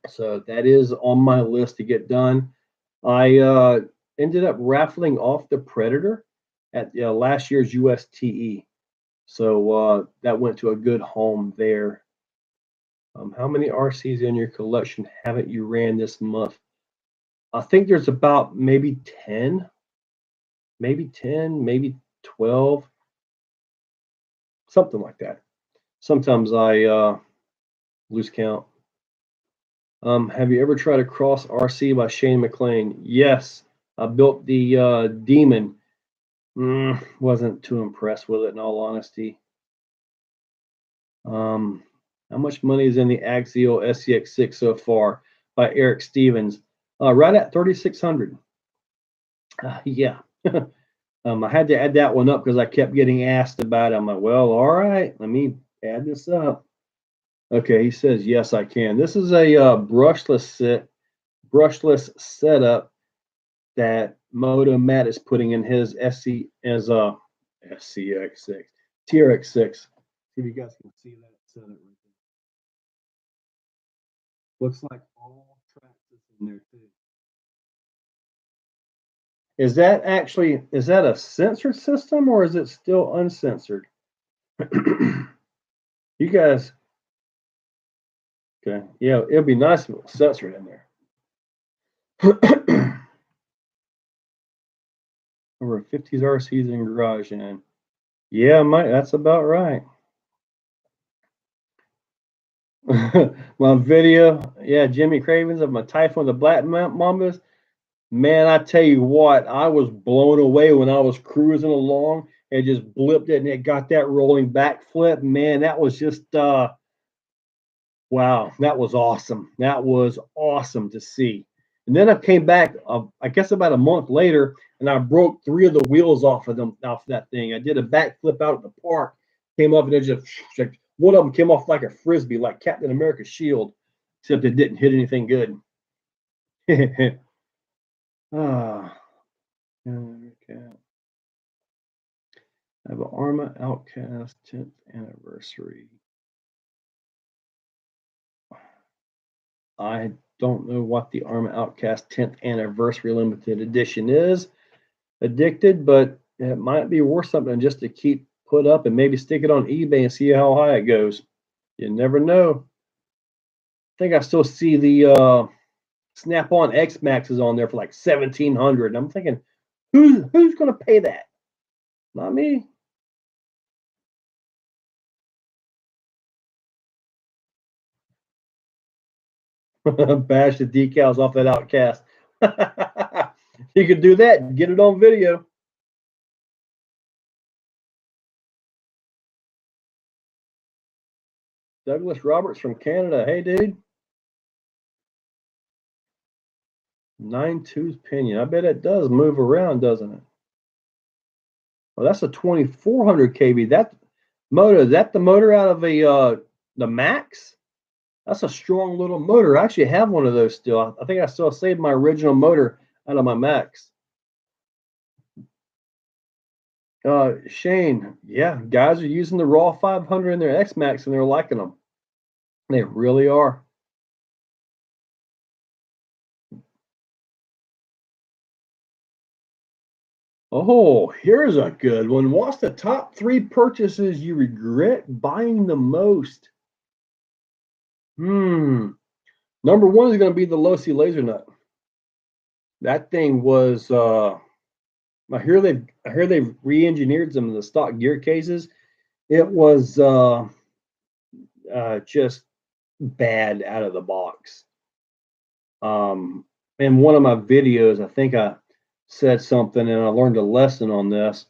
So that is on my list to get done. I ended up raffling off the Predator at last year's USTE. So that went to a good home there. How many RCs in your collection haven't you ran this month? I think there's about maybe 10, maybe 12, something like that. Sometimes I lose count. Have you ever tried to cross RC by Shane McLean? Yes, I built the Demon. Wasn't too impressed with it, in all honesty. How much money is in the Axial SCX6 so far by Eric Stevens? Right at 3,600. Yeah. I had to add that one up because I kept getting asked about it. I'm like, well, all right, let me add this up. Okay, he says, yes, I can. This is a brushless setup that Moto Matt is putting in his SCX6, TRX6. See if you guys can see that setup right there. Looks like all tracks is in there too. Is that a censored system or is it still uncensored? You guys, okay, yeah, it'd be nice if it was censored in there. Over 50s RCs in garage, and yeah, that's about right. My video, yeah, Jimmy Cravens of my Typhoon, the Black Mambas. Man, I tell you what, I was blown away when I was cruising along. It just blipped it and it got that rolling backflip. Man, that was just wow, that was awesome. That was awesome to see. And then I came back, I guess about a month later, and I broke 3 of the wheels off that thing. I did a backflip out at the park, came up and it just like, one of them came off like a frisbee, like Captain America's shield, except it didn't hit anything good. Ah, okay. I have an Arma Outcast 10th anniversary. I don't know what the Arma Outcast 10th anniversary limited edition is. Addicted, but it might be worth something just to keep put up and maybe stick it on eBay and see how high it goes. You never know. I think I still see the Snap-on X Maxes on there for like 1,700. And I'm thinking, who's going to pay that? Not me. Bash the decals off that Outcast. You could do that and get it on video. Douglas Roberts from Canada. Hey, dude. 9-tooth pinion. I bet it does move around, doesn't it? Well, that's a 2,400 kV. That motor, is that the motor out of the Max? That's a strong little motor. I actually have one of those still. I think I still saved my original motor out of my Max. Shane, yeah, guys are using the Raw 500 in their X Max and they're liking them. They really are. Oh, here's a good one. What's the top 3 purchases you regret buying the most? Number 1 is going to be the Losi laser nut. That thing was I hear they've re-engineered some of the stock gear cases. It was just bad out of the box. In one of my videos, I think I said something and I learned a lesson on this.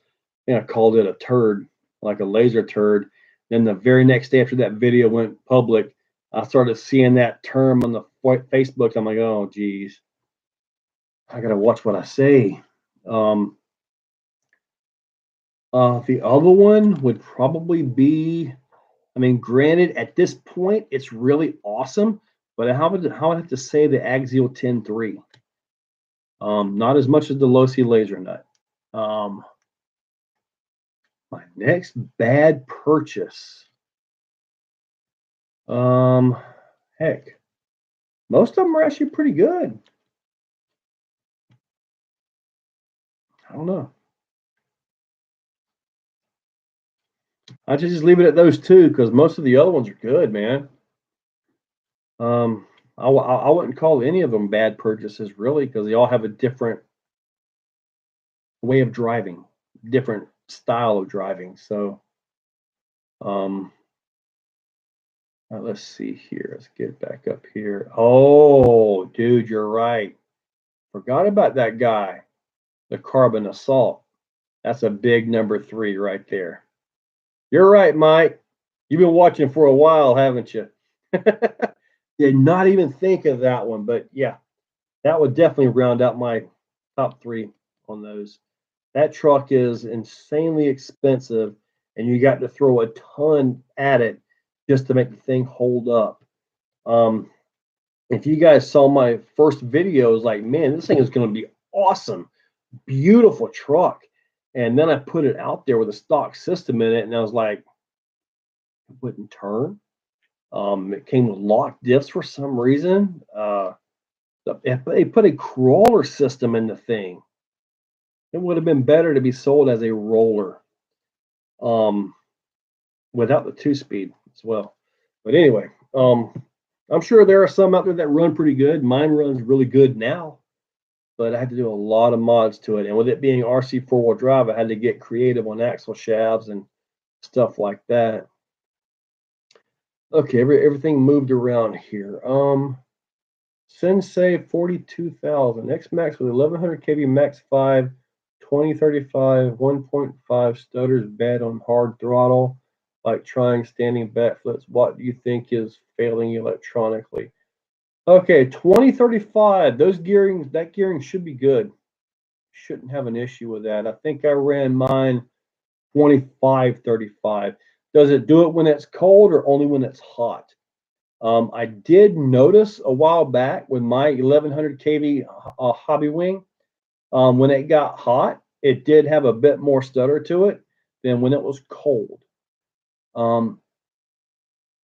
And I called it a turd, like a laser turd. Then the very next day after that video went public, I started seeing that term on the Facebook. I'm like, oh, geez, I gotta watch what I say. The other one would probably be, I mean, granted, at this point, it's really awesome, but how would I have to say the Axial 10-3? Not as much as the Losi laser nut. My next bad purchase. Heck, most of them are actually pretty good. I don't know. I just leave it at those 2 because most of the other ones are good, man. I wouldn't call any of them bad purchases really because they all have a different way of driving, different style of driving. So, let's see here. Let's get back up here. Oh, dude, you're right. Forgot about that guy, the Carbon Assault. That's a big number 3 right there. You're right, Mike. You've been watching for a while, haven't you? Did not even think of that one, but yeah, that would definitely round out my top 3 on those. That truck is insanely expensive, and you got to throw a ton at it just to make the thing hold up. If you guys saw my first video, it was like, man, this thing is going to be awesome, beautiful truck. And then I put it out there with a stock system in it, and I was like, it wouldn't turn. It came with locked diffs for some reason. They put a crawler system in the thing. It would have been better to be sold as a roller, without the 2-speed as well. But anyway, I'm sure there are some out there that run pretty good. Mine runs really good now, but I had to do a lot of mods to it. And with it being RC 4-wheel drive, I had to get creative on axle shafts and stuff like that. Okay, everything moved around here. Sensei 42,000. X Max with 1100 kV Max 5, 2035, 1.5 stutters bad on hard throttle, like trying standing backflips. What do you think is failing electronically? Okay, 2035. That gearing should be good. Shouldn't have an issue with that. I think I ran mine 2535. Does it do it when it's cold or only when it's hot? I did notice a while back with my 1100 kV hobby wing, when it got hot, it did have a bit more stutter to it than when it was cold. Um,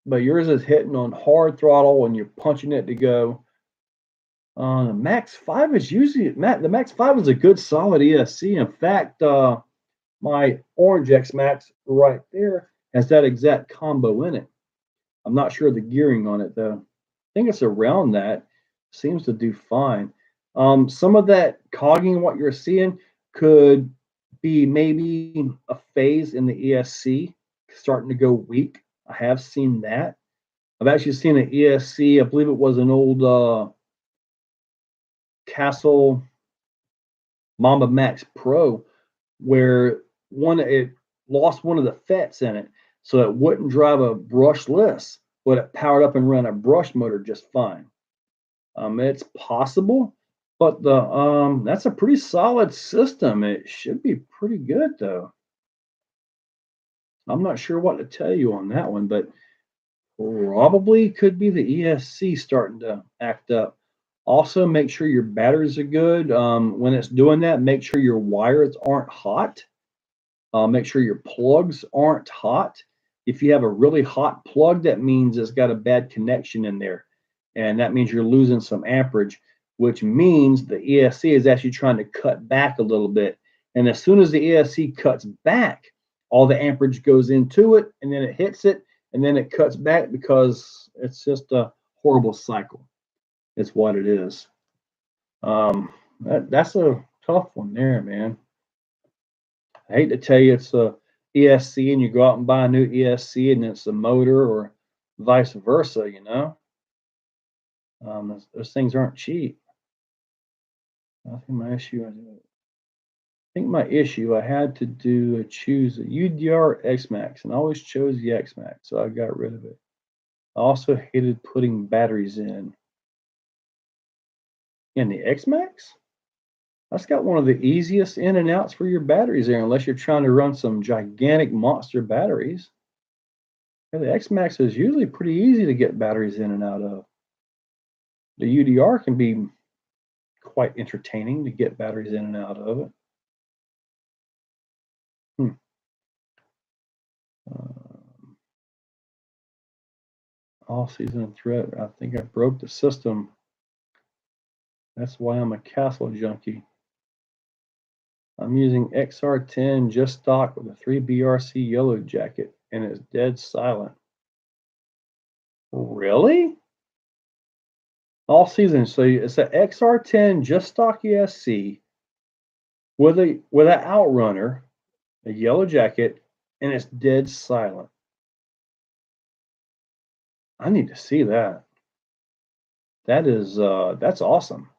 but yours is hitting on hard throttle when you're punching it to go. The Max 5 is usually the Max 5 is a good solid ESC. In fact, my Orange X Max right there has that exact combo in it. I'm not sure the gearing on it though. I think it's around that. Seems to do fine. Some of that cogging, what you're seeing, could be maybe a phase in the ESC starting to go weak. I have seen that. I've actually seen an ESC. I believe it was an old Castle Mamba Max Pro, where it lost one of the FETs in it, so it wouldn't drive a brushless, but it powered up and ran a brush motor just fine. It's possible, but that's a pretty solid system. It should be pretty good though. I'm not sure what to tell you on that one, but probably could be the ESC starting to act up. Also, make sure your batteries are good. When it's doing that, make sure your wires aren't hot. Make sure your plugs aren't hot. If you have a really hot plug, that means it's got a bad connection in there. And that means you're losing some amperage, which means the ESC is actually trying to cut back a little bit. And as soon as the ESC cuts back, all the amperage goes into it, and then it hits it, and then it cuts back because it's just a horrible cycle. It's what it is. That's a tough one there, man. I hate to tell you it's a ESC and you go out and buy a new ESC and it's a motor or vice versa, you know. Those things aren't cheap. I think my issue I had to choose a UDR X Max and I always chose the X Max, so I got rid of it. I also hated putting batteries in. In the X Max? That's got one of the easiest in and outs for your batteries there, unless you're trying to run some gigantic monster batteries. Yeah, the X Max is usually pretty easy to get batteries in and out of. The UDR can be quite entertaining to get batteries in and out of it. All season threat. I think I broke the system. That's why I'm a Castle junkie. I'm using XR10 just stock with a 3BRC yellow jacket, and it's dead silent. Really? All season. So it's an XR10 just stock ESC with an outrunner, a yellow jacket, and it's dead silent. I need to see that. That's awesome.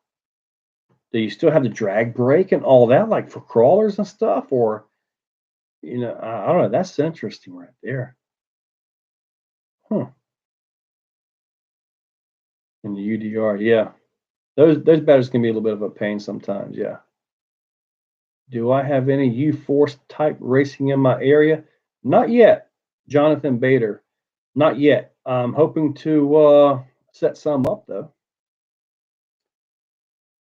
Do you still have the drag brake and all that, like for crawlers and stuff, or I don't know. That's interesting right there. Huh. In the UDR, yeah. Those batteries can be a little bit of a pain sometimes, yeah. Do I have any U-Force type racing in my area? Not yet, Jonathan Bader. Not yet. I'm hoping to set some up though.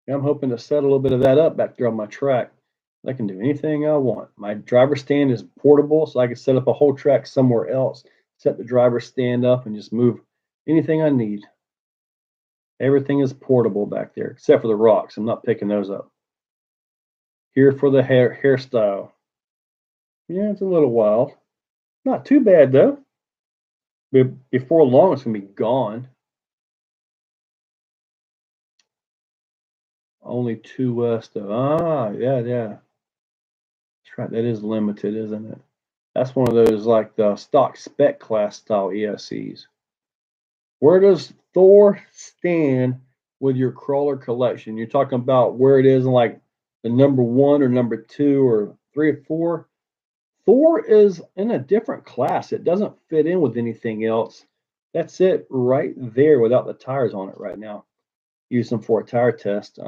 I'm hoping to set a little bit of that up back there on my track. I can do anything I want. My driver stand is portable, so I can set up a whole track somewhere else, set the driver stand up, and just move anything I need. Everything is portable back there, except for the rocks. I'm not picking those up. Here for the hairstyle. Yeah, it's a little wild. Not too bad though. Before long, it's gonna be gone. Only 2 west though. Ah, yeah. That's right. That is limited, isn't it? That's one of those like the stock spec class style ESCs. Where does Thor stand with your crawler collection? You're talking about where it is in like the number 1 or number 2 or 3 or 4. Thor is in a different class. It doesn't fit in with anything else. That's it right there without the tires on it right now. Use them for a tire test.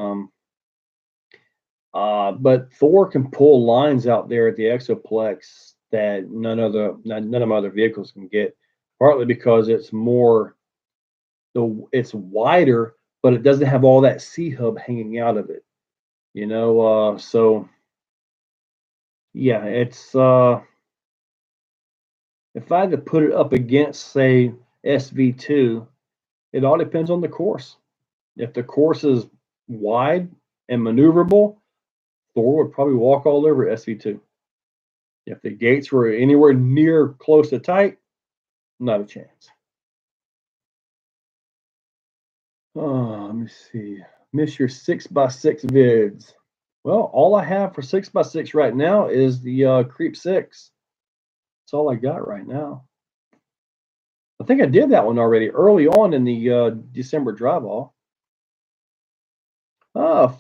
But Thor can pull lines out there at the Exoplex that none of my other vehicles can get. Partly because it's it's wider, but it doesn't have all that C hub hanging out of it. So yeah, it's if I had to put it up against, say, SV2, it all depends on the course. If the course is wide and maneuverable, Thor would probably walk all over SV2. If the gates were anywhere near close to tight, not a chance. Oh, let me see. Miss your 6x6 vids. Well, all I have for 6x6 right now is the Creep 6. That's all I got right now. I think I did that one already early on in the December drive off.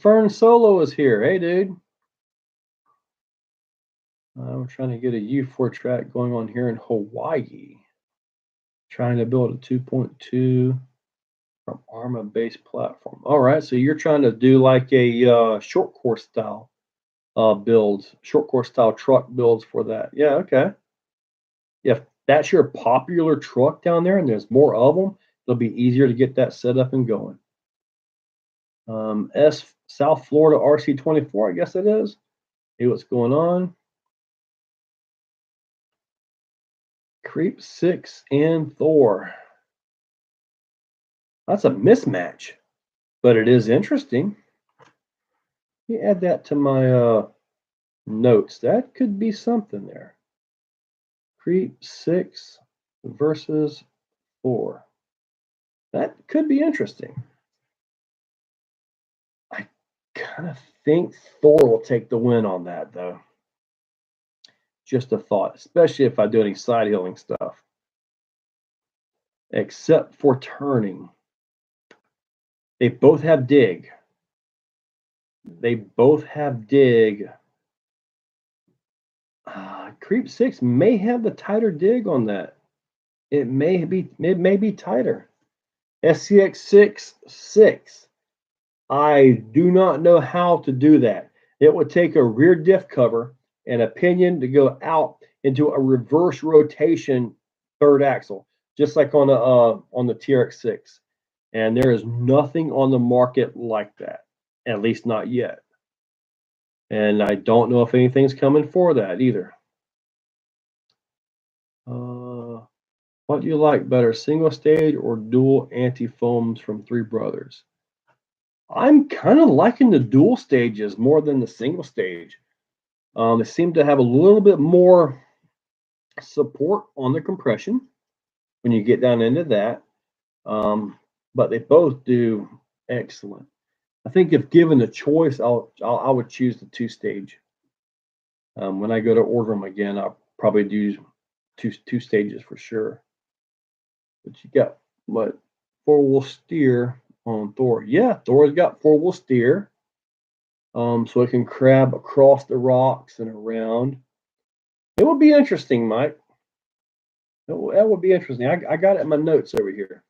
Fern Solo is here. Hey, dude. I'm trying to get a U4 track going on here in Hawaii. Trying to build a 2.2 from Arma base platform. All right, so you're trying to do like a short course style builds, short course style truck builds for that. Yeah, okay. If that's your popular truck down there and there's more of them, it'll be easier to get that set up and going. South Florida RC24, I guess it is. Hey, what's going on? Creep 6 and Thor. That's a mismatch, but it is interesting. Let me add that to my notes. That could be something there. Creep 6 versus 4. That could be interesting. I kind of think Thor will take the win on that, though. Just a thought, especially if I do any side hilling stuff. Except for turning. They both have dig. Creep 6 may have the tighter dig on that. It may be tighter. SCX 6. I do not know how to do that. It would take a rear diff cover and a pinion to go out into a reverse rotation third axle, just like on the TRX6. And there is nothing on the market like that, at least not yet. And I don't know if anything's coming for that either. What do you like better, single stage or dual anti-foams from Three Brothers? I'm kind of liking the dual stages more than the single stage. They seem to have a little bit more support on the compression when you get down into that. But they both do excellent. I think if given the choice, I would choose the 2-stage. When I go to order them again, I'll probably do two stages for sure. But you got what, 4-wheel steer on Thor? Yeah, Thor's got 4-wheel steer. So it can crab across the rocks and around. It would be interesting, Mike. That would be interesting. I got it in my notes over here.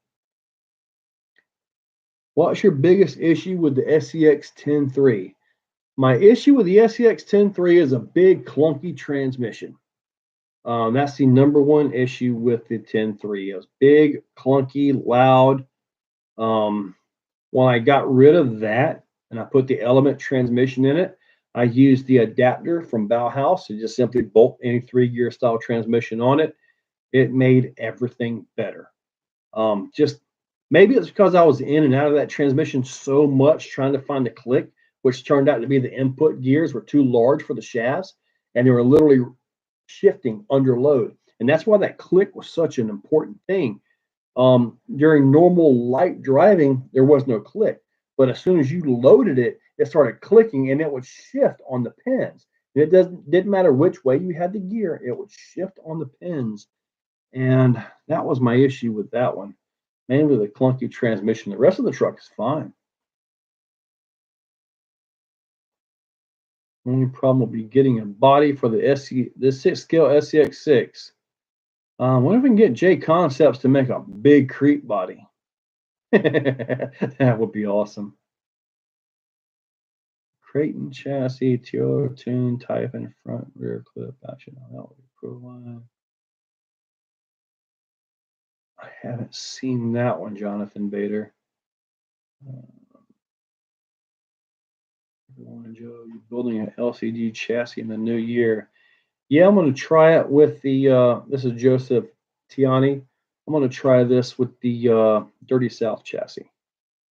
What's your biggest issue with the SCX 10.3? My issue with the SCX 10.3 is a big clunky transmission. That's the number one issue with the 10.3. It was big, clunky, loud. When I got rid of that and I put the Element transmission in it, I used the adapter from Bauhaus to just simply bolt any 3-gear style transmission on it. It made everything better. Just maybe it's because I was in and out of that transmission so much trying to find the click, which turned out to be the input gears were too large for the shafts, and they were literally shifting under load. And that's why that click was such an important thing. During normal light driving, there was no click. But as soon as you loaded it, it started clicking and it would shift on the pins. And it didn't matter which way you had the gear, it would shift on the pins. And that was my issue with that one. Mainly the clunky transmission. The rest of the truck is fine. Only problem will be getting a body for the 6 scale SCX6. What if we can get J Concepts to make a big creep body? That would be awesome. Creighton chassis, TO tune, type in front, rear clip action. That would be Proline. I haven't seen that one, Jonathan Bader. Joe, you're building an LCD chassis in the new year. Yeah, I'm going to try it with the, this is Joseph Tiani. I'm going to try this with the Dirty South chassis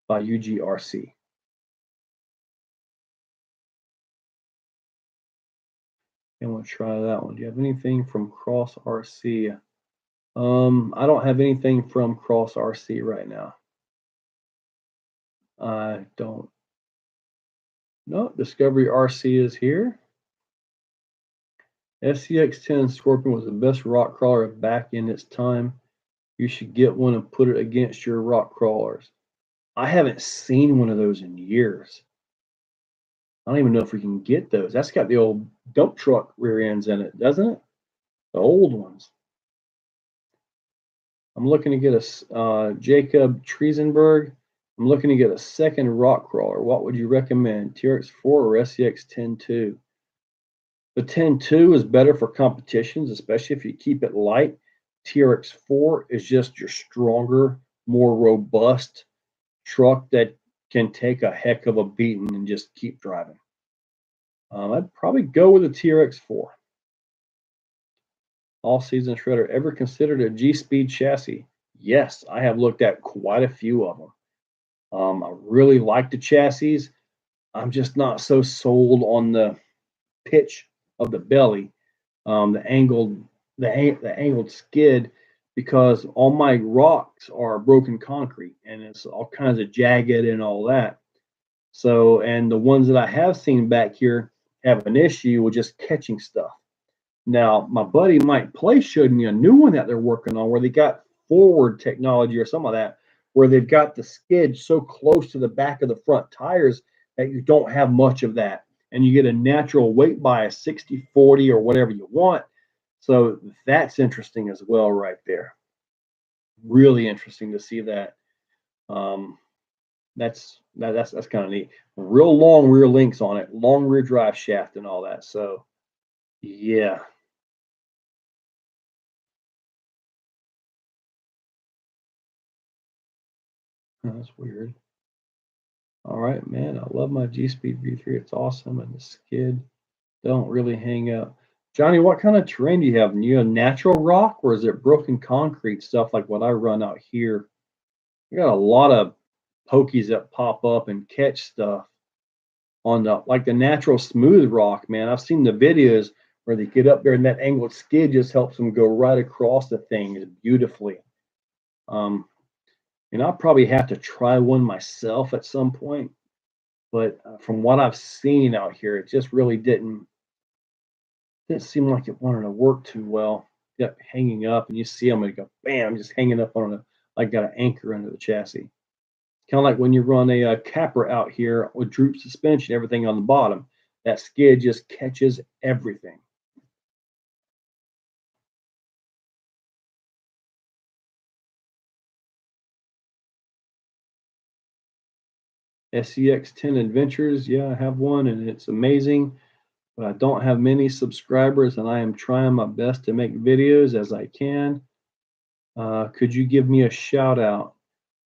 by UGRC. I'm going to try that one. Do you have anything from Cross RC? I don't have anything from Cross RC right now. I don't. No, Discovery RC is here. SCX10 Scorpion was the best rock crawler back in its time. You should get one and put it against your rock crawlers. I haven't seen one of those in years. I don't even know if we can get those. That's got the old dump truck rear ends in it, doesn't it? The old ones. I'm looking to get a Jacob Triesenberg. I'm looking to get a second rock crawler. What would you recommend, TRX4 or SCX10-2? The 10-2 is better for competitions, especially if you keep it light. TRX4 is just your stronger, more robust truck that can take a heck of a beating and just keep driving. I'd probably go with a TRX4. All season shredder ever considered a G-Speed chassis? Yes, I have looked at quite a few of them. I really like the chassis. I'm just not so sold on the pitch of the belly, the angled skid, because all my rocks are broken concrete and it's all kinds of jagged and all that. So, and the ones that I have seen back here have an issue with just catching stuff. Now, my buddy Mike Play showed me a new one that they're working on where they got forward technology or some of that, where they've got the skid so close to the back of the front tires that you don't have much of that. And you get a natural weight bias, 60-40 or whatever you want. So that's interesting as well right there. Really interesting to see that. That's kind of neat. Real long rear links on it, long rear drive shaft and all that. So yeah. That's weird. All right, man. I love my G-Speed V3. It's awesome. And the skid don't really hang out. Johnny, what kind of terrain do you have? Do you have natural rock or is it broken concrete stuff like what I run out here? We got a lot of pokies that pop up and catch stuff on the like the natural smooth rock, man. I've seen the videos where they get up there and that angled skid just helps them go right across the thing beautifully. And I'll probably have to try one myself at some point. But from what I've seen out here, it just really didn't seem like it wanted to work too well. It kept hanging up, and you see them and go, bam, just hanging up on like got an anchor under the chassis. Kind of like when you run a capper out here with droop suspension, everything on the bottom. That skid just catches everything. SCX10 Adventures, yeah, I have one, and it's amazing. But I don't have many subscribers, and I am trying my best to make videos as I can. Could you give me a shout out?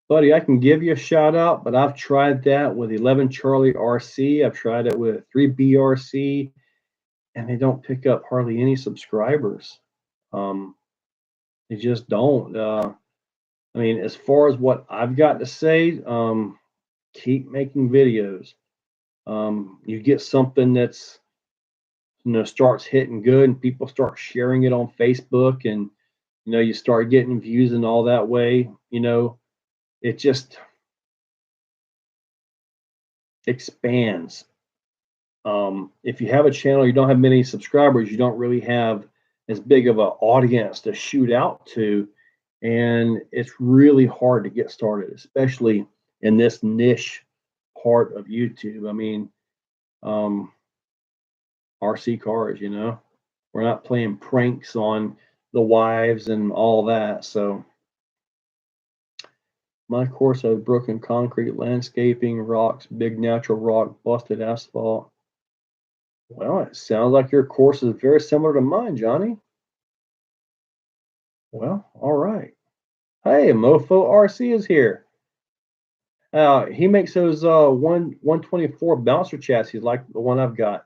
Buddy, I can give you a shout out, but I've tried that with 11 Charlie RC. I've tried it with 3BRC, and they don't pick up hardly any subscribers. They just don't. I mean, as far as what I've got to say, keep making videos. You get something that's starts hitting good and people start sharing it on Facebook and you start getting views and all that way, it just expands. If you have a channel, you don't have many subscribers, you don't really have as big of an audience to shoot out to. and it's really hard to get started, especially in this niche part of YouTube. I mean, RC cars, you know, we're not playing pranks on the wives and all that. So my course has broken concrete, landscaping, rocks, big natural rock, busted asphalt. Well, it sounds like your course is very similar to mine, Johnny. Well, all right. Hey, Mofo RC is here. He makes those 124 bouncer chassis like the one I've got.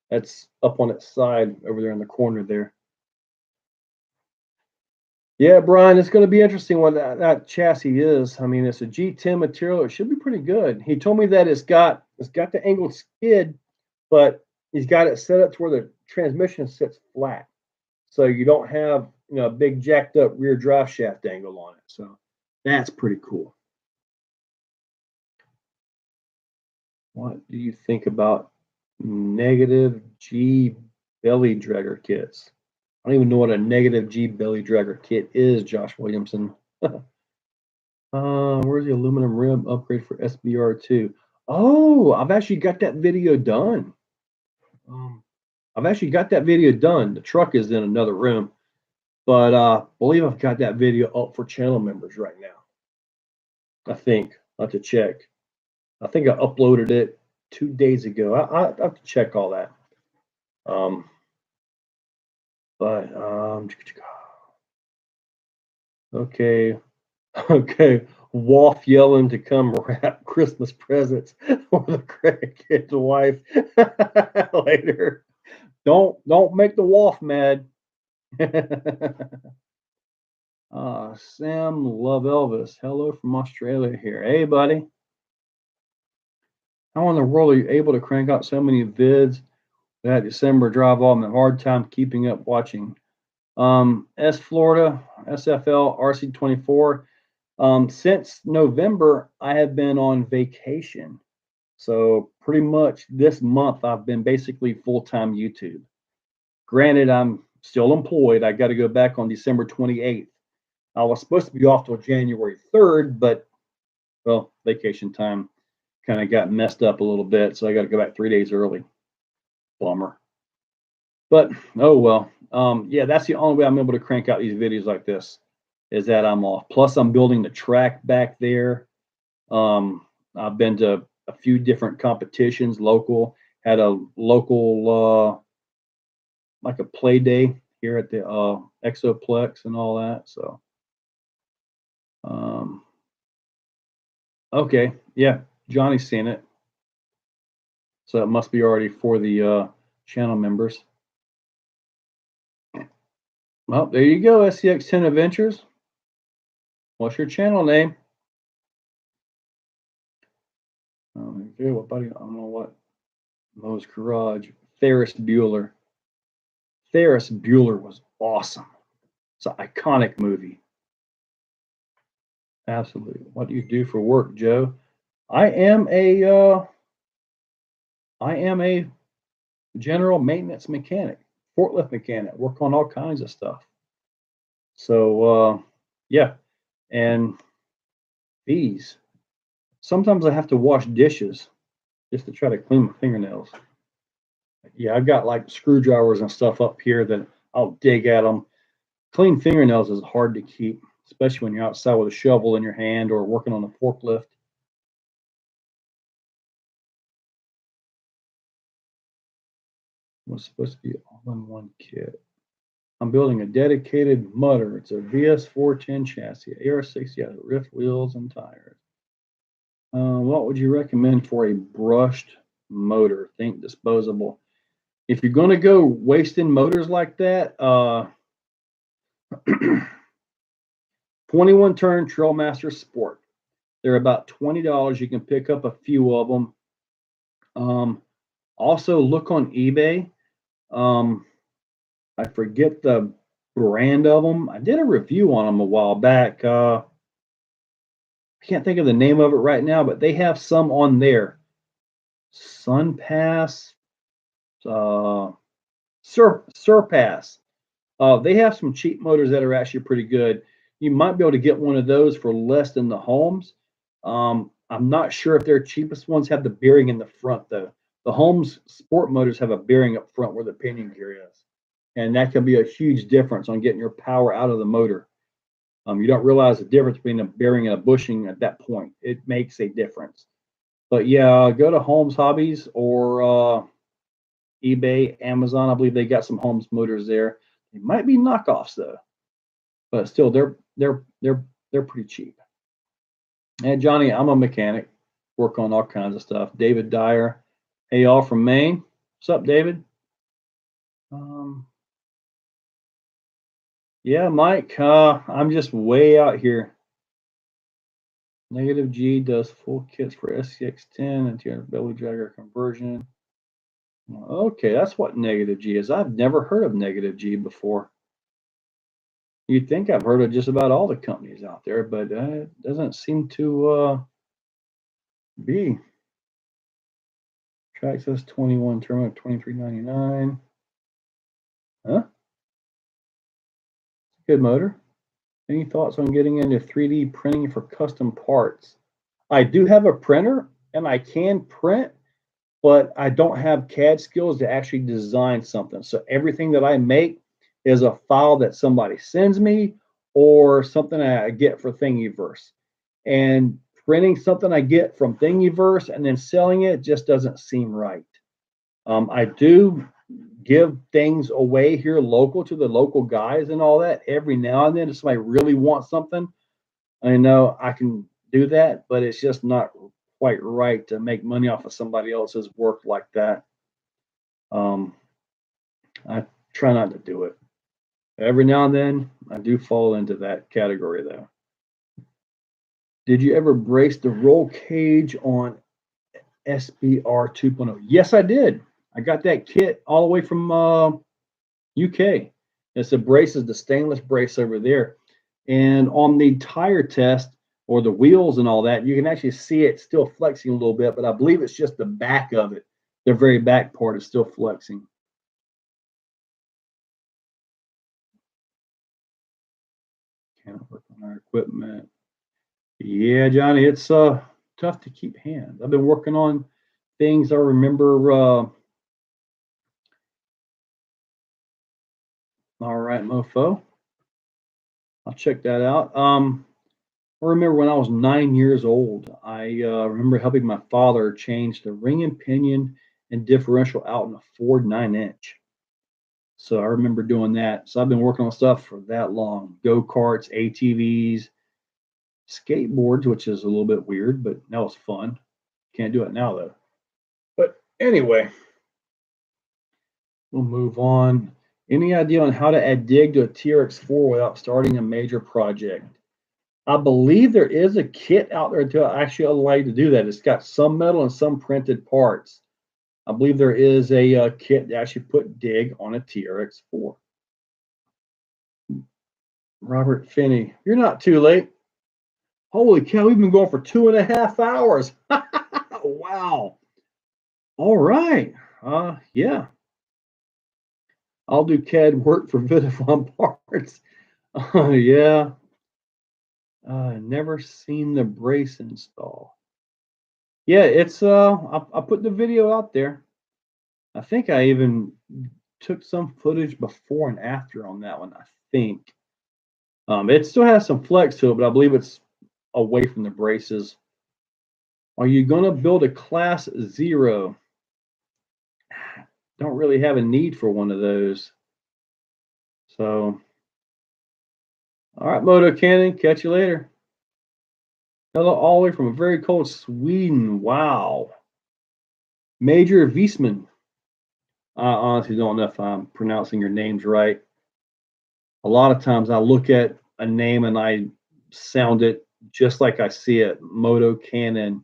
That's up on its side over there in the corner there. Yeah, Brian, it's going to be interesting what that chassis is. I mean, it's a G10 material. It should be pretty good. He told me that it's got the angled skid, but he's got it set up to where the transmission sits flat, so you don't have a big jacked up rear drive shaft angle on it. So that's pretty cool. What do you think about negative G belly dragger kits? I don't even know what a negative G belly dragger kit is, Josh Williamson. Where's the aluminum rim upgrade for SBR2? Oh, I've actually got that video done. The truck is in another room, but I believe I've got that video up for channel members right now. I think. I'll have to check. I think I uploaded it 2 days ago. I have to check all that. Okay. Wolf yelling to come wrap Christmas presents for the kid's wife later. Don't make the wolf mad. Sam Love Elvis. Hello from Australia here. Hey, buddy. How in the world are you able to crank out so many vids that December drive off? I'm having a hard time keeping up watching. S Florida, SFL, RC24. Since November, I have been on vacation. So pretty much this month, I've been basically full-time YouTube. Granted, I'm still employed. I got to go back on December 28th. I was supposed to be off till January 3rd, but, well, vacation time kind of got messed up a little bit. So I got to go back 3 days early. Bummer. But, oh, well. Yeah, that's the only way I'm able to crank out these videos like this, is that I'm off. Plus, I'm building the track back there. I've been to a few different competitions, local. Had a local, like a play day here at the Exoplex and all that. So, okay, yeah, Johnny's seen it. So it must be already for the channel members. Well, there you go, SCX10 Adventures. What's your channel name? What buddy? I don't know what. Moe's Garage. Ferris Bueller. Ferris Bueller was awesome. It's an iconic movie. Absolutely. What do you do for work, Joe? I am a general maintenance mechanic, forklift mechanic. Work on all kinds of stuff. So yeah, and these. Sometimes I have to wash dishes just to try to clean my fingernails. Yeah, I've got like screwdrivers and stuff up here that I'll dig at them. Clean fingernails is hard to keep, especially when you're outside with a shovel in your hand or working on a forklift. Was supposed to be all-in-one kit. I'm building a dedicated mutter. It's a VS410 chassis, AR60 has rift wheels and tires. What would you recommend for a brushed motor? Think disposable. If you're going to go wasting motors like that, 21 turn Trailmaster Sport. They're about $20. You can pick up a few of them. Also look on eBay. I forget the brand of them. I did a review on them a while back. I can't think of the name of it right now, but they have some on there. Surpass. They have some cheap motors that are actually pretty good. You might be able to get one of those for less than the Holmes. I'm not sure if their cheapest ones have the bearing in the front though. The Holmes sport motors have a bearing up front where the pinion gear is, and that can be a huge difference on getting your power out of the motor. You don't realize the difference between a bearing and a bushing at that point. It makes a difference. But yeah, go to Holmes Hobbies or eBay, Amazon. I believe they got some Holmes motors there. They might be knockoffs though, but still, they're pretty cheap. And Johnny, I'm a mechanic, work on all kinds of stuff. David Dyer, hey y'all from Maine. What's up, David? Yeah, Mike, I'm just way out here. Negative G does full kits for SCX10 and 200 belly dragger conversion. Okay, that's what negative G is. I've never heard of negative G before. You'd think I've heard of just about all the companies out there, but it doesn't seem to be. Traxxas 21 terminal $23.99. Huh? Good motor. Any thoughts on getting into 3D printing for custom parts? I do have a printer and I can print, but I don't have CAD skills to actually design something. So everything that I make is a file that somebody sends me or something I get for Thingiverse. And printing something I get from Thingiverse and then selling it just doesn't seem right. I do give things away here local to the local guys and all that every now and then. If somebody really wants something, I know I can do that, but it's just not quite right to make money off of somebody else's work like that. I try not to do it. Every now and then, I do fall into that category though. Did you ever brace the roll cage on SBR 2.0? Yes, I did. I got that kit all the way from UK. It's the brace is the stainless brace over there. And on the tire test or the wheels and all that, you can actually see it still flexing a little bit, but I believe it's just the back of it. The very back part is still flexing. Can't work on our equipment. Yeah, Johnny, it's tough to keep hands. I've been working on things I remember. All right, mofo. I'll check that out. I remember when I was 9 years old, I remember helping my father change the ring and pinion and differential out in a Ford 9-inch. So I remember doing that. So I've been working on stuff for that long. Go-karts, ATVs, skateboards, which is a little bit weird, but that was fun. Can't do it now though. But anyway, we'll move on. Any idea on how to add dig to a TRX4 without starting a major project? I believe there is a kit out there to actually allow you to do that. It's got some metal and some printed parts. I believe there is a kit to actually put dig on a TRX4. Robert Finney, you're not too late. Holy cow, we've been going for 2.5 hours. Wow. All right. Yeah. I'll do CAD work for Vidifon parts. Yeah. Never seen the brace install. Yeah, it's I put the video out there. I think I even took some footage before and after on that one, I think. It still has some flex to it, but I believe it's away from the braces. Are you going to build a class 0? Don't really have a need for one of those. So, all right, Moto Cannon, catch you later. Hello, all the way from a very cold Sweden. Wow. Major Wiesman. I honestly don't know if I'm pronouncing your names right. A lot of times I look at a name and I sound it just like I see it. Moto Cannon,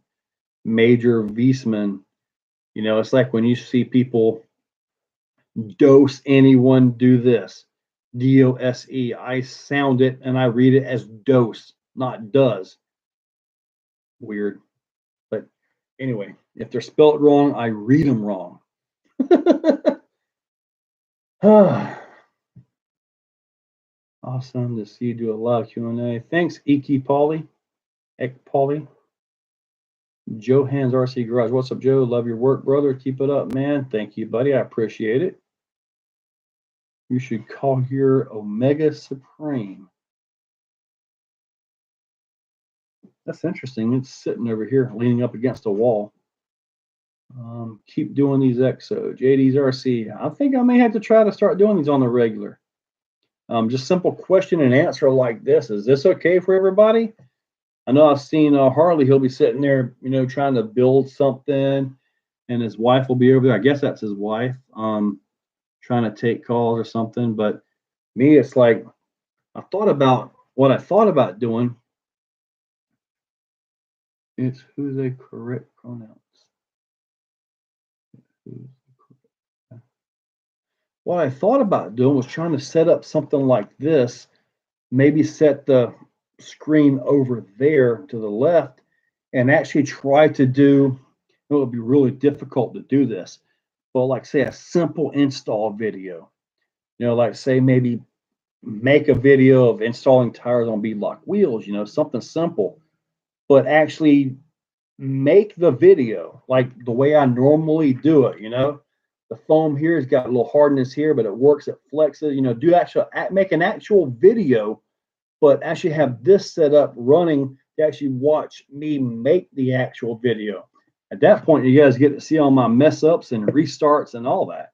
Major Wiesman. You know, it's like when you see people dose anyone do this. DOSE. I sound it and I read it as dose, not does. Weird. But anyway, if they're spelled wrong, I read them wrong. All Awesome to see you do a live Q&A. Thanks, Ek Polly. Johan's RC Garage. What's up, Joe? Love your work, brother. Keep it up, man. Thank you, buddy. I appreciate it. You should call your Omega Supreme. That's interesting. It's sitting over here, leaning up against a wall. Keep doing these exos. JD's RC. I think I may have to try to start doing these on the regular. Just simple question and answer like this. Is this okay for everybody? I know I've seen Harley. He'll be sitting there, trying to build something, and his wife will be over there. I guess that's his wife, trying to take calls or something. But me, it's like I thought about doing. It's who's a correct pronouns. What I thought about doing was trying to set up something like this, maybe set the screen over there to the left and actually try to do, it would be really difficult to do this, but like say a simple install video, like say maybe make a video of installing tires on beadlock wheels, something simple, but actually make the video like the way I normally do it, The foam here has got a little hardness here, but it works, it flexes, make an actual video, but actually have this set up running to actually watch me make the actual video. At that point, you guys get to see all my mess ups and restarts and all that.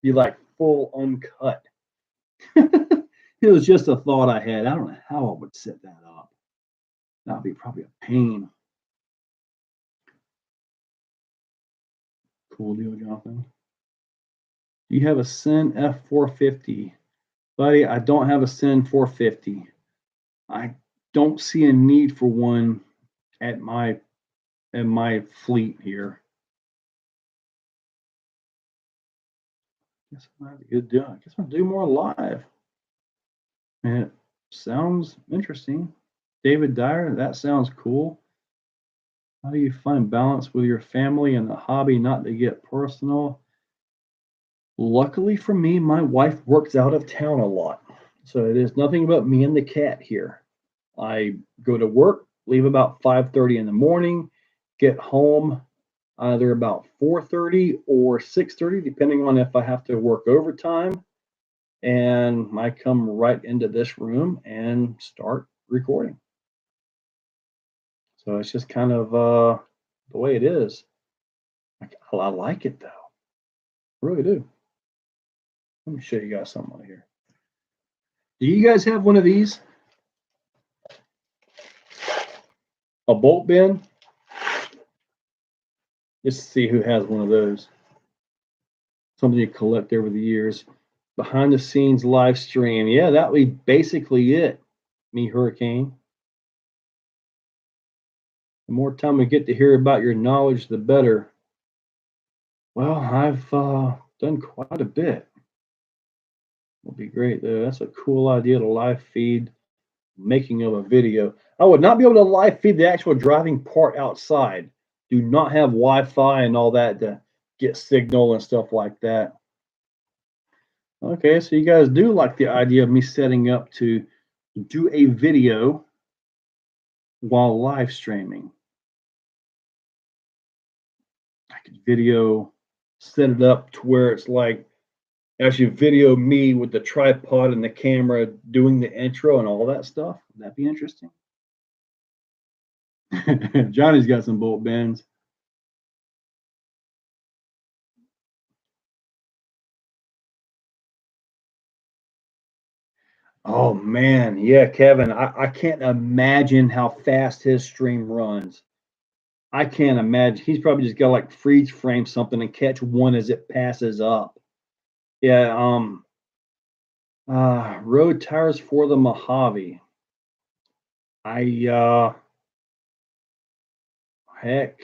Be like full uncut. It was just a thought I had. I don't know how I would set that up. That would be probably a pain. Cool deal, Jonathan. Do you have a Sin F450? Buddy, I don't have a Sin 450. I don't see a need for one at my fleet here. Guess I'm not good doing. I guess I'll do more live. And it sounds interesting. David Dyer, that sounds cool. How do you find balance with your family and the hobby, not to get personal? Luckily for me, my wife works out of town a lot. So it is nothing but me and the cat here. I go to work, leave about 5:30 in the morning, get home either about 4:30 or 6:30, depending on if I have to work overtime. And I come right into this room and start recording. So it's just kind of the way it is. I like it though. I really do. Let me show you guys something right here. Do you guys have one of these? A bolt bin? Just to see who has one of those. Something you collect over the years. Behind the scenes live stream. Yeah, that would be basically it. Me, Hurricane. The more time we get to hear about your knowledge, the better. Well, I've done quite a bit. Will be great though. That's a cool idea to live feed making of a video. I would not be able to live feed the actual driving part outside. Do not have Wi-Fi and all that to get signal and stuff like that. Okay, so you guys do like the idea of me setting up to do a video while live streaming. I could set it up to where it's like actually video me with the tripod and the camera doing the intro and all that stuff. Would that be interesting? Johnny's got some bolt bends. Oh man, yeah, Kevin, I can't imagine how fast his stream runs. I can't imagine. He's probably just got like freeze frame something and catch one as it passes up. Yeah, road tires for the Mojave. Heck,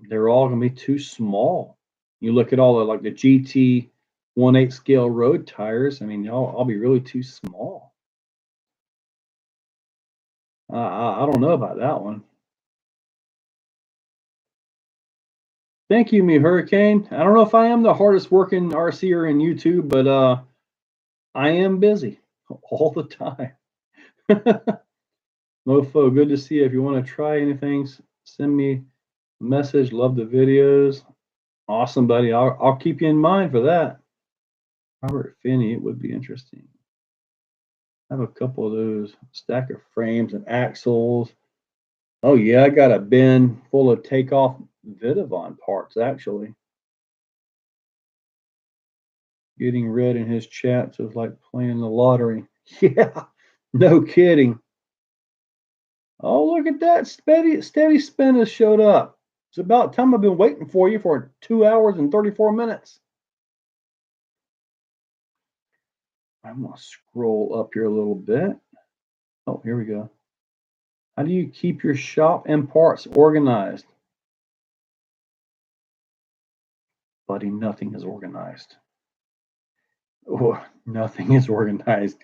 they're all gonna be too small. You look at all the like the GT 1/8 scale road tires. I mean, I'll be really too small. I don't know about that one. Thank you, me Hurricane. I don't know if I am the hardest working RCer in YouTube, but I am busy. all the time. Mofo, good to see you. If you want to try anything, send me a message. Love the videos. Awesome, buddy. I'll keep you in mind for that. Robert Finney, it would be interesting. I have a couple of those stack of frames and axles. Oh yeah, I got a bin full of takeoff Vidavon parts actually. Getting red in his chats is like playing the lottery. Yeah, no kidding. Oh, look at that. Steady Spin has showed up. It's about time. I've been waiting for you for 2 hours and 34 minutes. I'm going to scroll up here a little bit. Oh, here we go. How do you keep your shop and parts organized? Buddy, nothing is organized. Oh, nothing is organized.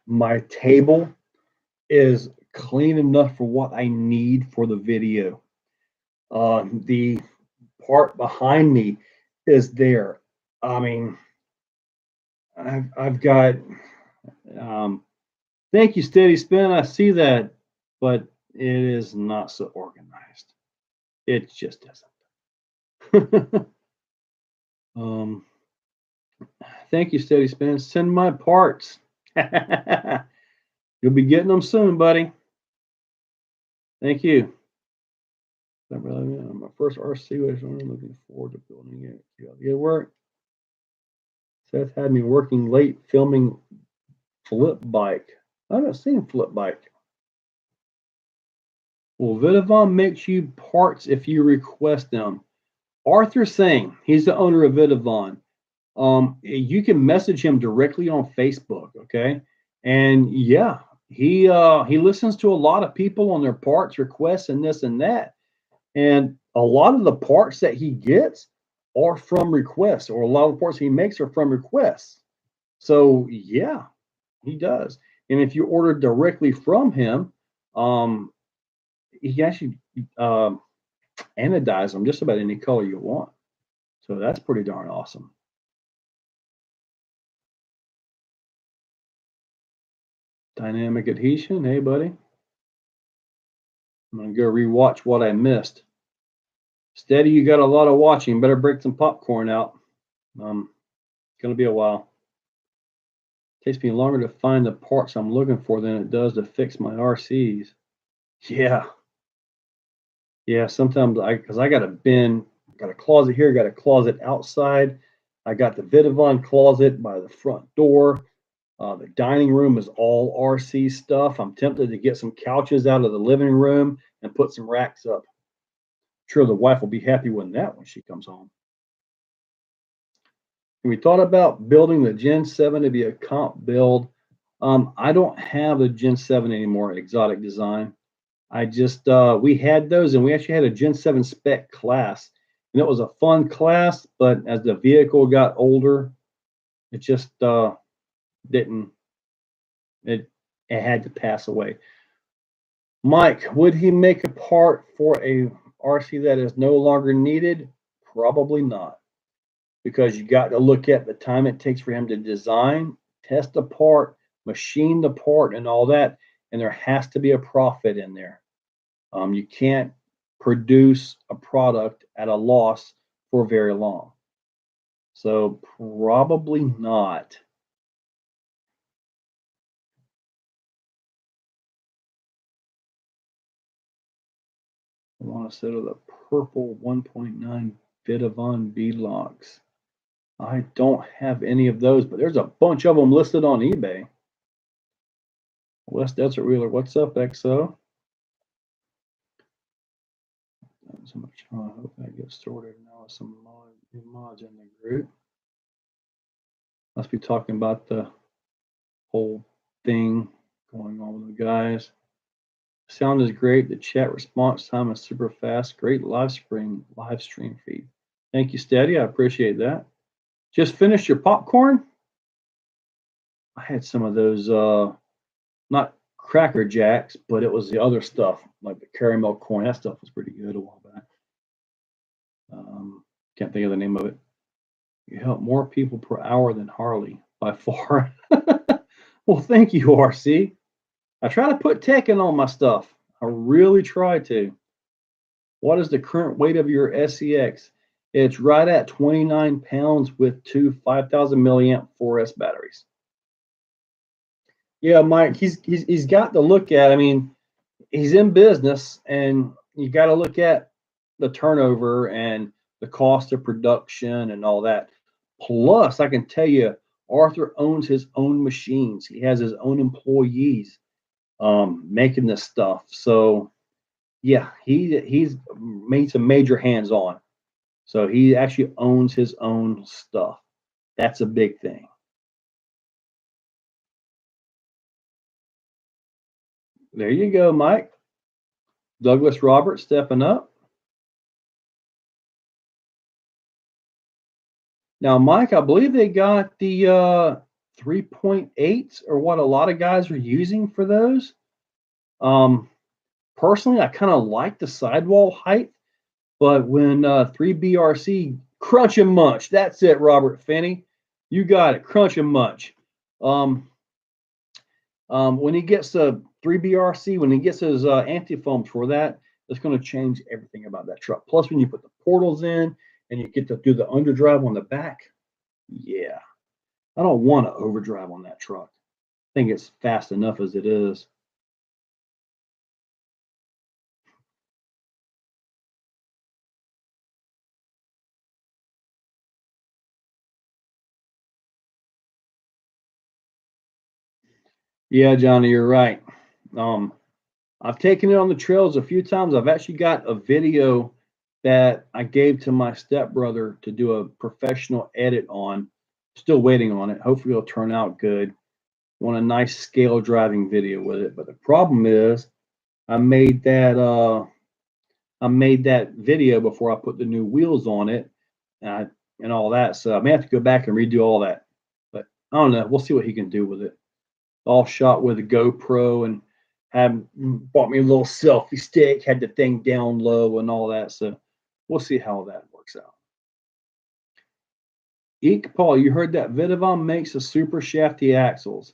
My table is clean enough for what I need for the video. The part behind me is there. I mean, I've got. Thank you, Steady Spin. I see that, but it is not so organized. It just isn't. Thank you, Steady Spin. Send my parts. You'll be getting them soon, buddy. Thank you. My first RC was looking forward to building it. It worked. Seth had me working late filming Flip Bike. I haven't seen Flip Bike. Well, Vidavon makes you parts if you request them. Arthur Singh, he's the owner of Vidavon. You can message him directly on Facebook, okay? And yeah, he listens to a lot of people on their parts requests and this and that. And a lot of the parts that he gets are from requests, or a lot of the parts he makes are from requests. So yeah, he does. And if you order directly from him, he actually anodize them just about any color you want. So that's pretty darn awesome. Dynamic adhesion. Hey, buddy. I'm going to go rewatch what I missed. Steady, you got a lot of watching. Better break some popcorn out. It's going to be a while. Takes me longer to find the parts I'm looking for than it does to fix my RCs. Yeah. Yeah, sometimes because I got a bin, got a closet here, got a closet outside. I got the Vidavon closet by the front door. The dining room is all RC stuff. I'm tempted to get some couches out of the living room and put some racks up. I'm sure the wife will be happy with that when she comes home. And we thought about building the Gen 7 to be a comp build. I don't have the Gen 7 anymore, Exotic Design. I just, we had those, and we actually had a Gen 7 spec class. And it was a fun class, but as the vehicle got older, it just didn't, it had to pass away. Mike, would he make a part for a RC that is no longer needed? Probably not, because you got to look at the time it takes for him to design, test the part, machine the part, and all that, and there has to be a profit in there. You can't produce a product at a loss for very long. So probably not. I want to settle the purple 1.9 Vidavon V-Locks. I don't have any of those, but there's a bunch of them listed on eBay. West Desert Wheeler, what's up, XO? So much fun. I hope that gets sorted now with some mods in the group. Must be talking about the whole thing going on with the guys. Sound is great. The chat response time is super fast. Great live stream feed. Thank you, Steady. I appreciate that. Just finished your popcorn? I had some of those, not Cracker Jacks, but it was the other stuff, like the caramel corn. That stuff was pretty good a while back. Can't think of the name of it. You help more people per hour than Harley by far. Well, thank you, RC. I try to put tech in all my stuff. I really try to. What is the current weight of your SEX? It's right at 29 pounds with two 5,000 milliamp 4S batteries. Yeah, Mike, he's got to look at. I mean, he's in business, and you got to look at the turnover and the cost of production and all that. Plus, I can tell you, Arthur owns his own machines. He has his own employees making this stuff. So yeah, he's made some major hands on. So he actually owns his own stuff. That's a big thing. There you go, Mike. Douglas Roberts stepping up. Now, Mike, I believe they got the 3.8 or what a lot of guys are using for those. Personally, I kind of like the sidewall height, but when 3BRC crunch and munch, that's it, Robert Finney. You got it, crunch and munch. When he gets a 3BRC, when he gets his anti-foams for that, it's going to change everything about that truck. Plus, when you put the portals in and you get to do the underdrive on the back, yeah, I don't want to overdrive on that truck. I think it's fast enough as it is. Yeah, Johnny, you're right. I've taken it on the trails a few times. I've actually got a video that I gave to my stepbrother to do a professional edit on. Still waiting on it. Hopefully, it'll turn out good. Want a nice scale driving video with it. But the problem is, I made that video before I put the new wheels on it, and all that. So I may have to go back and redo all that. But I don't know. We'll see what he can do with it. All shot with a GoPro and had bought me a little selfie stick, had the thing down low and all that. So we'll see how that works out. Eek Paul, you heard that Vidavon makes a super shafty axles.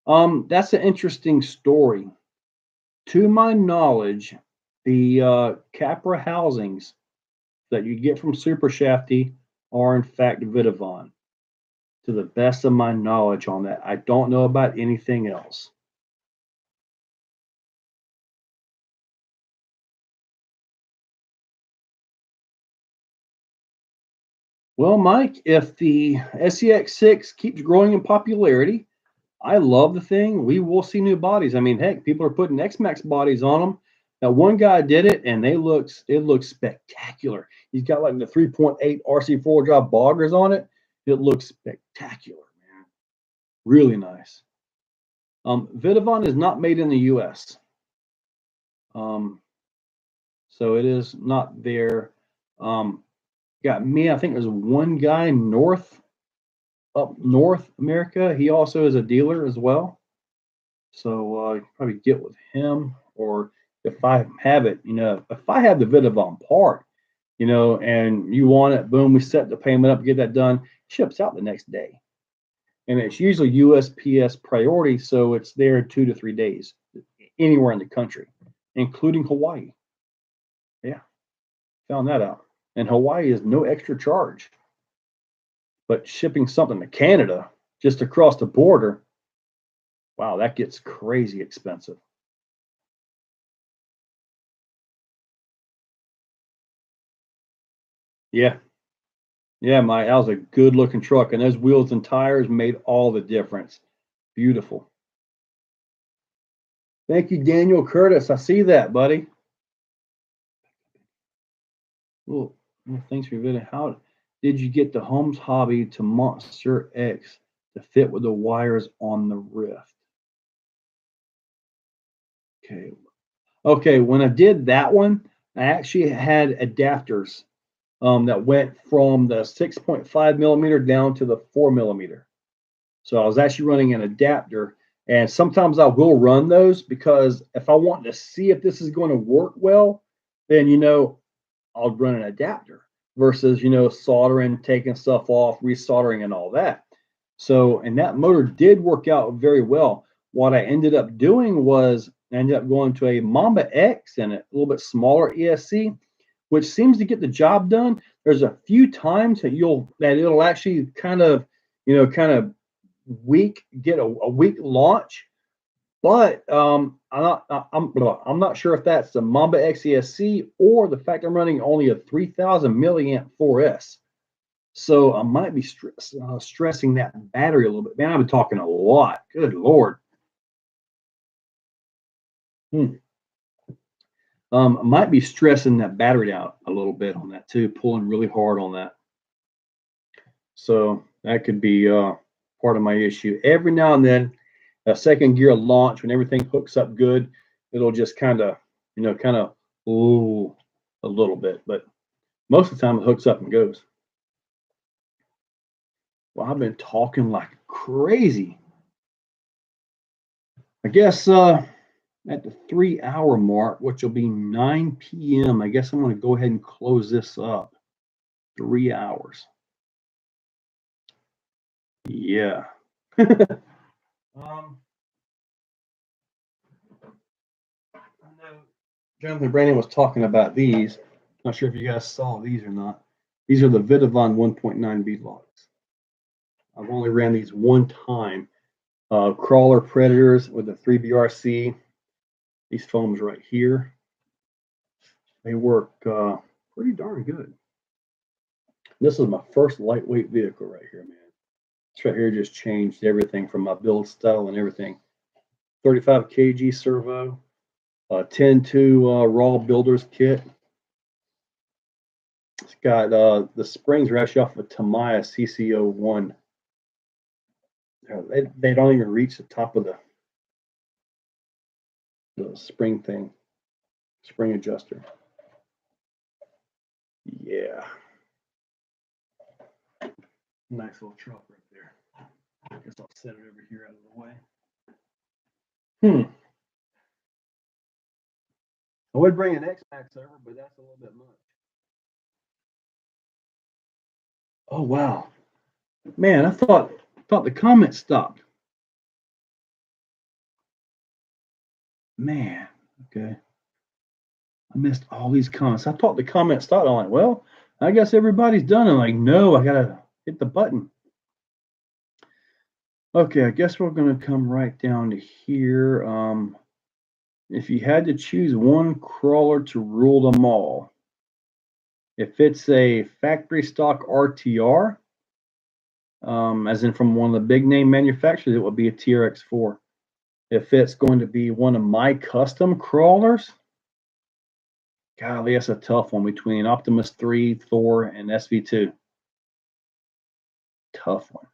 That's an interesting story. To my knowledge, the Capra housings that you get from Super Shafty are in fact Vidavon. To the best of my knowledge on that, I don't know about anything else. Well, Mike, if the SEX6 keeps growing in popularity, I love the thing. We will see new bodies. I mean, heck, people are putting X-Max bodies on them. Now, one guy did it, and it looks spectacular. He's got like the 3.8 RC4 drive boggers on it. It looks spectacular, man. Really nice. Vidavon is not made in the U.S. So it is not there. Got me. I think there's one guy up North America. He also is a dealer as well. So you probably get with him, or if I have it, if I have the Vidavon part, and you want it, boom, we set the payment up, get that done, ships out the next day. And it's usually USPS priority, so it's there 2 to 3 days, anywhere in the country, including Hawaii. Yeah, found that out. And Hawaii is no extra charge. But shipping something to Canada just across the border, wow, that gets crazy expensive. Yeah. Yeah, that was a good looking truck. And those wheels and tires made all the difference. Beautiful. Thank you, Daniel Curtis. I see that, buddy. Well, thanks for your video. How did you get the Holmes Hobby to Monster X to fit with the wires on the Rift? Okay. When I did that one, I actually had adapters that went from the 6.5 millimeter down to the 4 millimeter. So I was actually running an adapter, and sometimes I will run those because if I want to see if this is going to work well, then I'll run an adapter versus soldering, taking stuff off, resoldering, and all that. So, and that motor did work out very well. What I ended up doing was I ended up going to a Mamba X and a little bit smaller ESC, which seems to get the job done. There's a few times that it'll actually kind of, kind of get a weak launch, but I'm not sure if that's the Mamba X ESC or the fact I'm running only a 3000 milliamp 4S. So I might be stressing that battery a little bit. Man, I've been talking a lot. Good Lord. I might be stressing that battery out a little bit on that too, pulling really hard on that. So that could be part of my issue. Every now and then, a second gear launch, when everything hooks up good, it'll just kind of, ooh, a little bit. But most of the time it hooks up and goes. Well, I've been talking like crazy. I guess at the 3-hour mark, which will be 9 p.m., I guess I'm going to go ahead and close this up. 3 hours. Yeah. I know Jonathan Brandon was talking about these. Not sure if you guys saw these or not. These are the Vidavon 1.9 beadlocks. I've only ran these one time. Crawler Predators with the 3BRC. These foams right here. They work pretty darn good. This is my first lightweight vehicle right here, man. This right here just changed everything from my build style and everything. 35 kg servo, 10-2 raw builder's kit. It's got the springs are actually off of Tamiya CC01. They don't even reach the top of the spring thing, spring adjuster. Yeah. Nice little truck right there. I guess I'll set it over here out of the way. I would bring an X-Max over, but that's a little bit much. Oh wow, man! I thought the comments stopped. Man, okay. I missed all these comments. I thought the comments stopped. I'm like, well, I guess everybody's done. I'm like, no, I gotta hit the button. Okay, I guess we're gonna come right down to here. If you had to choose one crawler to rule them all, if it's a factory stock RTR, as in from one of the big name manufacturers, it would be a TRX4. If it's going to be one of my custom crawlers, golly, that's a tough one between Optimus 3, Thor, and SV2. Tough one.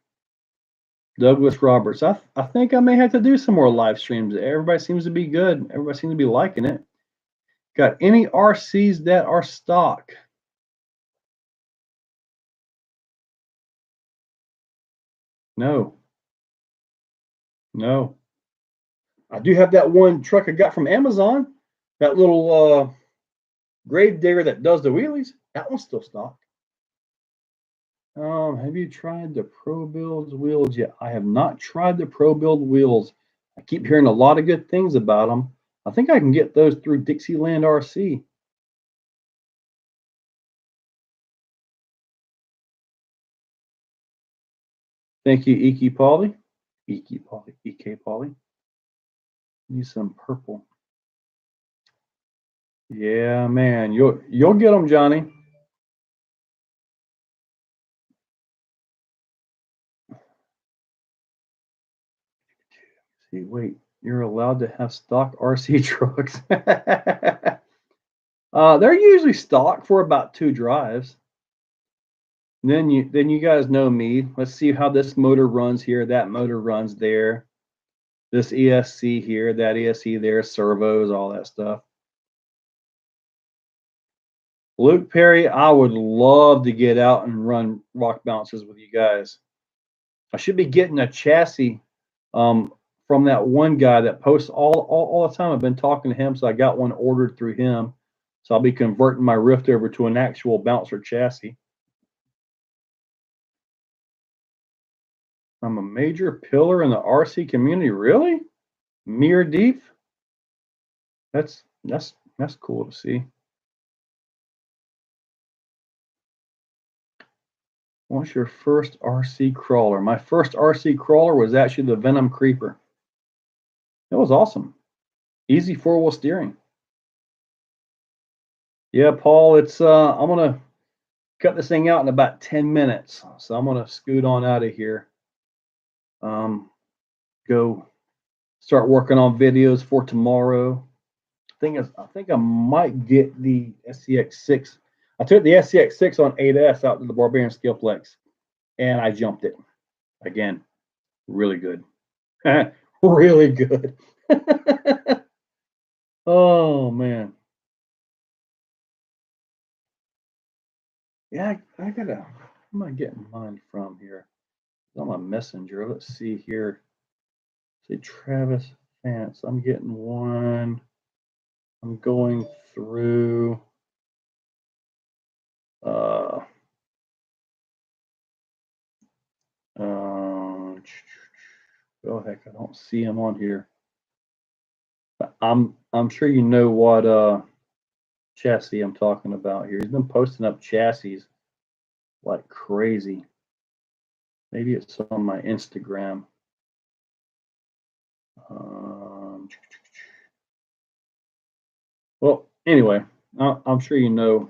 Douglas Roberts. I think I may have to do some more live streams. Everybody seems to be good. Everybody seems to be liking it. Got any RCs that are stock? No. No. I do have that one truck I got from Amazon. That little grave digger that does the wheelies. That one's still stock. Have you tried the Pro Builds wheels yet? I have not tried the Pro Build wheels. I keep hearing a lot of good things about them. I think I can get those through Dixieland RC. Thank you, Eki Polly. EK Polly. Need some purple. Yeah, man, you'll get them, Johnny. See, wait, you're allowed to have stock RC trucks. They're usually stock for about 2 drives. And then you guys know me. Let's see how this motor runs here. That motor runs there. This ESC here, that ESC there, servos, all that stuff. Luke Perry, I would love to get out and run rock bouncers with you guys. I should be getting a chassis from that one guy that posts all the time. I've been talking to him, so I got one ordered through him. So I'll be converting my Rift over to an actual bouncer chassis. I'm a major pillar in the RC community. Really? Mere deep? That's cool to see. What's your first RC crawler? My first RC crawler was actually the Venom Creeper. It was awesome. Easy four-wheel steering. Yeah, Paul, it's I'm gonna cut this thing out in about 10 minutes. So I'm gonna scoot on out of here. Go start working on videos for tomorrow. I think I might get the SCX6. I took the SCX6 on 8S out to the Barbarian Skillplex, and I jumped it again. Really good. Really good. Oh man. Yeah, I gotta. Where am I getting mine from here? It's on my messenger. Let's see here. Say Travis Vance. I'm getting one. I'm going through. Oh heck, I don't see him on here. But I'm sure you know what chassis I'm talking about here. He's been posting up chassis like crazy. Maybe it's on my Instagram. Well, anyway, I'm sure you know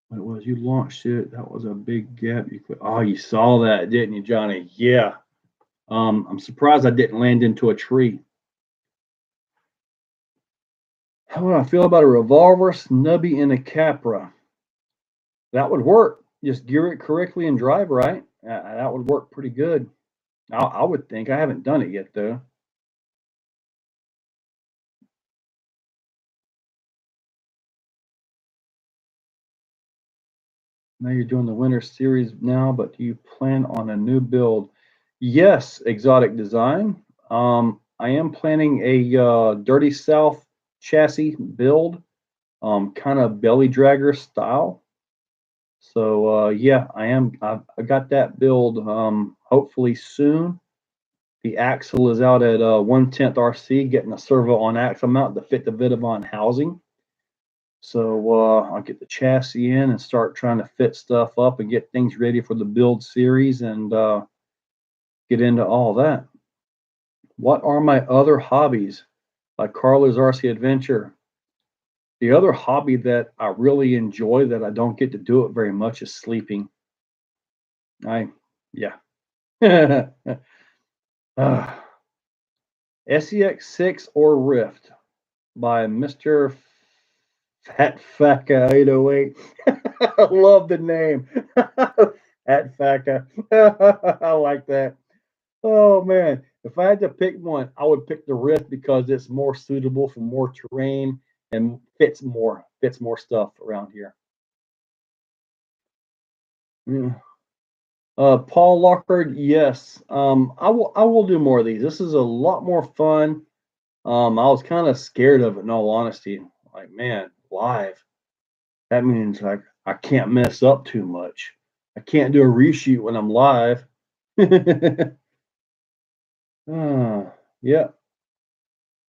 what it was. You launched it. That was a big gap. Oh, you saw that, didn't you, Johnny? Yeah. I'm surprised I didn't land into a tree. How would I feel about a revolver, snubby, and a Capra? That would work. Just gear it correctly and drive right. That would work pretty good. I would think. I haven't done it yet, though. Now you're doing the winter series now, but do you plan on a new build? Yes, Exotic Design. I am planning a Dirty South chassis build, kind of belly dragger style. So yeah, I got that build hopefully soon. The axle is out at 1/10 RC, getting a servo on axle mount to fit the Vidavon housing. So I'll get the chassis in and start trying to fit stuff up and get things ready for the build series and get into all that. What are my other hobbies? Like Carla's RC Adventure. The other hobby that I really enjoy that I don't get to do it very much is sleeping. Yeah. SEX6 or Rift by Mr. Fat Faka 808. I love the name. Fat Faka. I like that. Oh man. If I had to pick one, I would pick the Rift because it's more suitable for more terrain and fits more stuff around here. Yeah. Paul Lockard, yes. I will do more of these. This is a lot more fun. I was kind of scared of it in all honesty. Like, man, live. That means like I can't mess up too much. I can't do a reshoot when I'm live. Yeah.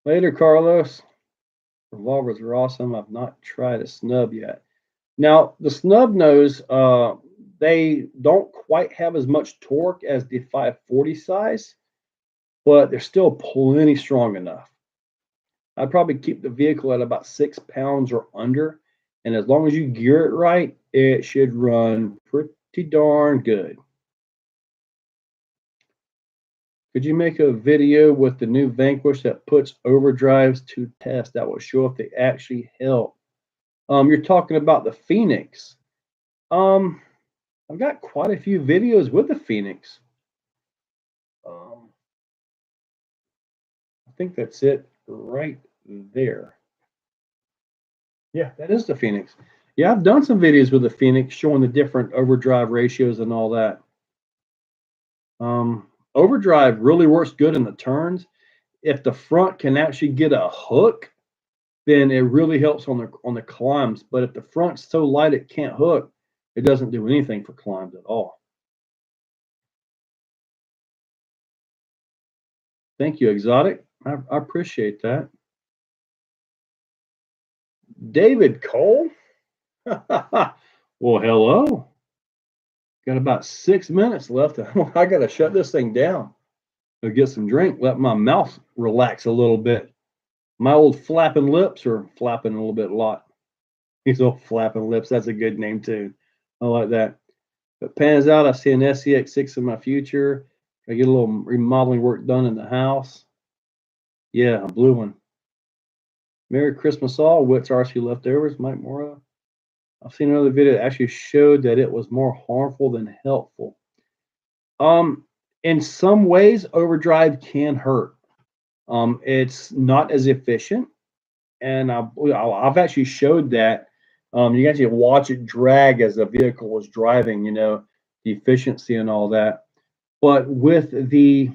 Later, Carlos. Revolvers are awesome. I've not tried a snub yet. Now, the snub nose, they don't quite have as much torque as the 540 size, but they're still plenty strong enough. I'd probably keep the vehicle at about 6 pounds or under, and as long as you gear it right, it should run pretty darn good. Could you make a video with the new Vanquish that puts overdrives to test that will show if they actually help? You're talking about the Phoenix. I've got quite a few videos with the Phoenix. I think that's it right there. Yeah, that is the Phoenix. Yeah, I've done some videos with the Phoenix showing the different overdrive ratios and all that. Overdrive really works good in the turns. If the front can actually get a hook, then it really helps on the climbs. But if the front's so light it can't hook, it doesn't do anything for climbs at all. Thank you, Exotic. I appreciate that. David Cole. Well, hello. Got about 6 minutes left. I got to shut this thing down. Go get some drink. Let my mouth relax a little bit. My old flapping lips are flapping a little bit a lot. These old flapping lips. That's a good name too. I like that. If it pans out, I see an SCX6 in my future. I get a little remodeling work done in the house. Yeah, a blue one. Merry Christmas all. What's RC leftovers? Mike Mora. I've seen another video that actually showed that it was more harmful than helpful. In some ways, overdrive can hurt. It's not as efficient, and I've actually showed that. You can actually watch it drag as the vehicle was driving. You know, the efficiency and all that. But with the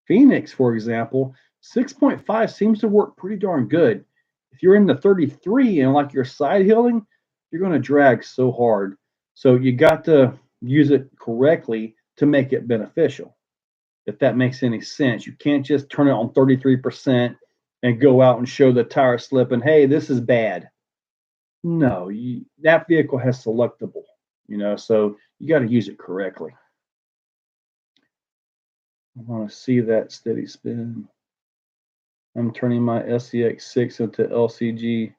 Phoenix, for example, 6.5 seems to work pretty darn good. If you're in the 33 and like you're side hilling, you're going to drag so hard. So you got to use it correctly to make it beneficial. If that makes any sense, you can't just turn it on 33% and go out and show the tire slip and hey, this is bad. No, that vehicle has selectable, so you got to use it correctly. I want to see that steady spin. I'm turning my SCX6 into LCG.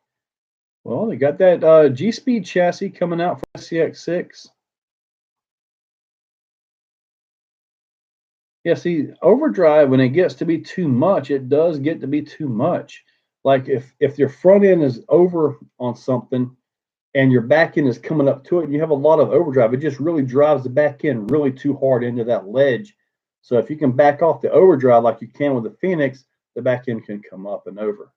Well, they got that G-Speed chassis coming out for SCX6. Yeah, see, overdrive, when it gets to be too much, it does get to be too much. Like if your front end is over on something and your back end is coming up to it and you have a lot of overdrive, it just really drives the back end really too hard into that ledge. So if you can back off the overdrive like you can with the Phoenix, the back end can come up and over.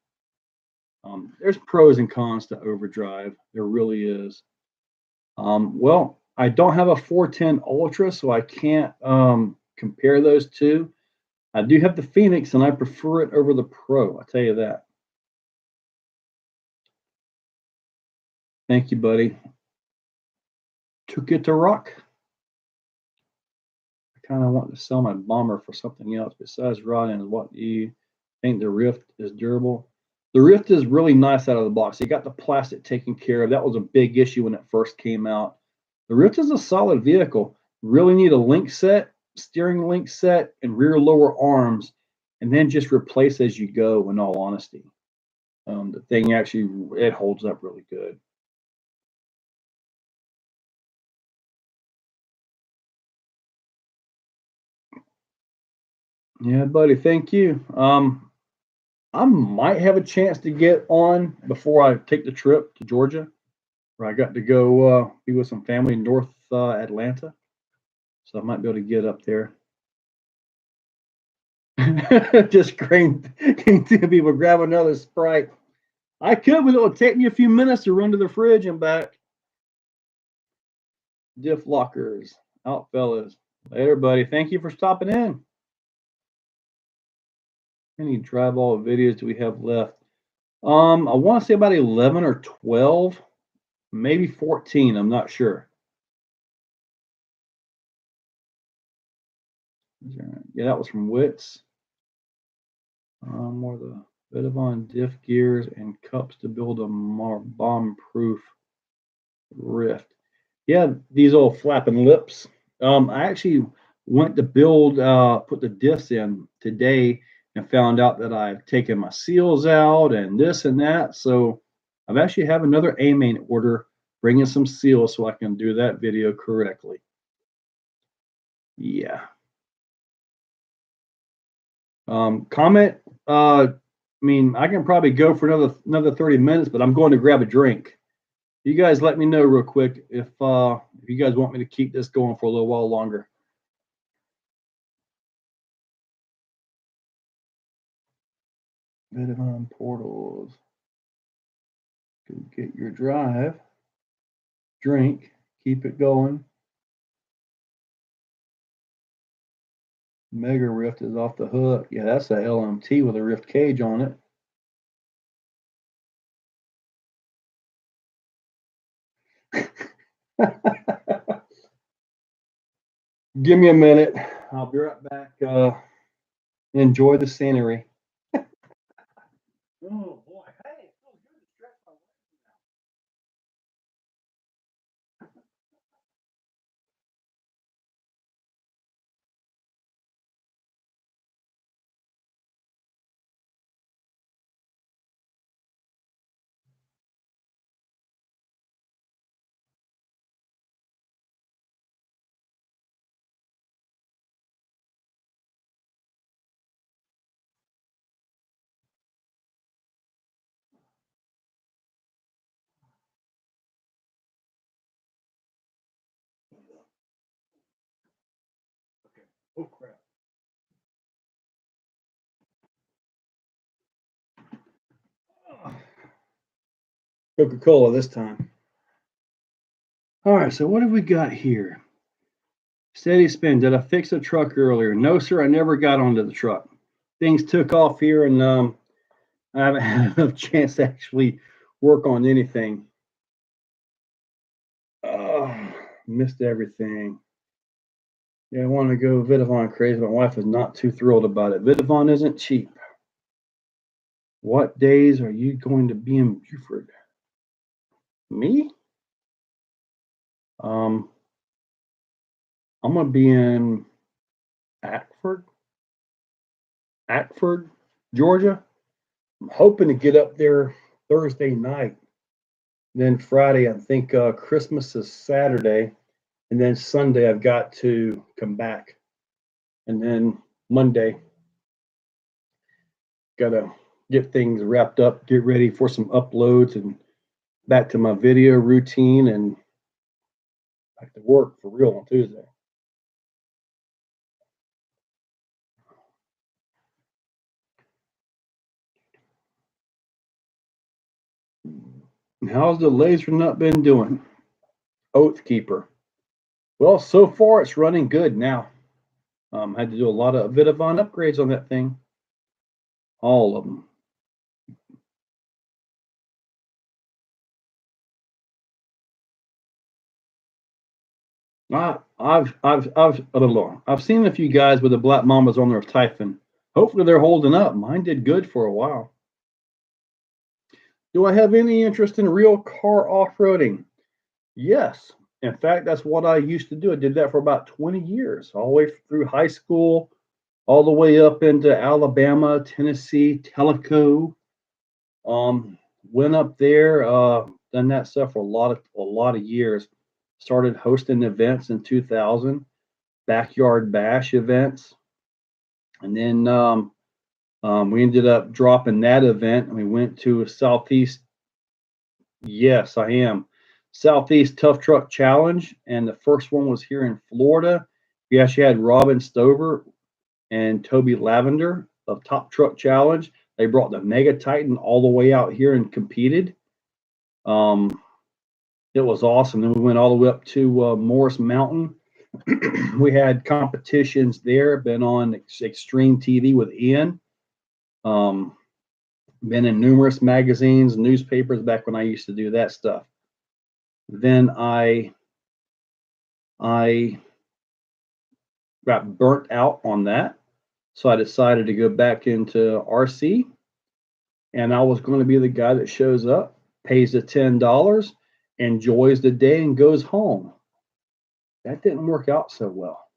There's pros and cons to overdrive. There really is. Well, I don't have a 410 Ultra, so I can't compare those two. I do have the Phoenix, and I prefer it over the Pro. I'll tell you that. Thank you, buddy. Took it to rock. I kind of want to sell my bomber for something else besides rod ends. What do you think the Rift is durable? The Rift is really nice out of the box. You got the plastic taken care of. That was a big issue when it first came out. The Rift is a solid vehicle. Really need a link set, steering link set, and rear lower arms, and then just replace as you go, in all honesty. The thing actually, it holds up really good. Yeah, buddy, thank you. I might have a chance to get on before I take the trip to Georgia, where I got to go be with some family in North Atlanta. So I might be able to get up there. Just came to people, grab another Sprite. I could, but it'll take me a few minutes to run to the fridge and back. Diff lockers out, fellas. Later, buddy. Thank you for stopping in. How many drive all videos do we have left? I want to say about 11 or 12, maybe 14. I'm not sure. Yeah, that was from Wits. More the bit of on diff gears and cups to build a more bomb-proof Rift. Yeah, these old flapping lips. I actually went to build, put the diffs in today and found out that I've taken my seals out and this and that. So I've actually have another A-main order, bringing some seals so I can do that video correctly. Yeah. Comment. I mean, I can probably go for another 30 minutes, but I'm going to grab a drink. You guys let me know real quick if you guys want me to keep this going for a little while longer. Bit on portals. Go get your drive. Drink. Keep it going. Mega Rift is off the hook. Yeah, that's a LMT with a Rift cage on it. Give me a minute. I'll be right back enjoy the scenery. Oh boy, hey, it feels good to stretch my legs now. Oh crap. Coca-Cola this time. All right, so what have we got here? Steady spin. Did I fix the truck earlier? No, sir. I never got onto the truck. Things took off here, and I haven't had enough chance to actually work on anything. Missed everything. Yeah, I want to go Vidavon crazy. My wife is not too thrilled about it. Vidavon isn't cheap. What days are you going to be in Buford? Me? I'm gonna be in Ackford, Georgia. I'm hoping to get up there Thursday night. Then Friday, I think Christmas is Saturday, and then Sunday I've got to come back, and then Monday gotta get things wrapped up, get ready for some uploads, and back to my video routine, and back to work for real on Tuesday. How's the laser nut been doing? Oath Keeper. Well, so far it's running good now. Had to do a lot of Vidavon upgrades on that thing. All of them. I've seen a few guys with the Black Mamas on their Typhon. Hopefully they're holding up. Mine did good for a while. Do I have any interest in real car off-roading? Yes. In fact, that's what I used to do. I did that for about 20 years, all the way through high school, all the way up into Alabama, Tennessee, Tellico. Went up there, done that stuff for a lot of years. Started hosting events in 2000, backyard bash events, and then we ended up dropping that event, and we went to a Southeast. Yes, I am. Southeast Tough Truck Challenge, and the first one was here in Florida. We actually had Robin Stover and Toby Lavender of Top Truck Challenge. They brought the Mega Titan all the way out here and competed. It was awesome. Then we went all the way up to Morris Mountain. We had competitions there. Been on Extreme TV with Ian. Been in numerous magazines, newspapers back when I used to do that stuff. Then I got burnt out on that, so I decided to go back into RC, and I was going to be the guy that shows up, pays the $10, enjoys the day, and goes home. That didn't work out so well.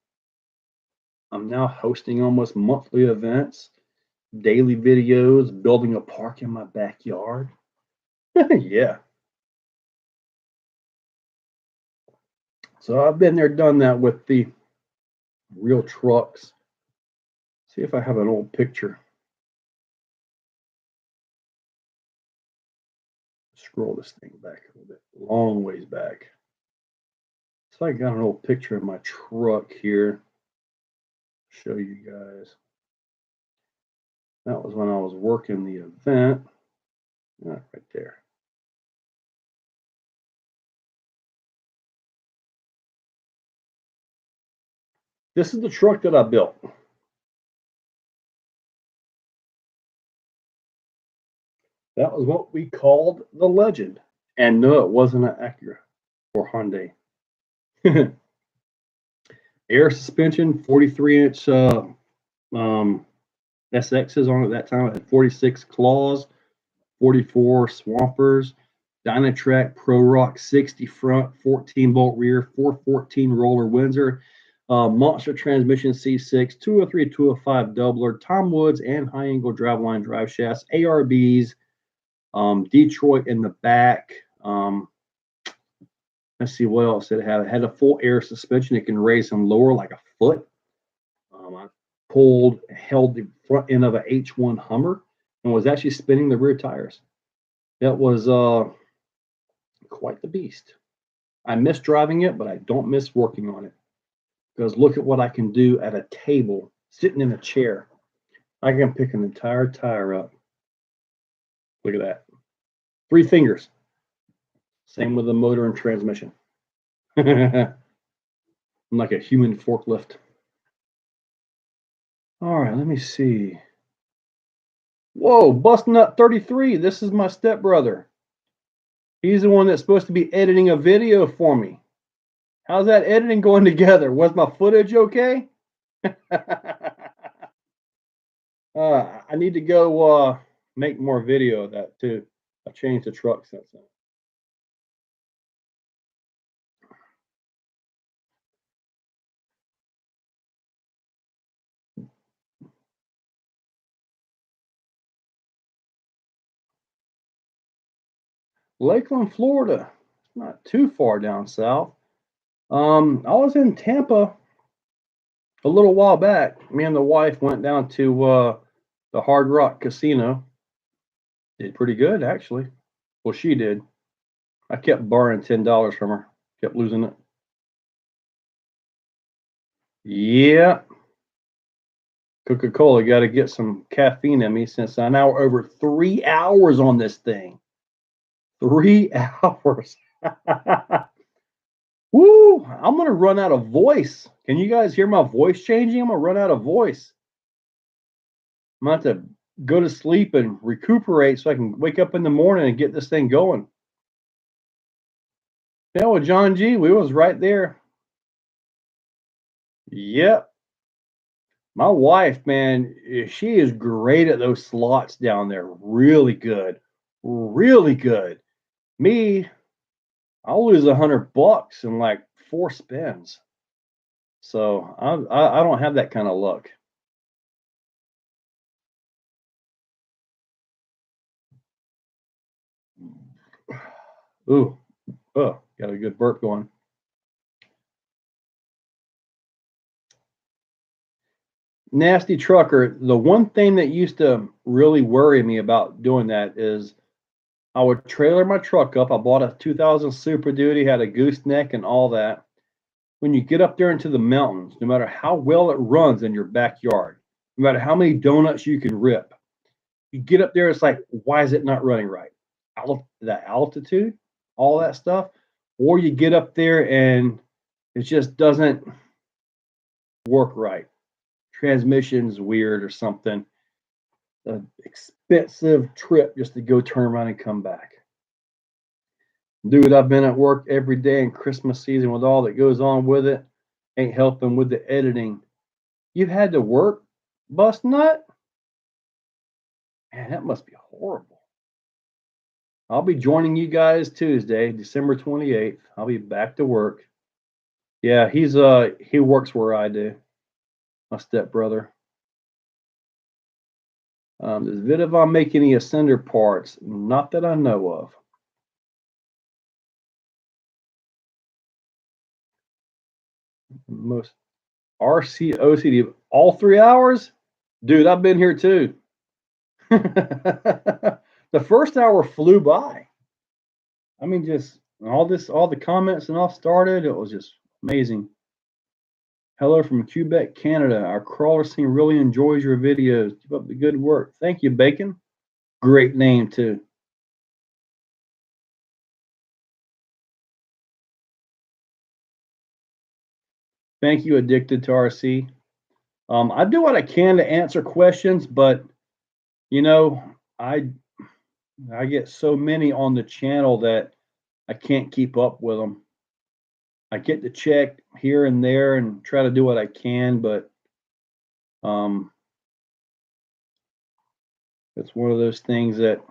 I'm now hosting almost monthly events, daily videos, building a park in my backyard. Yeah. So I've been there, done that with the real trucks. See if I have an old picture. Scroll this thing back a little bit, long ways back. So I got an old picture of my truck here. Show you guys. That was when I was working the event. Right there. This is the truck that I built. That was what we called the Legend. And no, it wasn't an Acura or Hyundai. Air suspension, 43-inch SXs on it at that time. It had 46 Claws, 44 Swampers, Dynatrack Pro Rock 60 front, 14 bolt rear, 414 roller Windsor, Monster Transmission C6, 203, 205 doubler, Tom Woods and high angle driveline drive shafts, ARBs, Detroit in the back. Let's see what else it had. It had a full air suspension. It can raise and lower like a foot. I held the front end of a H1 Hummer and was actually spinning the rear tires. It was quite the beast. I miss driving it, but I don't miss working on it. Because look at what I can do at a table, sitting in a chair. I can pick an entire tire up. Look at that. 3 fingers. Same with the motor and transmission. I'm like a human forklift. All right, let me see. Whoa, Bustnut 33. This is my stepbrother. He's the one that's supposed to be editing a video for me. How's that editing going together? Was my footage okay? I need to go make more video of that too. I've changed the truck since then. Lakeland, Florida. Not too far down south. I was in Tampa a little while back. Me and the wife went down to the Hard Rock Casino. Did pretty good, actually. Well, she did. I kept borrowing $10 from her. Kept losing it. Yeah. Coca-Cola got to get some caffeine in me since I now over 3 hours on this thing. 3 hours. Woo! I'm going to run out of voice. Can you guys hear my voice changing? I'm going to run out of voice. I'm going to have to go to sleep and recuperate so I can wake up in the morning and get this thing going. Yeah, well, John G, we was right there. Yep. My wife, man, she is great at those slots down there. Really good. Really good. Me, I'll lose $100 in like 4 spins. So I don't have that kind of luck. Ooh, oh, got a good burp going. Nasty trucker. The one thing that used to really worry me about doing that is I would trailer my truck up. I bought a 2000 Super Duty, had a gooseneck and all that. When you get up there into the mountains, no matter how well it runs in your backyard, no matter how many donuts you can rip, you get up there, it's like, why is it not running right? The altitude, all that stuff. Or you get up there and it just doesn't work right. Transmission's weird or something. An expensive trip just to go turn around and come back. Dude, I've been at work every day in Christmas season with all that goes on with it. Ain't helping with the editing. You've had to work, bust nut? Man, that must be horrible. I'll be joining you guys Tuesday, December 28th. I'll be back to work. Yeah, he works where I do. My stepbrother. Does Vidavon make any Ascender parts? Not that I know of. Most RC OCD, all 3 hours? Dude, I've been here too. The first hour flew by. I mean, just all the comments and all started. It was just amazing. Hello from Quebec, Canada. Our crawler scene really enjoys your videos. Keep up the good work. Thank you, Bacon. Great name, too. Thank you, Addicted to RC. I do what I can to answer questions, but, you know, I get so many on the channel that I can't keep up with them. I get to check here and there and try to do what I can, but It's one of those things that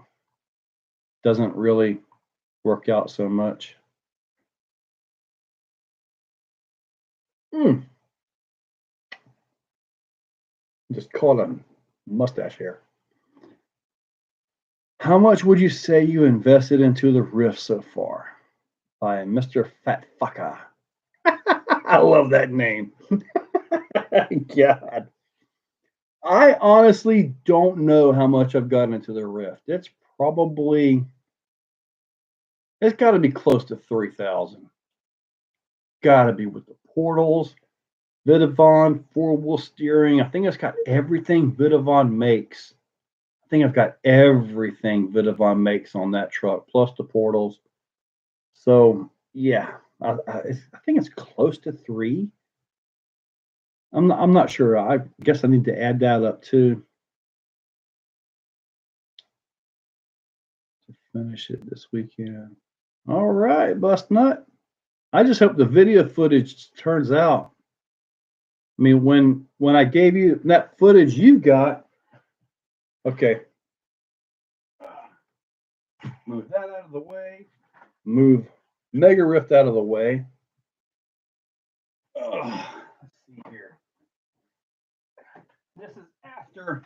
doesn't really work out so much. Just call it a mustache hair. How much would you say you invested into the Rift so far? By Mr. Fat Fucker. I love that name. God. I honestly don't know how much I've gotten into the Rift. It's got to be close to 3,000. Got to be with the portals, Vidavon, four-wheel steering. I think it's got everything Vidavon makes. I think I've got everything Vidavon makes on that truck, plus the portals. So yeah, I think it's close to 3. I'm not sure. I guess I need to add that up too to finish it this weekend. All right, Bust Nut. I just hope the video footage turns out. I mean, when I gave you that footage you got, okay. Move that out of the way. Move Mega Rift out of the way. Let's see here. This is after.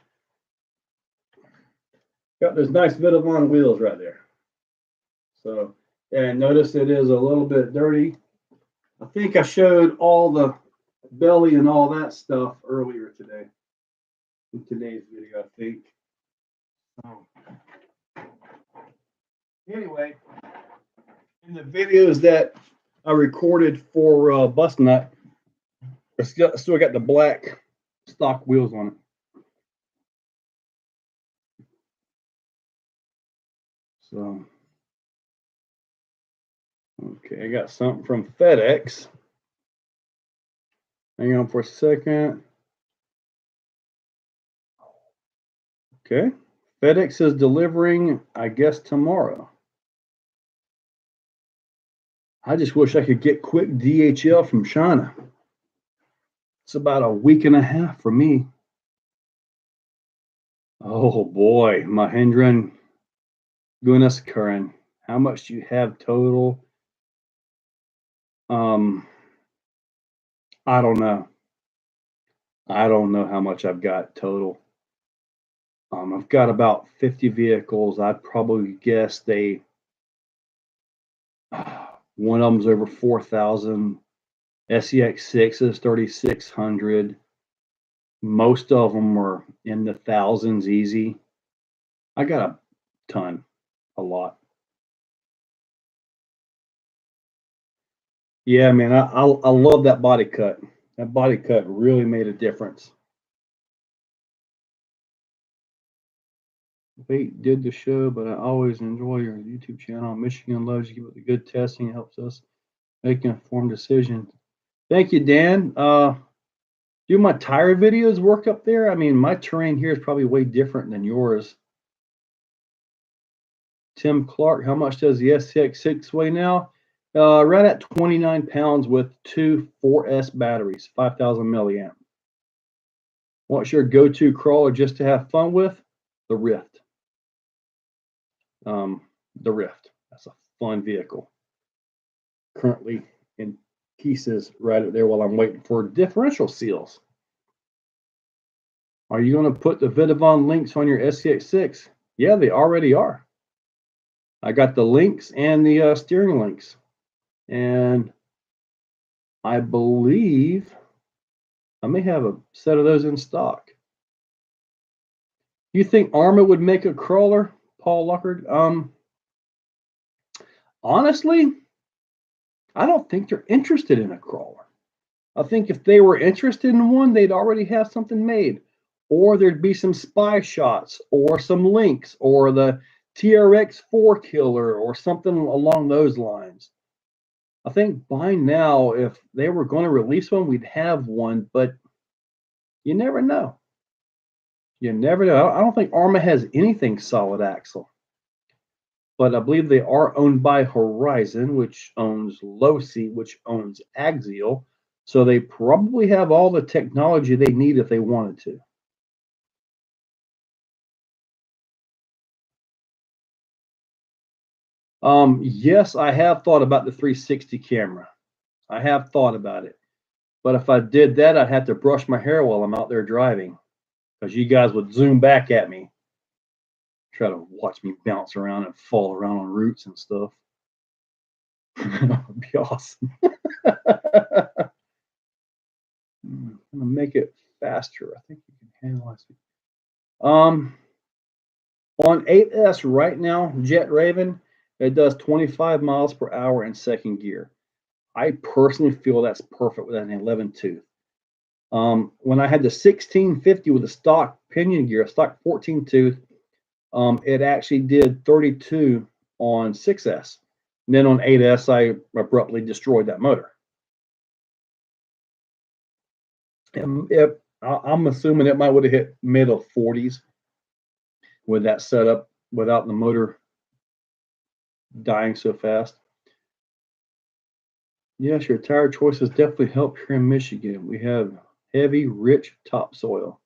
Got those nice Vidavon wheels right there. So, and notice it is a little bit dirty. I think I showed all the belly and all that stuff earlier today. In today's video, I think. Anyway, in the videos that I recorded for Bust Nut, I still got the black stock wheels on it. So, okay, I got something from FedEx. Hang on for a second. Okay, FedEx is delivering, I guess, tomorrow. I just wish I could get quick DHL from China. It's about a week and a half for me. Oh boy, Mahendran Gunaskaran. How much do you have total? I don't know. I don't know how much I've got total. I've got about 50 vehicles. I'd probably guess one of them's over 4,000. SEX6 is 3,600. Most of them are in the thousands easy. I got a ton, a lot. Yeah, man, I love that body cut. That body cut really made a difference. Wait, did the show, but I always enjoy your YouTube channel. Michigan loves you. Give it the good testing. It helps us make informed decisions. Thank you, Dan. Do my tire videos work up there? I mean, my terrain here is probably way different than yours. Tim Clark, how much does the SCX6 weigh now? Right at 29 pounds with two 4S batteries, 5,000 milliamp. What's your go-to crawler just to have fun with? The Rift. The Rift. That's a fun vehicle. Currently in pieces right there while I'm waiting for differential seals. Are you going to put the Vidavon links on your SCX6? Yeah, they already are. I got the links and the steering links. And I believe I may have a set of those in stock. You think Arma would make a crawler, Paul Luckard? Honestly, I don't think they're interested in a crawler. I think if they were interested in one, they'd already have something made. Or there'd be some spy shots or some links or the TRX4 killer or something along those lines. I think by now, if they were going to release one, we'd have one, but you never know. You never know. I don't think Arma has anything solid axle. But I believe they are owned by Horizon, which owns Losi, which owns Axial. So they probably have all the technology they need if they wanted to. Yes, I have thought about the 360 camera. I have thought about it. But if I did that, I'd have to brush my hair while I'm out there driving, because you guys would zoom back at me, try to watch me bounce around and fall around on roots and stuff. That would be awesome. I'm gonna make it faster. I think you can handle it. On 8S right now, Jet Raven, it does 25 miles per hour in second gear. I personally feel that's perfect with an 11 tooth. When I had the 1650 with the stock pinion gear, stock 14 tooth, it actually did 32 on 6S. And then on 8S, I abruptly destroyed that motor. And I'm assuming it might would have hit middle 40s with that setup without the motor dying so fast. Yes, your tire choices definitely help here in Michigan. We have heavy, rich topsoil.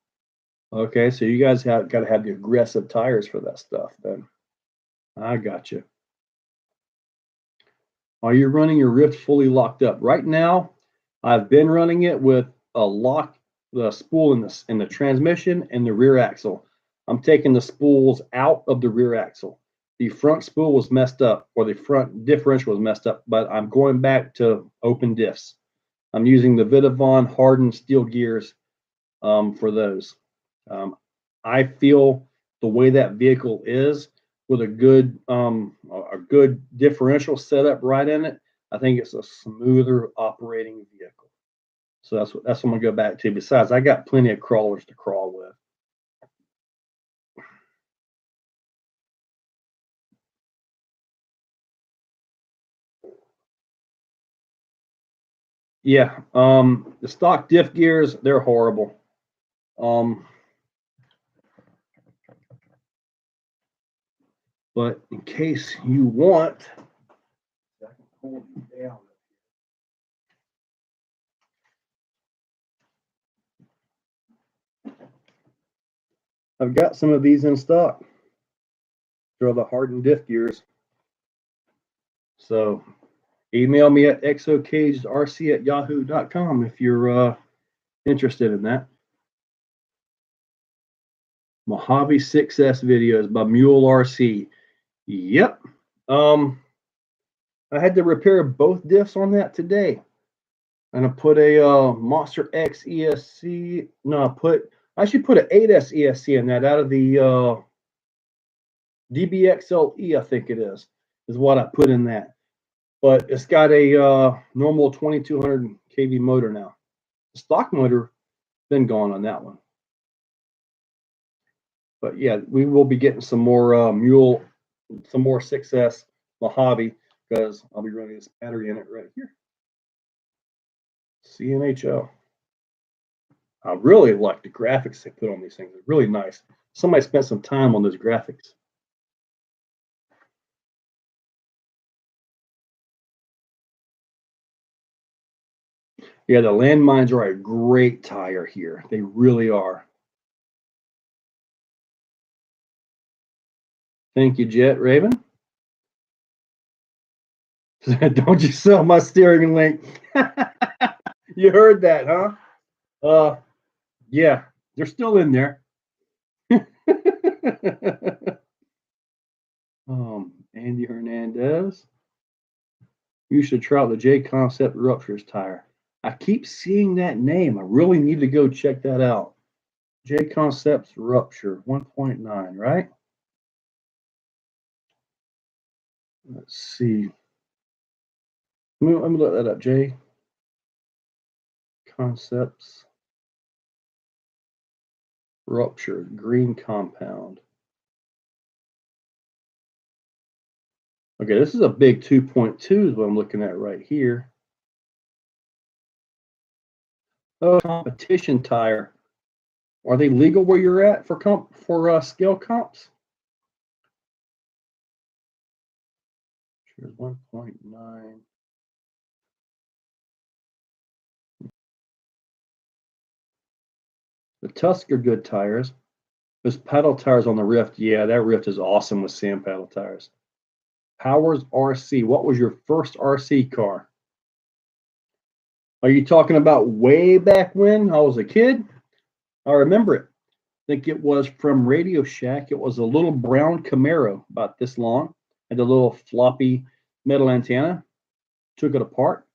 Okay, so you guys got to have the aggressive tires for that stuff then. I got you. Are you running your Rift fully locked up? Right now, I've been running it with a lock, the spool in the transmission and the rear axle. I'm taking the spools out of the rear axle. The front spool was messed up, or the front differential was messed up, but I'm going back to open diffs. I'm using the Vitavon hardened steel gears for those. I feel the way that vehicle is, with a good differential setup right in it, I think it's a smoother operating vehicle. So that's what I'm gonna go back to. Besides, I got plenty of crawlers to crawl with. Yeah, the stock diff gears, they're horrible. But in case you want, I can hold you down. I've got some of these in stock. They're the hardened diff gears. So email me at exocagedrc@yahoo.com if you're interested in that. Mojave 6S videos by Mule RC. Yep. I had to repair both diffs on that today. And I put a Monster X ESC. No, I should put an 8S ESC in that out of the DBXLE, I think it is what I put in that. But it's got a normal 2200 kV motor now. The stock motor been gone on that one. But yeah, we will be getting some more some more 6S Mojave, because I'll be running this battery in it right here. Cnhl. I really like the graphics they put on these things. They're really nice. Somebody spent some time on those graphics. Yeah, the landmines are a great tire here. They really are. Thank you, Jet Raven. Don't you sell my steering link. You heard that, huh? Yeah, they're still in there. Andy Hernandez. You should try out the J Concept Ruptures tire. I keep seeing that name. I really need to go check that out. J Concepts Rupture 1.9, right? Let's see. Let me look that up. J Concepts Rupture green compound. Okay, this is a big 2.2 is what I'm looking at right here. Oh, competition tire. Are they legal where you're at for scale comps? Here's 1.9. The Tusk are good tires. Those paddle tires on the Rift, yeah, that Rift is awesome with sand paddle tires. Powers RC. What was your first RC car? Are you talking about way back when I was a kid? I remember it. I think it was from Radio Shack. It was a little brown Camaro, about this long, had a little floppy metal antenna. Took it apart,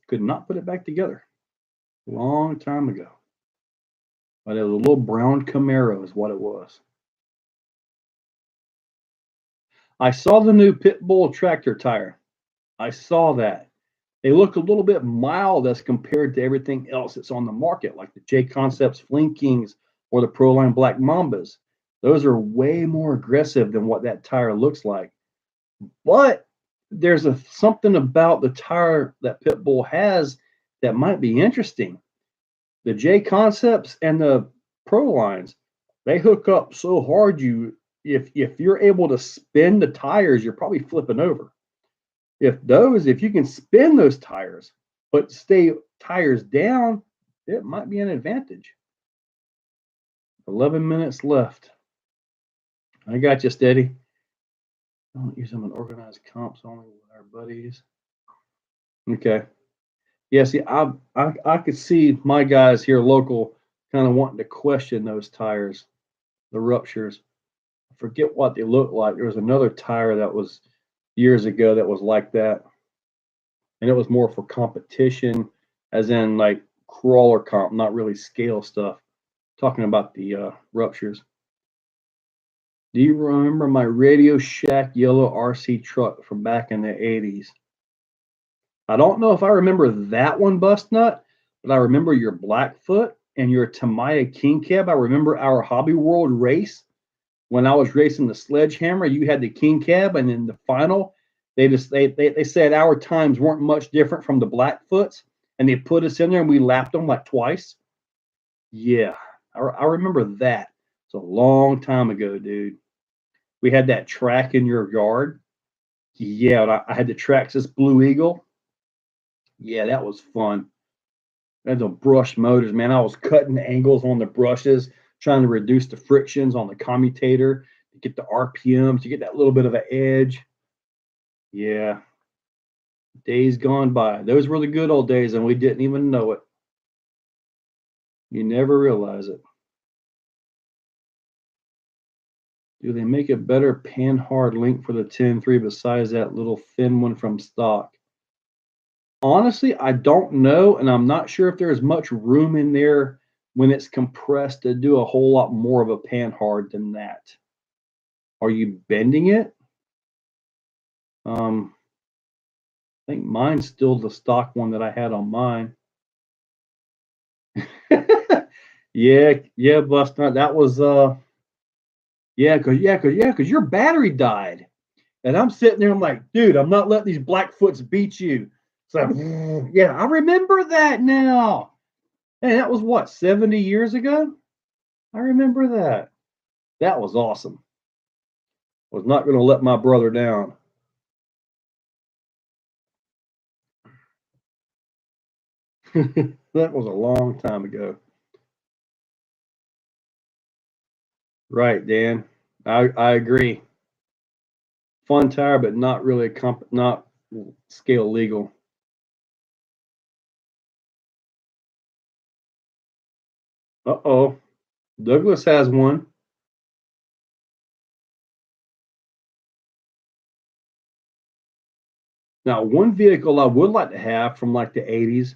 could not put it back together. Long time ago. But it was a little brown Camaro is what it was. I saw the new Pitbull tractor tire. I saw that. They look a little bit mild as compared to everything else that's on the market, like the J Concepts Fling Kings or the Proline Black Mambas. Those are way more aggressive than what that tire looks like. But there's something about the tire that Pitbull has that might be interesting. The J Concepts and the Pro lines, they hook up so hard if you're able to spin the tires, you're probably flipping over. If you can spin those tires but stay tires down, it might be an advantage. 11 minutes left. I got you, Steady. I don't use them in organized comps only with our buddies. Okay. Yeah, see, I could see my guys here local kind of wanting to question those tires, the ruptures. I forget what they look like. There was another tire that was years ago that was like that. And it was more for competition, as in like crawler comp, not really scale stuff. Talking about the ruptures. Do you remember my Radio Shack yellow RC truck from back in the 80s? I don't know if I remember that one, Bust Nut, but I remember your Blackfoot and your Tamaya King Cab. I remember our Hobby World race when I was racing the Sledgehammer. You had the King Cab, and in the final, they said our times weren't much different from the Blackfoots, and they put us in there and we lapped them like twice. Yeah, I remember that. It's a long time ago, dude. We had that track in your yard. Yeah, I had the Traxxas Blue Eagle. Yeah, that was fun. And the brush motors, man. I was cutting angles on the brushes, trying to reduce the frictions on the commutator, to get the RPMs, to get that little bit of an edge. Yeah. Days gone by. Those were the good old days, and we didn't even know it. You never realize it. Do they make a better pan-hard link for the 10.3 besides that little thin one from stock? Honestly, I don't know, and I'm not sure if there's much room in there when it's compressed to do a whole lot more of a pan-hard than that. Are you bending it? I think mine's still the stock one that I had on mine. yeah, Buster. That was because your battery died. And I'm sitting there, I'm like, dude, I'm not letting these Blackfoots beat you. So yeah, I remember that now. And that was what, 70 years ago? I remember that. That was awesome. Was not going to let my brother down. That was a long time ago. Right, Dan. I agree. Fun tire, but not really not scale legal. Uh-oh. Douglas has one. Now, one vehicle I would like to have from like the 80s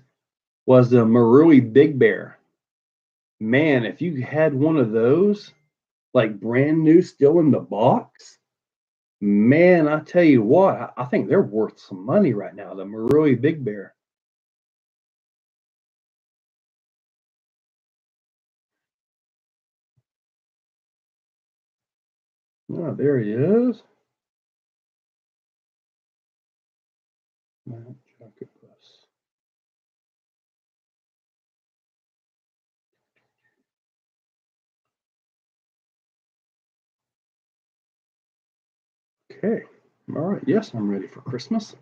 was the Marui Big Bear. Man, if you had one of those, like brand new, still in the box, man, I tell you what, I think they're worth some money right now, the Marui Big Bear. Oh, there he is. Okay. All right. Yes, I'm ready for Christmas.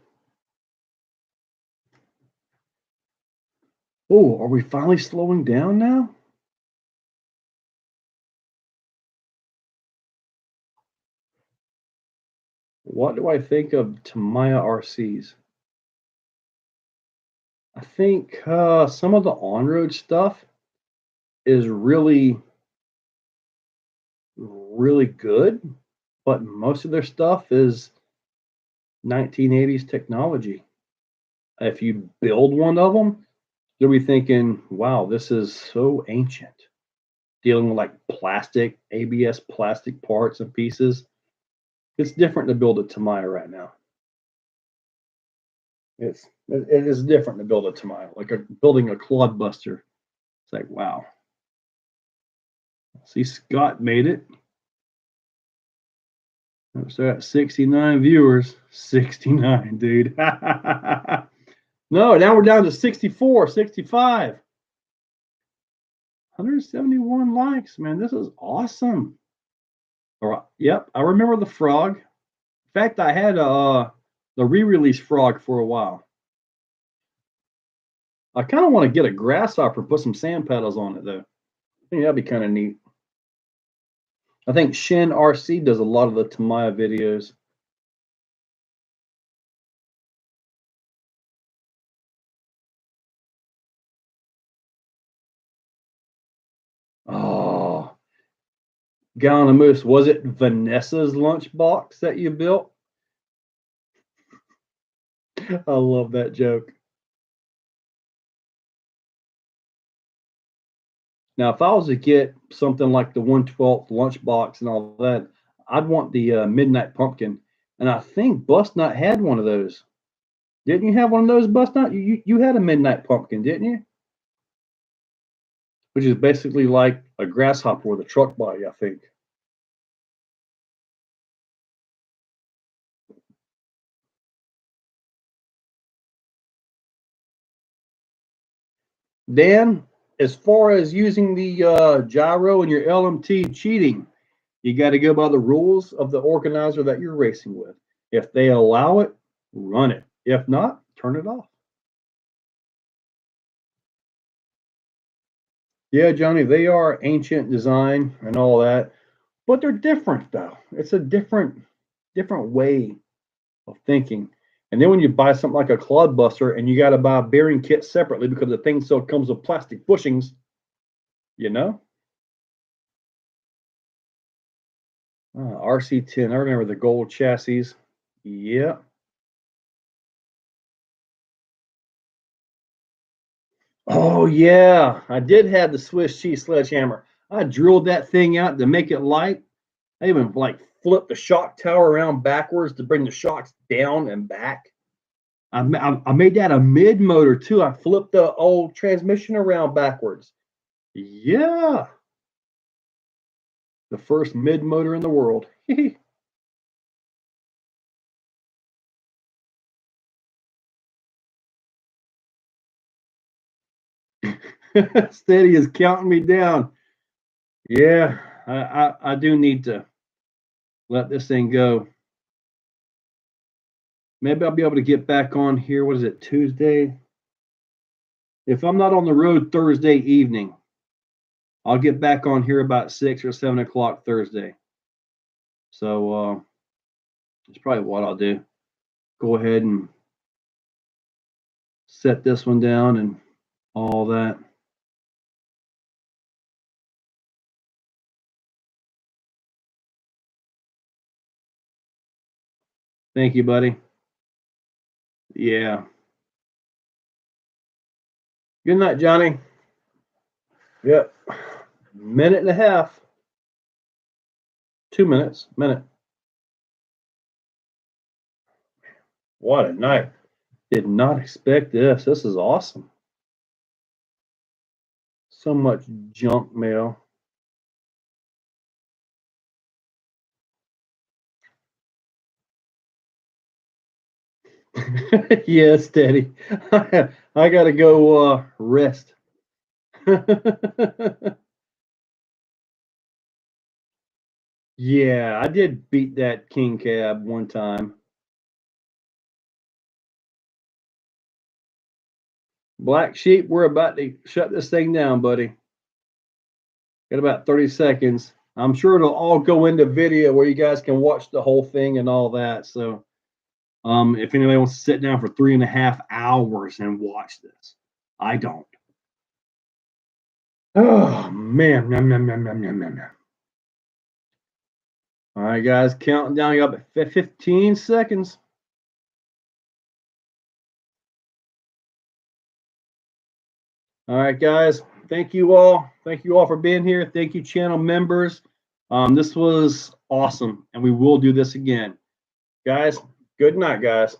Oh, are we finally slowing down now? What do I think of Tamiya RCs? I think some of the on-road stuff is really, really good, but most of their stuff is 1980s technology. If you build one of them, you'll be thinking, wow, this is so ancient. Dealing with like plastic, ABS plastic parts and pieces. It's different to build a Tamiya right now. It is different to build a Tamiya, like building a clodbuster. It's like, wow. See, Scott made it. So at 69 viewers. 69, dude. No, now we're down to 64, 65. 171 likes, man. This is awesome. All right. Yep, I remember the frog. In fact, I had the re-release frog for a while. I kind of want to get a grasshopper, put some sand paddles on it, though. I think that'd be kind of neat. I think Shin RC does a lot of the Tamiya videos. Oh, Gallon of Moose. Was it Vanessa's lunchbox that you built? I love that joke. Now, if I was to get something like the 1/12 lunchbox and all that, I'd want the Midnight Pumpkin. And I think Bust Nut had one of those. Didn't you have one of those, Bust Nut? You had a Midnight Pumpkin, didn't you? Which is basically like a grasshopper with a truck body, I think. Dan, as far as using the gyro and your LMT cheating, you got to go by the rules of the organizer that you're racing with. If they allow it, run it. If not, turn it off. Yeah, Johnny, they are ancient design and all that, but they're different though. It's a different way of thinking. And then when you buy something like a clodbuster and you got to buy a bearing kit separately because the thing still comes with plastic bushings, you know? RC10, I remember the gold chassis. Yeah. Oh, yeah. I did have the Swiss cheese sledgehammer. I drilled that thing out to make it light. I even like flipped the shock tower around backwards to bring the shocks down and back. I made that a mid motor too. I flipped the old transmission around backwards. Yeah. The first mid motor in the world. Steady is counting me down. Yeah, I do need to let this thing go. Maybe I'll be able to get back on here. What is it, Tuesday? If I'm not on the road Thursday evening, I'll get back on here about 6 or 7 o'clock Thursday. So that's probably what I'll do. Go ahead and set this one down and all that. Thank you, buddy. Yeah. Good night, Johnny. Yep. Minute and a half. 2 minutes. Minute. What a night. Did not expect this. This is awesome. So much junk mail. Yeah, steady. I got to go rest. Yeah, I did beat that King Cab one time. Black Sheep, we're about to shut this thing down, buddy. Got about 30 seconds. I'm sure it'll all go into video where you guys can watch the whole thing and all that. So if anybody wants to sit down for 3.5 hours and watch this, I don't. Oh man, All right, guys, counting down. You got 15 seconds. All right, guys. Thank you all. Thank you all for being here. Thank you, channel members. This was awesome, and we will do this again. Guys, good night, guys.